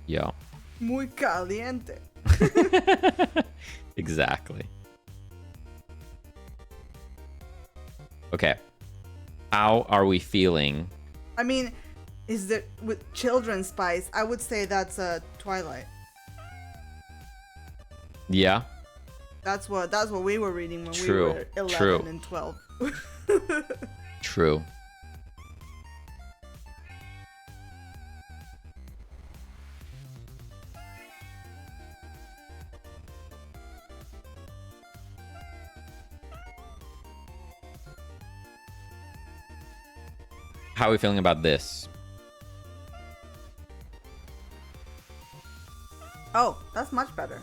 B: Yeah.
C: Muy caliente.
B: Exactly. Okay. How are we feeling?
C: I mean, is it with children's spice? I would say that's a Twilight.
B: Yeah.
C: That's what we were reading when
B: True,
C: we were 11
B: true.
C: and 12.
B: True. How are we feeling about this?
C: Oh, that's much better.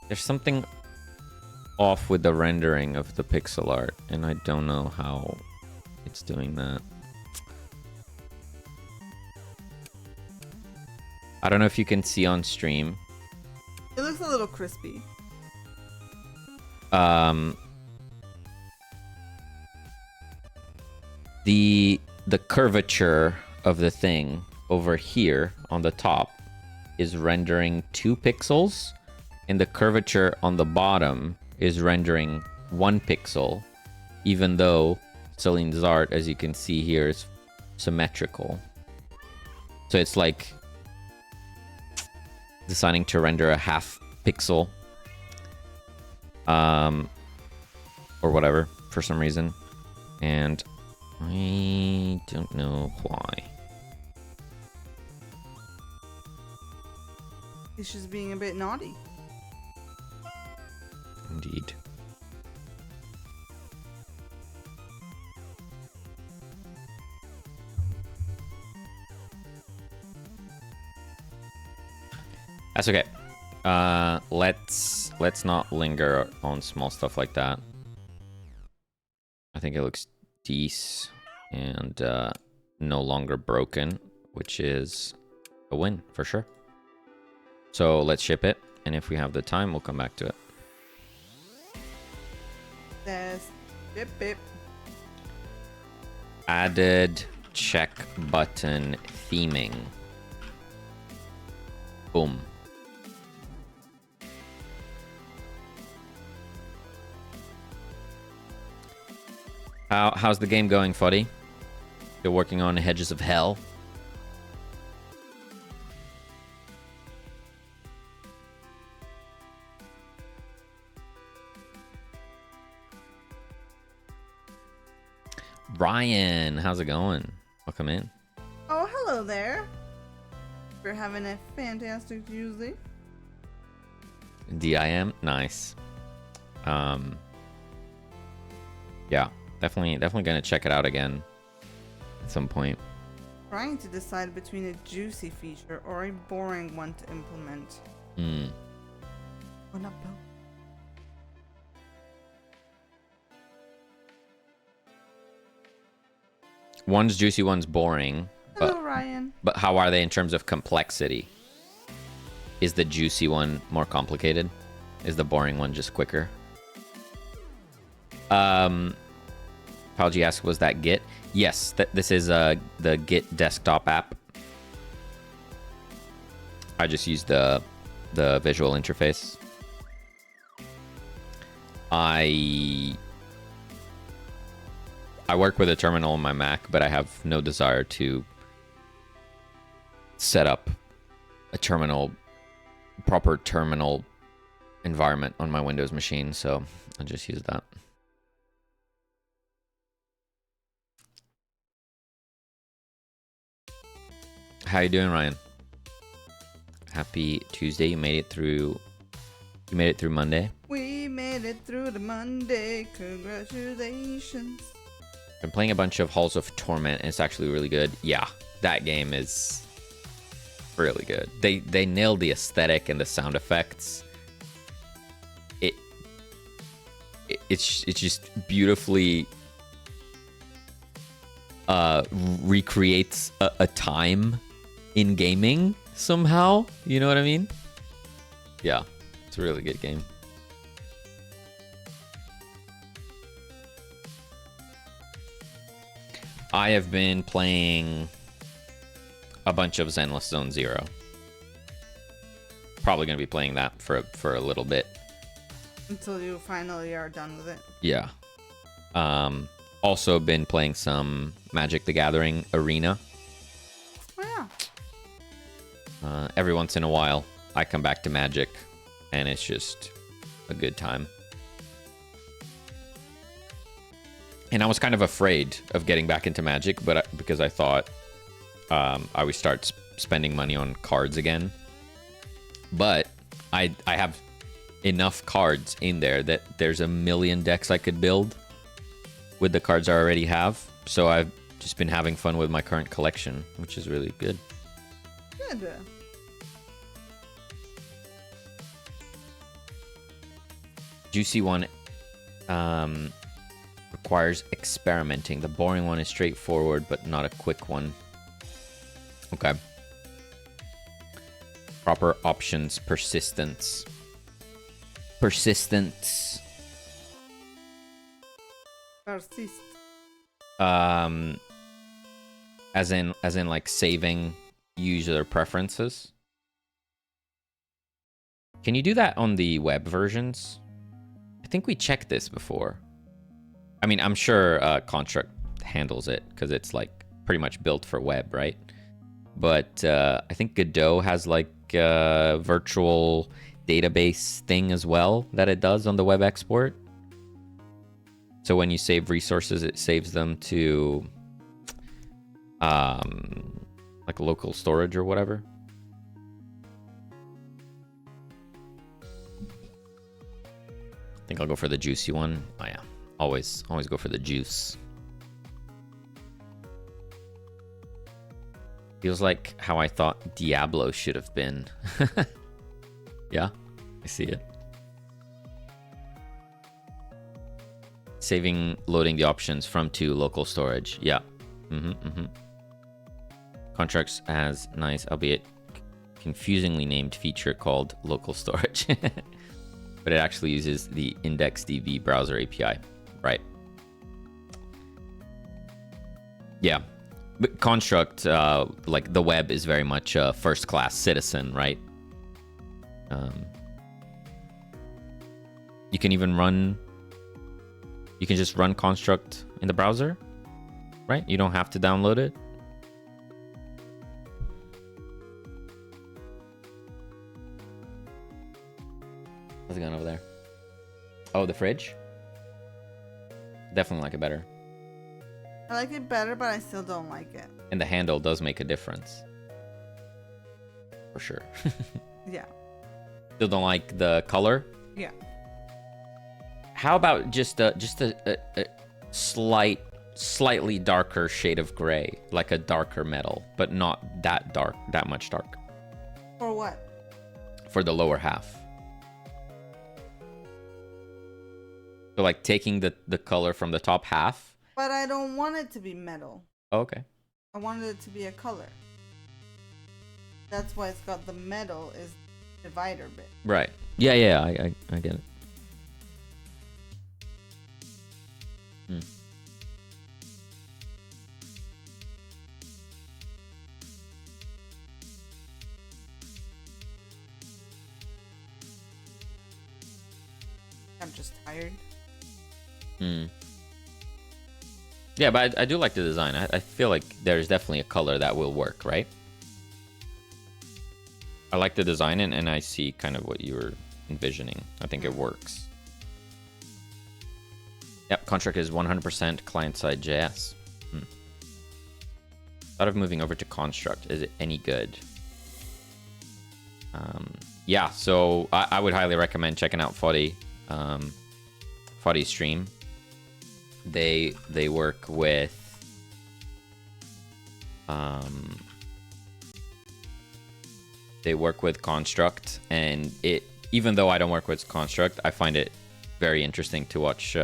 B: There's something off with the rendering of the pixel art, and I don't know how it's doing that. I don't know if you can see on stream.
C: It looks a little crispy.
B: The curvature of the thing over here on the top is rendering 2 pixels, and the curvature on the bottom is rendering 1 pixel, even though Celine's art, as you can see here, is symmetrical. So it's like deciding to render a half pixel, or whatever, for some reason, and I don't know why.
C: It's just being a bit naughty.
B: Indeed. That's okay. Let's not linger on small stuff like that. I think it looks decent and no longer broken, which is a win for sure. So let's ship it, and if we have the time, we'll come back to it.
C: There's bip bip.
B: Added check button theming. Boom. How's the game going, Fuddy? You're working on Hedges of Hell? Ryan, how's it going? Welcome in.
C: Oh, hello there. We're having a fantastic Tuesday.
B: DIM, nice. Yeah, definitely gonna check it out again at some point.
C: Trying to decide between a juicy feature or a boring one to implement. Well, not both.
B: One's juicy, one's boring.
C: Hello, Ryan.
B: But how are they in terms of complexity? Is the juicy one more complicated? Is the boring one just quicker? Apology asked, was that Git? Yes, this is the Git desktop app. I just used the visual interface. I work with a terminal on my Mac, but I have no desire to set up a proper terminal environment on my Windows machine, so I'll just use that. How you doing, Ryan? Happy Tuesday. You made it through Monday.
C: We made it through the Monday. Congratulations.
B: Been playing a bunch of Halls of Torment, and it's actually really good. Yeah, that game is really good. They nailed the aesthetic and the sound effects. It's just beautifully recreates a time in gaming somehow. You know what I mean? Yeah, it's a really good game. I have been playing a bunch of Zenless Zone Zero. Probably going to be playing that for a little bit.
C: Until you finally are done with it.
B: Yeah. Also been playing some Magic the Gathering Arena.
C: Oh, yeah.
B: Every once in a while, I come back to Magic, and it's just a good time. And I was kind of afraid of getting back into Magic, but because I thought I would start spending money on cards again. But I have enough cards in there that there's a million decks I could build with the cards I already have. So I've just been having fun with my current collection, which is really good.
C: Good.
B: Juicy one requires experimenting. The boring one is straightforward, but not a quick one. Okay. Proper options, persistence. Persistence.
C: Persist.
B: As in like saving user preferences. Can you do that on the web versions? I think we checked this before. I mean, I'm sure Construct handles it because it's like pretty much built for web, right? But I think Godot has like a virtual database thing as well that it does on the web export. So when you save resources, it saves them to like local storage or whatever. I think I'll go for the juicy one. Oh yeah, always go for the juice. Feels like how I thought Diablo should have been. Yeah, I see it. Saving, loading the options from to local storage. Yeah. Contracts has nice, albeit confusingly named feature called local storage. But it actually uses the IndexedDB browser API. Right. Yeah. But Construct, like the web is very much a first-class citizen, right? You can even run... You can just run Construct in the browser, right? You don't have to download it. How's it going over there? Oh, the fridge? Definitely like it better.
C: I like it better, but I still don't like it.
B: And the handle does make a difference. For sure.
C: Yeah.
B: Still don't like the color?
C: Yeah.
B: How about just a slightly darker shade of gray, like a darker metal, but not that dark, that much dark?
C: For what?
B: For the lower half. So like taking the color from the top half.
C: But I don't want it to be metal.
B: Oh, okay.
C: I wanted it to be a color. That's why it's got the metal is divider bit.
B: Right. Yeah, I get it.
C: I'm just tired.
B: Yeah, but I do like the design. I feel like there's definitely a color that will work, right? I like the design, and I see kind of what you were envisioning. I think it works. Yep, Contract is 100% client-side JS. Thought of moving over to Construct. Is it any good? Yeah, so I would highly recommend checking out Foddy's stream. They work with Construct, and it, even though I don't work with Construct, I find it very interesting to watch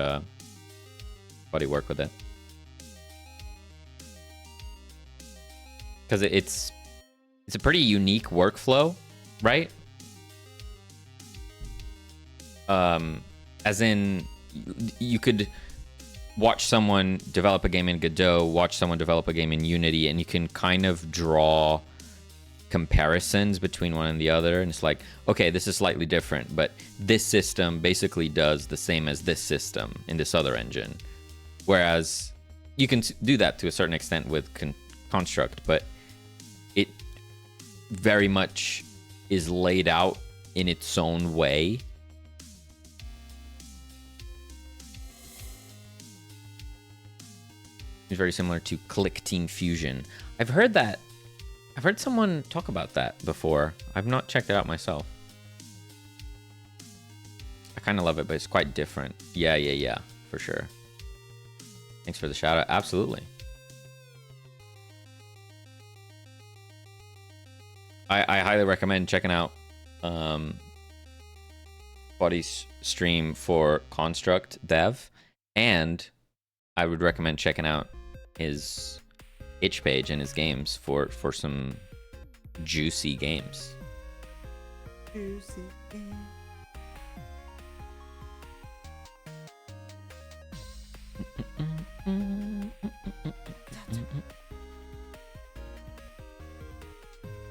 B: Foddy work with it, because it's a pretty unique workflow, right? As in, you could watch someone develop a game in Godot, watch someone develop a game in Unity, and you can kind of draw comparisons between one and the other. And it's like, okay, this is slightly different, but this system basically does the same as this system in this other engine. Whereas you can do that to a certain extent with Construct, but it very much is laid out in its own way. It's very similar to Click Team Fusion. I've heard someone talk about that before. I've not checked it out myself. I kind of love it, but it's quite different. Yeah, for sure. Thanks for the shout out. Absolutely. I highly recommend checking out stream for Construct Dev, and I would recommend checking out his itch page and his games for some juicy games.
C: Juicy.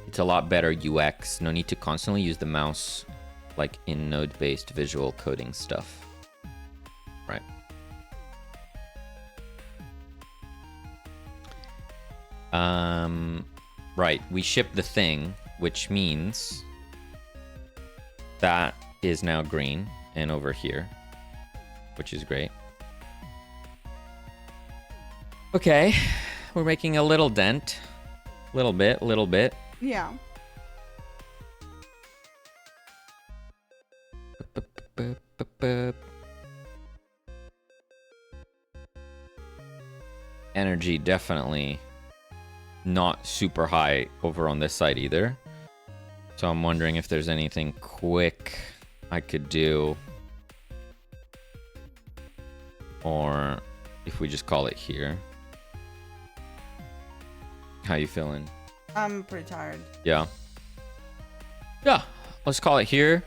B: It's a lot better UX. No need to constantly use the mouse like in node-based visual coding stuff. Right. Right. We shipped the thing, which means that is now green and over here, which is great. Okay. We're making a little dent. Little bit.
C: Yeah.
B: Energy definitely not super high over on this side either. So I'm wondering if there's anything quick I could do. Or if we just call it here. How you feeling?
C: I'm pretty tired.
B: Yeah. Yeah, let's call it here.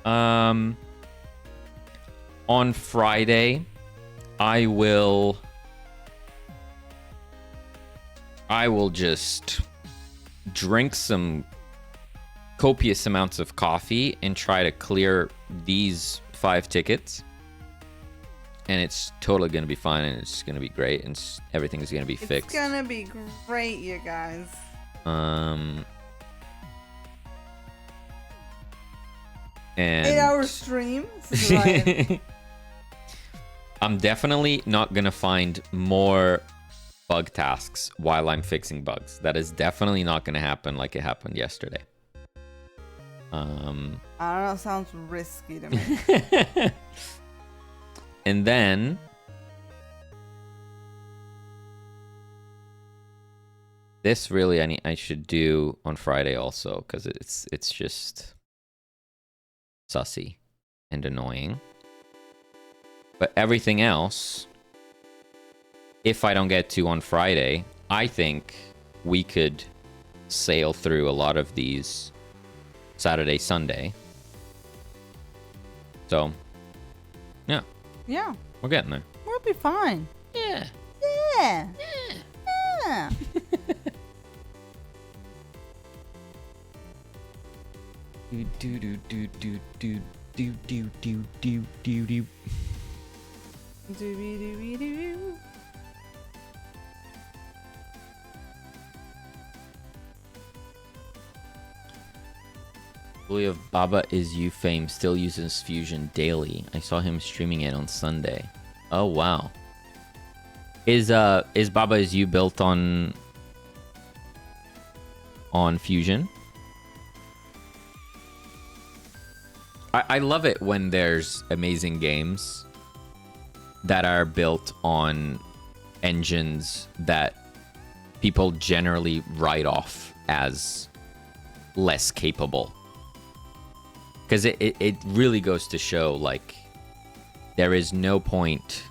B: On Friday, I will just drink some copious amounts of coffee and try to clear these 5 tickets. And it's totally going to be fine, and it's going to be great, and everything's going to be fixed.
C: It's gonna be great, you guys.
B: And
C: 8-hour stream. This is Ryan.
B: I'm definitely not going to find more bug tasks while I'm fixing bugs. That is definitely not going to happen like it happened yesterday.
C: I don't know. Sounds risky to me.
B: And then this really I should do on Friday also, because it's just sussy and annoying. But everything else, if I don't get to on Friday, I think we could sail through a lot of these Saturday, Sunday. So, yeah,
C: Yeah,
B: we're getting there.
C: we'll be fine.
B: Yeah.
C: Yeah. Yeah.
B: Do do do do do do do do do do do do.
C: Doo-doo-doo-doo.
B: Bully of Baba Is You fame still uses Fusion daily. I saw him streaming it on Sunday. Oh wow. Is Baba Is You built on Fusion? I love it when there's amazing games that are built on engines that people generally write off as less capable. Because it really goes to show, like, there is no point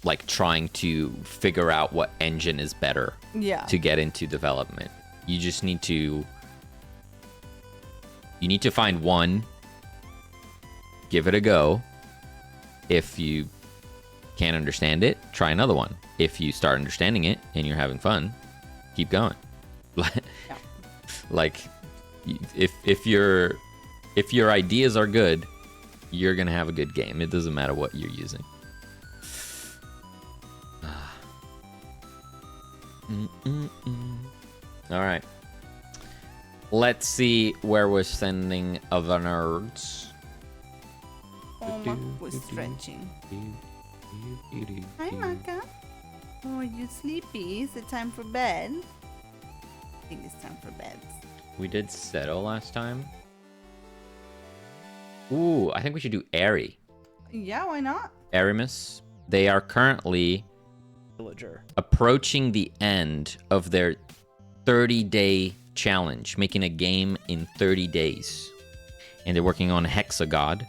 B: like trying to figure out what engine is better
C: Yeah.
B: to get into development. You just need to find one, give it a go. If you can't understand it, try another one. If you start understanding it and you're having fun, keep going. Like, if your ideas are good, you're gonna have a good game. It doesn't matter what you're using. All right. Let's see where we're sending other nerds.
C: Oma was stretching. Hi, Maka. Oh, are you sleepy? Is it time for bed? I think it's time for bed.
B: We did Seto last time. Ooh, I think we should do Airy.
C: Yeah, why not?
B: Arimus. They are currently
G: Villager.
B: approaching the end of their 30-day challenge, making a game in 30 days. And they're working on Hexagod.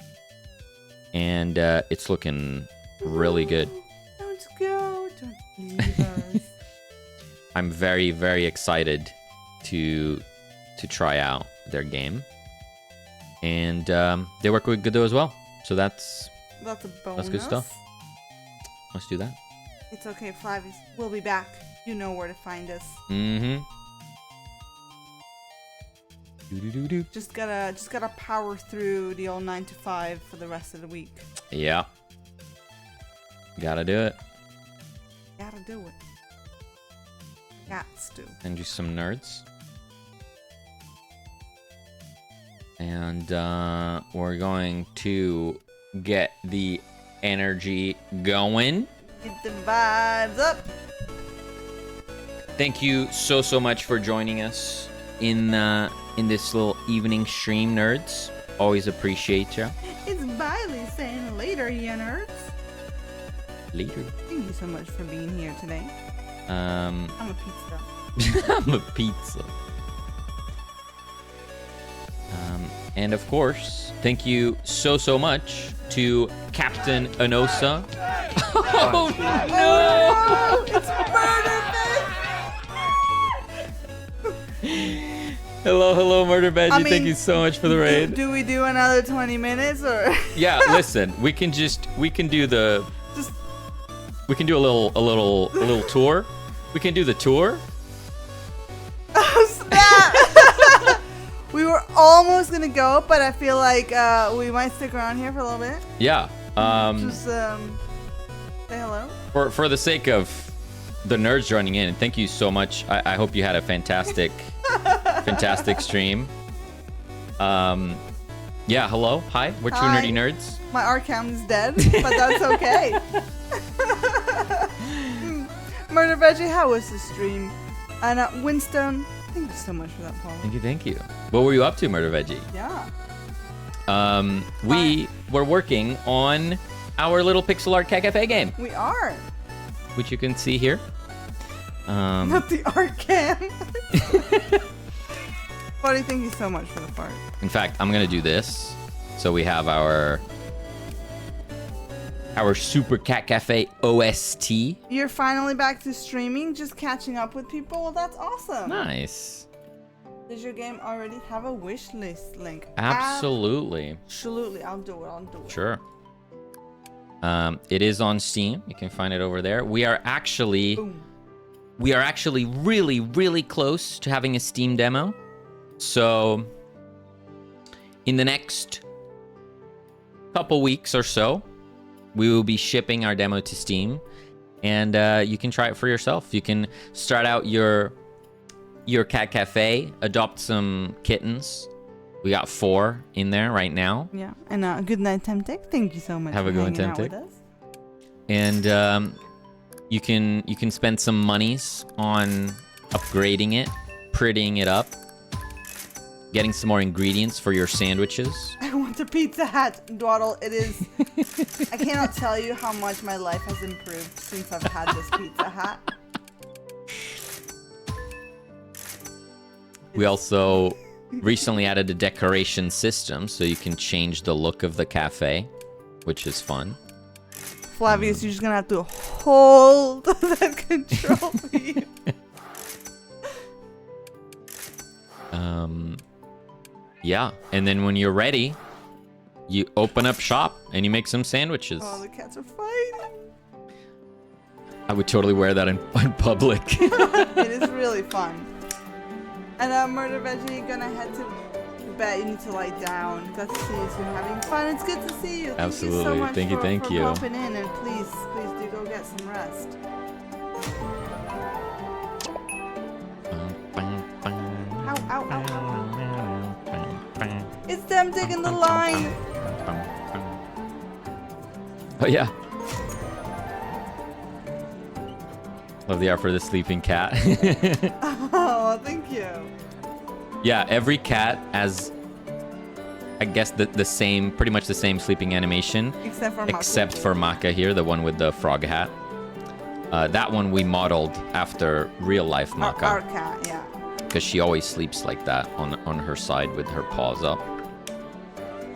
B: And it's looking really good.
C: Don't go. Don't leave us.
B: I'm very, very excited to try out their game. And they work with Godot as well. So that's
C: That's a bonus.
B: That's good stuff. Let's do that.
C: It's okay, Flavius. We'll be back. You know where to find us.
B: Mm-hmm.
C: Just gotta power through the old 9 to 5 for the rest of the week.
B: Yeah. Gotta do it.
C: Gotta do it. Gots to.
B: And do some nerds. And we're going to get the energy going.
C: Get the vibes up.
B: Thank you so much for joining us in this little evening stream, nerds. Always appreciate you.
C: It's Bailey saying later, you nerds.
B: Later.
C: Thank you so much for being here today.
B: I'm
C: I'm a pizza.
B: a pizza. And of course, thank you so much to Captain Anosa. Oh
C: Oh, it's murder,
B: Hello, Murder Veggie.
C: I mean,
B: Thank you so much for the raid.
C: Do we do another 20 minutes or
B: Yeah, listen, we can do
C: just
B: a little tour. We can do the tour.
C: oh, snap? We were almost gonna go, but I feel like we might stick around here for a little bit.
B: Yeah.
C: Just say hello.
B: For the sake of the nerds joining in, thank you so much. I hope you had a fantastic stream. Yeah, hello. Hi. We're two
C: Hi.
B: nerdy nerds.
C: My Arkham is dead, but that's okay. Murder Veggie, how was the stream? And Winston, thank you so much for that, Paul.
B: Thank you. What were you up to, Murder Veggie?
C: Yeah.
B: We were working on our little pixel art cat cafe game,
C: We are.
B: which you can see here.
C: Not the Arkham. Buddy, thank you so much for the fart.
B: In fact, I'm gonna do this. So we have our Super Cat Cafe OST.
C: You're finally back to streaming, just catching up with people? Well, that's awesome.
B: Nice.
C: Does your game already have a wish list link?
B: Absolutely.
C: Absolutely. I'll do it.
B: Sure. It is on Steam. You can find it over there. We are actually
C: Boom.
B: really, really close to having a Steam demo. So in the next couple weeks or so, we will be shipping our demo to Steam, and you can try it for yourself. You can start out your cat cafe, adopt some kittens. We got 4 in there right now.
C: Yeah. And good night, Temtic. Thank you so much
B: Have
C: for
B: a good one,
C: hanging out
B: Temtic.
C: with us.
B: And you can spend some monies on upgrading it, prettying it up, getting some more ingredients for your sandwiches.
C: I want a pizza hat, Dwaddle. It is. I cannot tell you how much my life has improved since I've had this pizza hat.
B: We also recently added a decoration system so you can change the look of the cafe, which is fun.
C: Flavius, you're just gonna have to hold that control wheel.
B: Yeah, and then when you're ready, you open up shop and you make some sandwiches.
C: Oh, the cats are fighting.
B: I would totally wear that in public.
C: It is really fun. And Murder Veggie, you're gonna head to bed. You need to lie down. Glad to see you. So you're having fun. It's good to see you.
B: Absolutely.
C: Thank you so much
B: Thank you,
C: for,
B: thank
C: for
B: you.
C: popping in, and please do go get some rest. Ow, ow, ow, ow. It's them digging the line.
B: Oh yeah. Love the art for the sleeping cat.
C: Oh, thank you.
B: Yeah, every cat has, I guess, the same, pretty much the same sleeping animation,
C: Except for Mako.
B: except for Maka here, the one with the frog hat. That one we modeled after real life Maka.
C: Our cat, yeah.
B: because she always sleeps like that on her side with her paws up.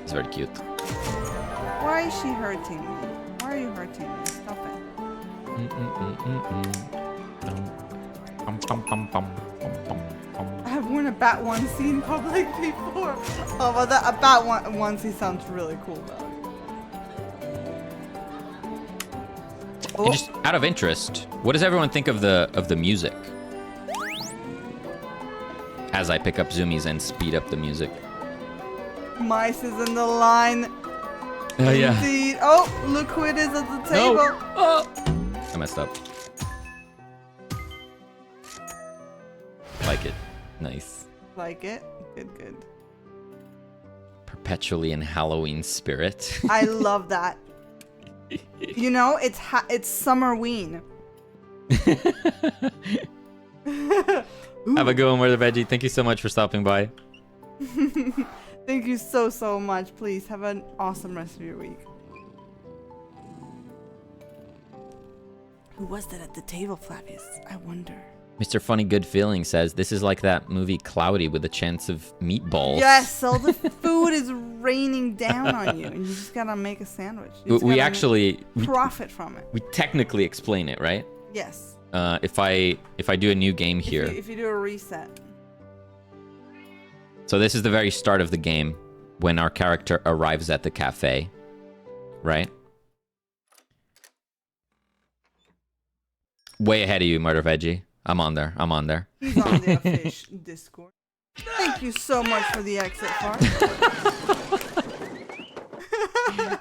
B: It's very cute.
C: Why is she hurting me? Why are you hurting me? Stop it. I have worn a bat onesie in public before. Oh, well, a bat onesie sounds really cool though.
B: And just out of interest, what does everyone think of the music? As I pick up zoomies and speed up the music.
C: Mice is in the line.
B: Oh yeah.
C: Indeed. Oh, look who it is at the table.
B: No. Oh. I messed up. Like it. Nice.
C: Like it? Good, good.
B: Perpetually in Halloween spirit.
C: I love that. You know, it's Summerween.
B: Have a good one, Murder Veggie. Thank you so much for stopping by.
C: Thank you so much. Please have an awesome rest of your week. Who was that at the table, Flavius? I wonder.
B: Mr. Funny Good Feeling says this is like that movie Cloudy with a chance of meatballs.
C: Yes, all the food is raining down on you, and you just gotta make a sandwich. You just
B: We
C: gotta
B: actually
C: profit from it.
B: we technically explain it, right?
C: Yes.
B: If I do a new game here.
C: If you do a reset.
B: So this is the very start of the game when our character arrives at the cafe, right? Way ahead of you, Murder Veggie. I'm on there.
C: He's on the official Discord. Thank you so much for the exit part.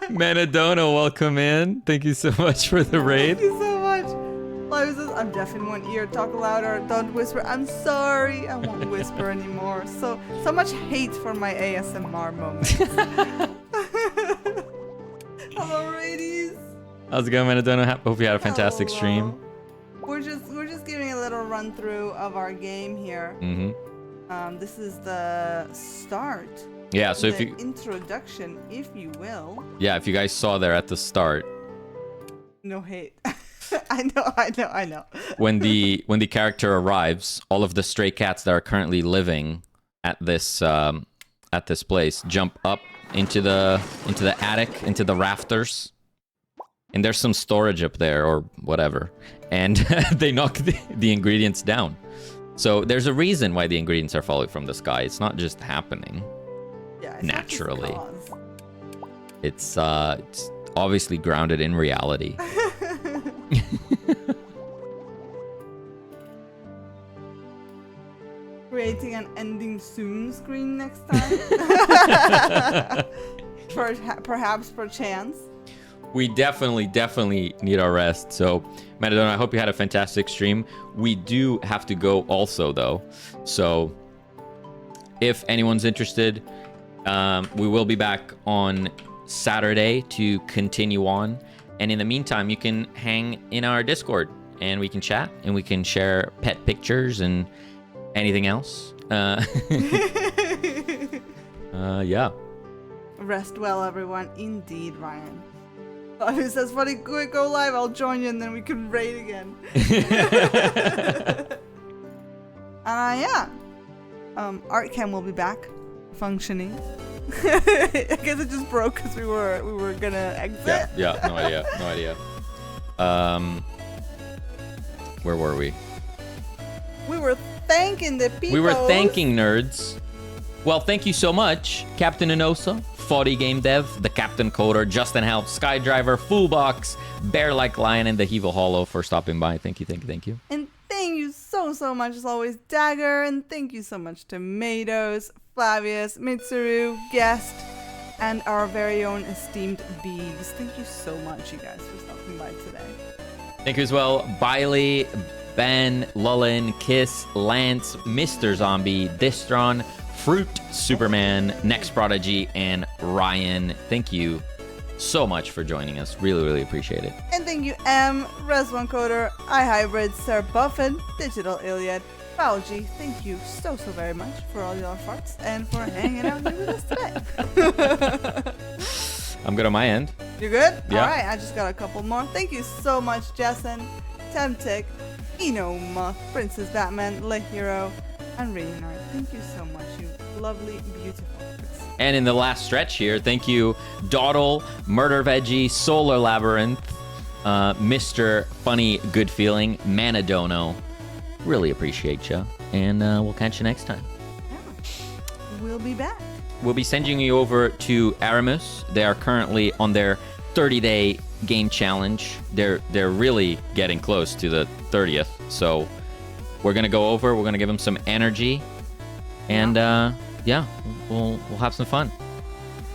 B: Manadona, welcome in. Thank you so much for the raid.
C: Thank you so much. Flavius says, I'm deaf in one ear. Talk louder. Don't whisper. I'm sorry. I won't whisper anymore. So much hate for my ASMR moments. Hello, ladies.
B: How's it going, Manadona? Hope you had a fantastic
C: Hello.
B: stream.
C: We're just giving a little run through of our game here. This is the start.
B: Yeah, so
C: the
B: if you
C: introduction, if you will.
B: Yeah, if you guys saw there at the start.
C: No hate. I know.
B: When the character arrives, all of the stray cats that are currently living at this place jump up into the attic, into the rafters. And there's some storage up there or whatever. And they knock the ingredients down. So there's a reason why the ingredients are falling from the sky. It's not just happening
C: Yeah,
B: naturally. It's obviously grounded in reality.
C: Creating an ending soon screen next time. Perhaps perchance.
B: We definitely need our rest. So, Matadona, I hope you had a fantastic stream. We do have to go also, though. So, if anyone's interested, we will be back on Saturday to continue on. And in the meantime, you can hang in our Discord and we can chat and we can share pet pictures and anything else. Yeah.
C: Rest well, everyone. Indeed, Ryan. If it says, "Funny, go live," I'll join you, and then we can raid again. Yeah. Artcam will be back, functioning. I guess it just broke because we were gonna exit.
B: Yeah. No idea. Where were we?
C: We were thanking the people.
B: We were thanking nerds. Well, thank you so much, Captain Inosa, 40 Game Dev, the Captain Coder, Justin Help, Skydriver, Foolbox, Bear Like Lion, and the Hevo Hollow for stopping by. Thank you.
C: And thank you so much as always, Dagger, and thank you so much Tomatoes, Flavius, Mitsuru, Guest, and our very own esteemed Beegs. Thank you so much, you guys, for stopping by today.
B: Thank you as well, Biley, Ben, Lullin, Kiss, Lance, Mr. Zombie, Distron, Fruit, Superman, Next Prodigy, and Ryan. Thank you so much for joining us. Really appreciate it.
C: And thank you, M, Res1 Coder, iHybrid, Sir Buffin, Digital Iliad, Fauji. Thank you so very much for all your farts and for hanging out here with us today.
B: I'm good on my end.
C: You good?
B: Yeah.
C: All right, I just got a couple more. Thank you so much, Jessen, Temtic, Enoma, Princess Batman, Le Hero, And Raynard, thank you so much, you lovely, beautiful.
B: And in the last stretch here, thank you, Dawdle, Murder Veggie, Solar Labyrinth, Mr. Funny Good Feeling, Manadono. Really appreciate you. And we'll catch you next time.
C: Yeah. We'll be back.
B: We'll be sending you over to Aramus. They are currently on their 30-day game challenge. They're really getting close to the 30th. So we're gonna go over. We're gonna give them some energy, and yeah, we'll have some fun.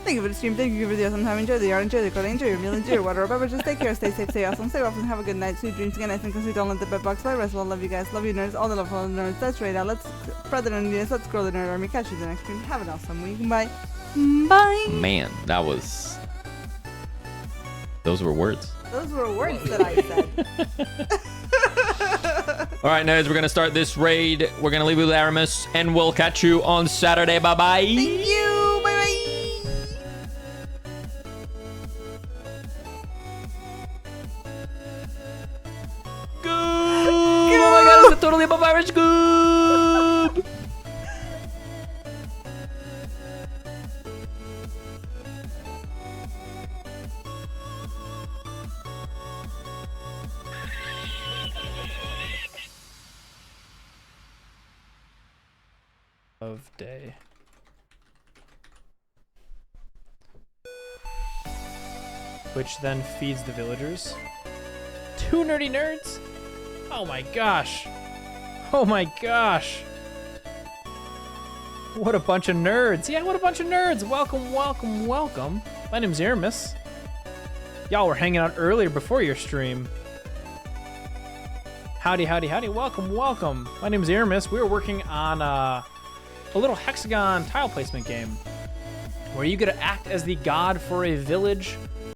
C: Thank you for the stream. Thank you for the awesome time. Enjoy the yard. Enjoy the color. Enjoy your meal. Enjoy your water or beverages. Take care. Stay safe. Stay awesome. Stay often. Have a good night. Sweet dreams. Again, I think we don't let the bed bugs fly. Rest well. Love you guys. Love you nerds. All the love for all the nerds. That's right. Now let's spread the nerdiness. Let's grow the nerd army. Catch you in the next stream. Have an awesome week. Bye. Bye.
B: Man, those were words.
C: Those were words that I said.
B: All right, nerds, we're gonna start this raid. We're gonna leave with Aramis, and we'll catch you on Saturday. Bye bye.
C: Thank you. Bye bye.
B: Oh my god, it's a totally above average goob!
G: Of day. Which then feeds the villagers. 2 nerdy nerds? Oh my gosh. Oh my gosh. What a bunch of nerds. Yeah, what a bunch of nerds. Welcome, welcome, welcome. My name's Aramis. Y'all were hanging out earlier before your stream. Howdy, howdy, howdy. Welcome, welcome. My name's Aramis. We were working on a little hexagon tile placement game where you get to act as the god for a village